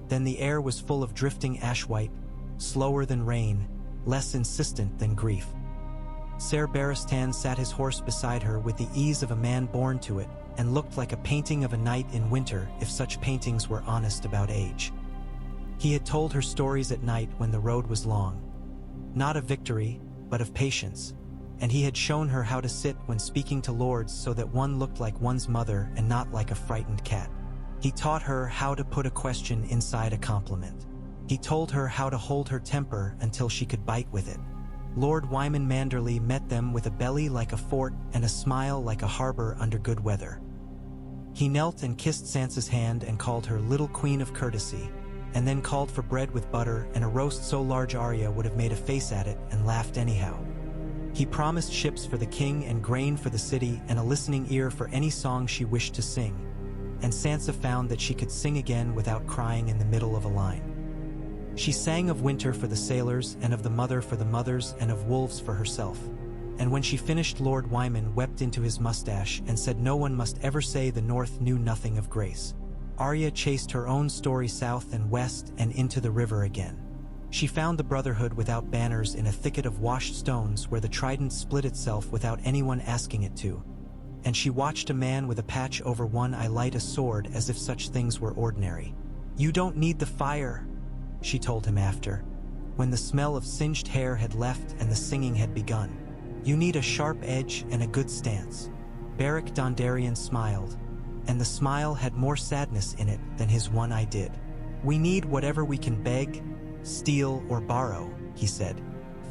Then the air was full of drifting ash white, slower than rain, less insistent than grief. Ser Barristan sat his horse beside her with the ease of a man born to it, and looked like a painting of a night in winter if such paintings were honest about age. He had told her stories at night when the road was long. Not of victory, but of patience, and he had shown her how to sit when speaking to lords so that one looked like one's mother and not like a frightened cat. He taught her how to put a question inside a compliment. He told her how to hold her temper until she could bite with it. Lord Wyman Manderley met them with a belly like a fort and a smile like a harbor under good weather. He knelt and kissed Sansa's hand and called her Little Queen of Courtesy, and then called for bread with butter and a roast so large Arya would have made a face at it and laughed anyhow. He promised ships for the king and grain for the city and a listening ear for any song she wished to sing, and Sansa found that she could sing again without crying in the middle of a line. She sang of winter for the sailors and of the mother for the mothers and of wolves for herself. And when she finished, Lord Wyman wept into his mustache and said no one must ever say the North knew nothing of grace. Arya chased her own story south and west and into the river again. She found the Brotherhood without banners in a thicket of washed stones where the trident split itself without anyone asking it to. And she watched a man with a patch over one eye light a sword as if such things were ordinary. "You don't need the fire," she told him after, when the smell of singed hair had left and the singing had begun. "You need a sharp edge and a good stance." Beric Dondarrion smiled, and the smile had more sadness in it than his one eye did. "We need whatever we can beg, steal, or borrow," he said.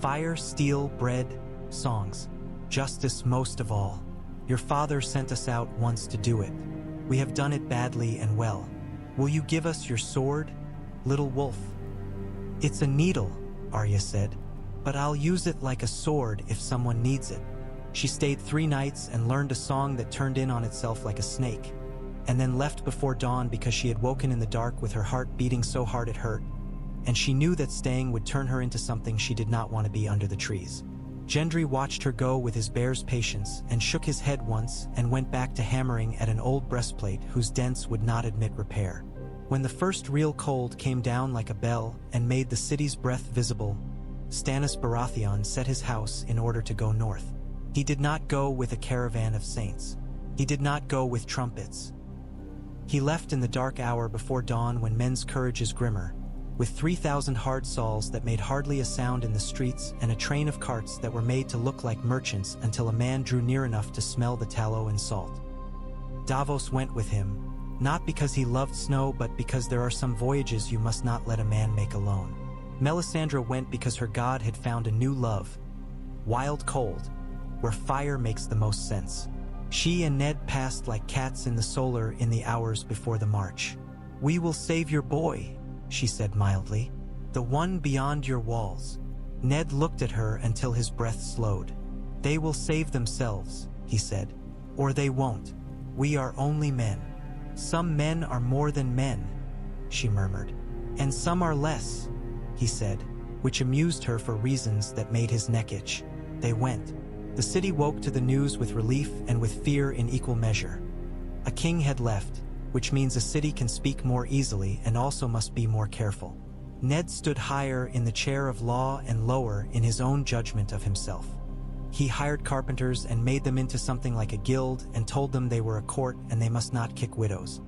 "Fire, steel, bread, songs. Justice most of all. Your father sent us out once to do it. We have done it badly and well. Will you give us your sword, little wolf?" "It's a needle," Arya said, "but I'll use it like a sword if someone needs it." She stayed 3 nights and learned a song that turned in on itself like a snake, and then left before dawn because she had woken in the dark with her heart beating so hard it hurt, and she knew that staying would turn her into something she did not want to be under the trees. Gendry watched her go with his bear's patience and shook his head once and went back to hammering at an old breastplate whose dents would not admit repair. When the first real cold came down like a bell and made the city's breath visible, Stannis Baratheon set his house in order to go north. He did not go with a caravan of saints. He did not go with trumpets. He left in the dark hour before dawn when men's courage is grimmer, with 3,000 hard sauls that made hardly a sound in the streets and a train of carts that were made to look like merchants until a man drew near enough to smell the tallow and salt. Davos went with him, not because he loved snow but because there are some voyages you must not let a man make alone. Melisandre went because her god had found a new love, wild cold, where fire makes the most sense. She and Ned passed like cats in the solar in the hours before the march. "We will save your boy," she said mildly. "The one beyond your walls." Ned looked at her until his breath slowed. "They will save themselves," he said. "Or they won't. We are only men." "Some men are more than men," she murmured. "And some are less," he said, which amused her for reasons that made his neck itch. They went. The city woke to the news with relief and with fear in equal measure. A king had left, which means a city can speak more easily and also must be more careful. Ned stood higher in the chair of law and lower in his own judgment of himself. He hired carpenters and made them into something like a guild and told them they were a court and they must not kick widows.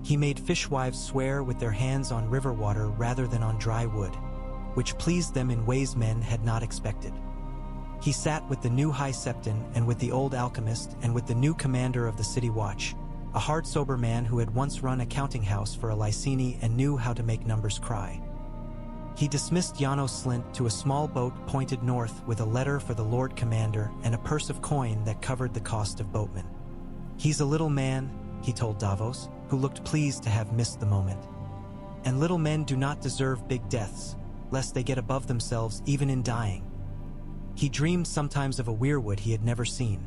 He made fishwives swear with their hands on river water rather than on dry wood, which pleased them in ways men had not expected. He sat with the new High Septon and with the old alchemist and with the new commander of the city watch, a hard sober man who had once run a counting house for a Lyseni and knew how to make numbers cry. He dismissed Janos Slint to a small boat pointed north with a letter for the Lord Commander and a purse of coin that covered the cost of boatmen. "He's a little man," he told Davos, who looked pleased to have missed the moment. "And little men do not deserve big deaths, lest they get above themselves even in dying." He dreamed sometimes of a weirwood he had never seen.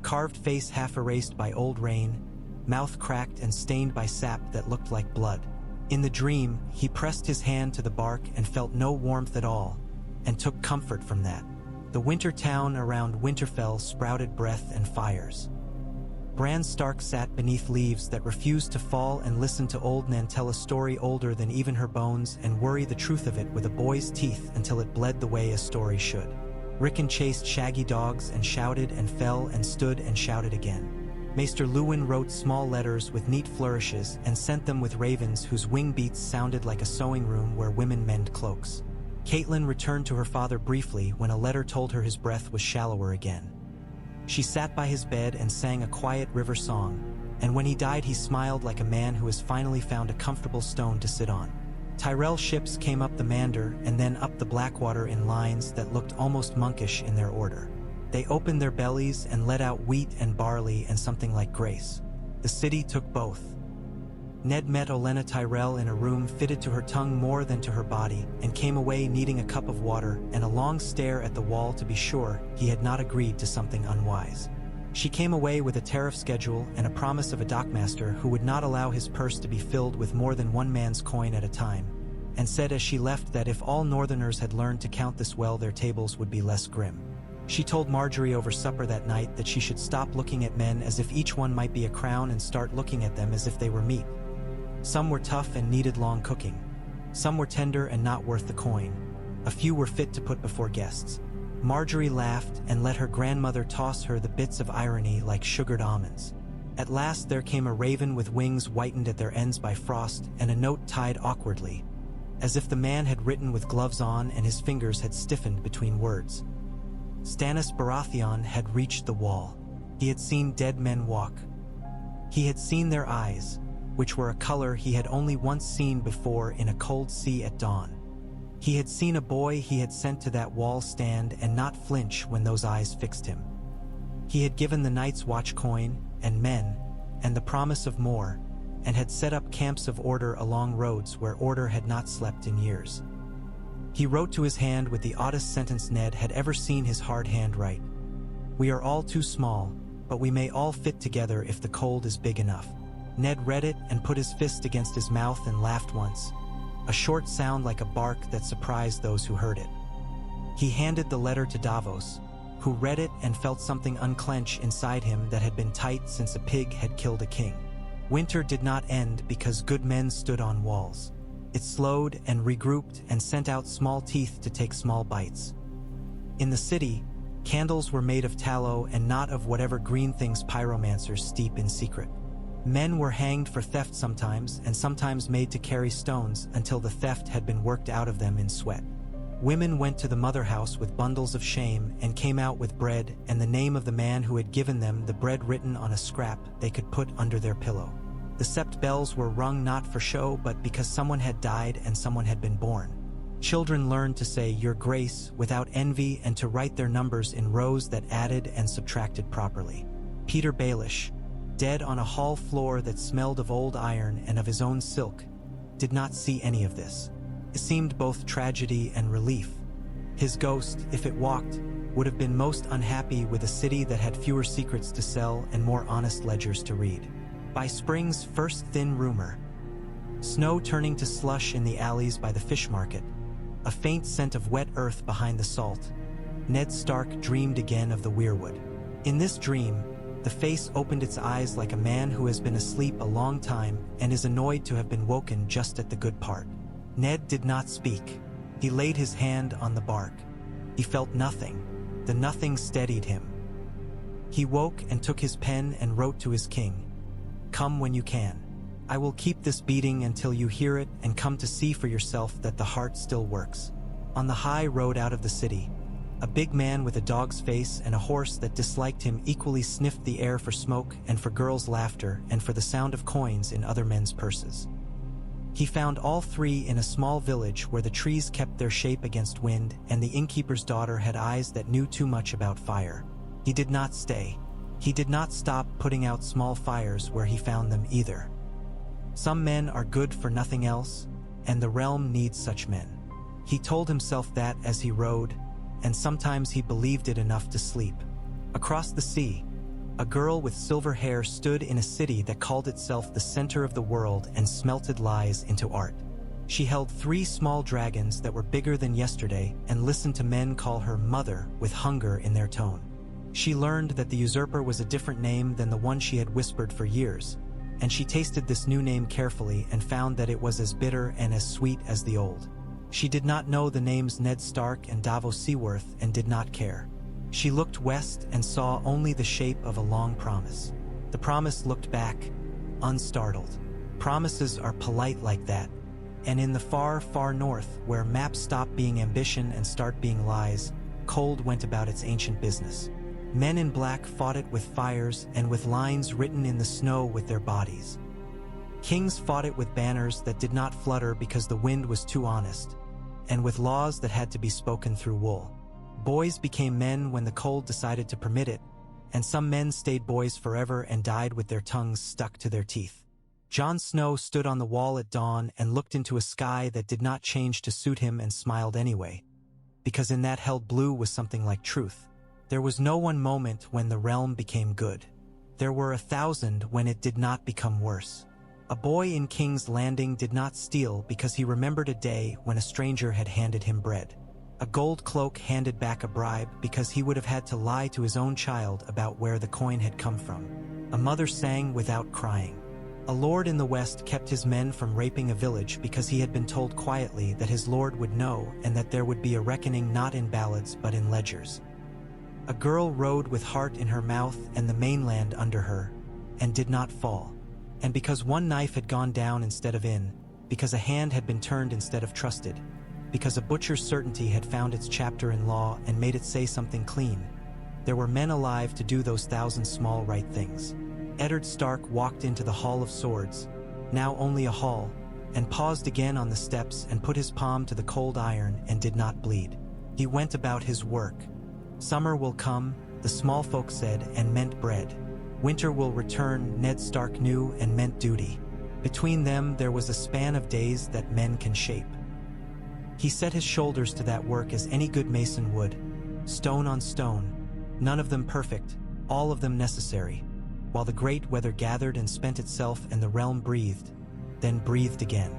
Carved face half erased by old rain, mouth cracked and stained by sap that looked like blood. In the dream, he pressed his hand to the bark and felt no warmth at all, and took comfort from that. The winter town around Winterfell sprouted breath and fires. Bran Stark sat beneath leaves that refused to fall and listened to old Nan tell a story older than even her bones and worry the truth of it with a boy's teeth until it bled the way a story should. Rickon chased shaggy dogs and shouted and fell and stood and shouted again. Maester Luwin wrote small letters with neat flourishes and sent them with ravens whose wing beats sounded like a sewing room where women mend cloaks. Catelyn returned to her father briefly when a letter told her his breath was shallower again. She sat by his bed and sang a quiet river song, and when he died he smiled like a man who has finally found a comfortable stone to sit on. Tyrell ships came up the Mander and then up the Blackwater in lines that looked almost monkish in their order. They opened their bellies and let out wheat and barley and something like grace. The city took both. Ned met Olenna Tyrell in a room fitted to her tongue more than to her body, and came away needing a cup of water and a long stare at the wall to be sure he had not agreed to something unwise. She came away with a tariff schedule and a promise of a dockmaster who would not allow his purse to be filled with more than one man's coin at a time, and said as she left that if all Northerners had learned to count this well, their tables would be less grim. She told Marjorie over supper that night that she should stop looking at men as if each one might be a crown and start looking at them as if they were meat. Some were tough and needed long cooking. Some were tender and not worth the coin. A few were fit to put before guests. Marjorie laughed and let her grandmother toss her the bits of irony like sugared almonds. At last there came a raven with wings whitened at their ends by frost and a note tied awkwardly, as if the man had written with gloves on and his fingers had stiffened between words. Stannis Baratheon had reached the wall. He had seen dead men walk. He had seen their eyes, which were a color he had only once seen before in a cold sea at dawn. He had seen a boy he had sent to that wall stand and not flinch when those eyes fixed him. He had given the Night's Watch coin, and men, and the promise of more, and had set up camps of order along roads where order had not slept in years. He wrote to his hand with the oddest sentence Ned had ever seen his hard hand write. "We are all too small, but we may all fit together if the cold is big enough." Ned read it and put his fist against his mouth and laughed once, a short sound like a bark that surprised those who heard it. He handed the letter to Davos, who read it and felt something unclench inside him that had been tight since a pig had killed a king. Winter did not end because good men stood on walls. It slowed and regrouped and sent out small teeth to take small bites. In the city, candles were made of tallow and not of whatever green things pyromancers steep in secret. Men were hanged for theft sometimes, and sometimes made to carry stones until the theft had been worked out of them in sweat. Women went to the mother house with bundles of shame and came out with bread and the name of the man who had given them the bread written on a scrap they could put under their pillow. The Sept bells were rung not for show but because someone had died and someone had been born. Children learned to say "Your Grace" without envy and to write their numbers in rows that added and subtracted properly. Peter Baelish, dead on a hall floor that smelled of old iron and of his own silk, did not see any of this. It seemed both tragedy and relief. His ghost, if it walked, would have been most unhappy with a city that had fewer secrets to sell and more honest ledgers to read. By spring's first thin rumor, snow turning to slush in the alleys by the fish market, a faint scent of wet earth behind the salt, Ned Stark dreamed again of the weirwood. In this dream, the face opened its eyes like a man who has been asleep a long time and is annoyed to have been woken just at the good part. Ned did not speak. He laid his hand on the bark. He felt nothing. The nothing steadied him. He woke and took his pen and wrote to his king. "Come when you can. I will keep this beating until you hear it and come to see for yourself that the heart still works." On the high road out of the city, a big man with a dog's face and a horse that disliked him equally sniffed the air for smoke and for girls' laughter and for the sound of coins in other men's purses. He found all three in a small village where the trees kept their shape against wind and the innkeeper's daughter had eyes that knew too much about fire. He did not stay. He did not stop putting out small fires where he found them either. Some men are good for nothing else, and the realm needs such men. He told himself that as he rode, and sometimes he believed it enough to sleep. Across the sea, a girl with silver hair stood in a city that called itself the center of the world and smelted lies into art. She held 3 small dragons that were bigger than yesterday and listened to men call her mother with hunger in their tone. She learned that the usurper was a different name than the one she had whispered for years, and she tasted this new name carefully and found that it was as bitter and as sweet as the old. She did not know the names Ned Stark and Davos Seaworth and did not care. She looked west and saw only the shape of a long promise. The promise looked back, unstartled. Promises are polite like that. And in the far, far north, where maps stop being ambition and start being lies, cold went about its ancient business. Men in black fought it with fires and with lines written in the snow with their bodies. Kings fought it with banners that did not flutter because the wind was too honest, and with laws that had to be spoken through wool. Boys became men when the cold decided to permit it, and some men stayed boys forever and died with their tongues stuck to their teeth. Jon Snow stood on the wall at dawn and looked into a sky that did not change to suit him and smiled anyway, because in that held blue was something like truth. There was no one moment when the realm became good. There were 1,000 when it did not become worse. A boy in King's Landing did not steal because he remembered a day when a stranger had handed him bread. A gold cloak handed back a bribe because he would have had to lie to his own child about where the coin had come from. A mother sang without crying. A lord in the West kept his men from raping a village because he had been told quietly that his lord would know and that there would be a reckoning not in ballads but in ledgers. A girl rode with heart in her mouth and the mainland under her, and did not fall. And because one knife had gone down instead of in, because a hand had been turned instead of trusted, because a butcher's certainty had found its chapter in law and made it say something clean, there were men alive to do those 1,000 small right things. Eddard Stark walked into the Hall of Swords, now only a hall, and paused again on the steps and put his palm to the cold iron and did not bleed. He went about his work. Summer will come, the small folk said, and meant bread. Winter will return, Ned Stark knew, and meant duty. Between them there was a span of days that men can shape. He set his shoulders to that work as any good mason would, stone on stone, none of them perfect, all of them necessary, while the great weather gathered and spent itself and the realm breathed, then breathed again.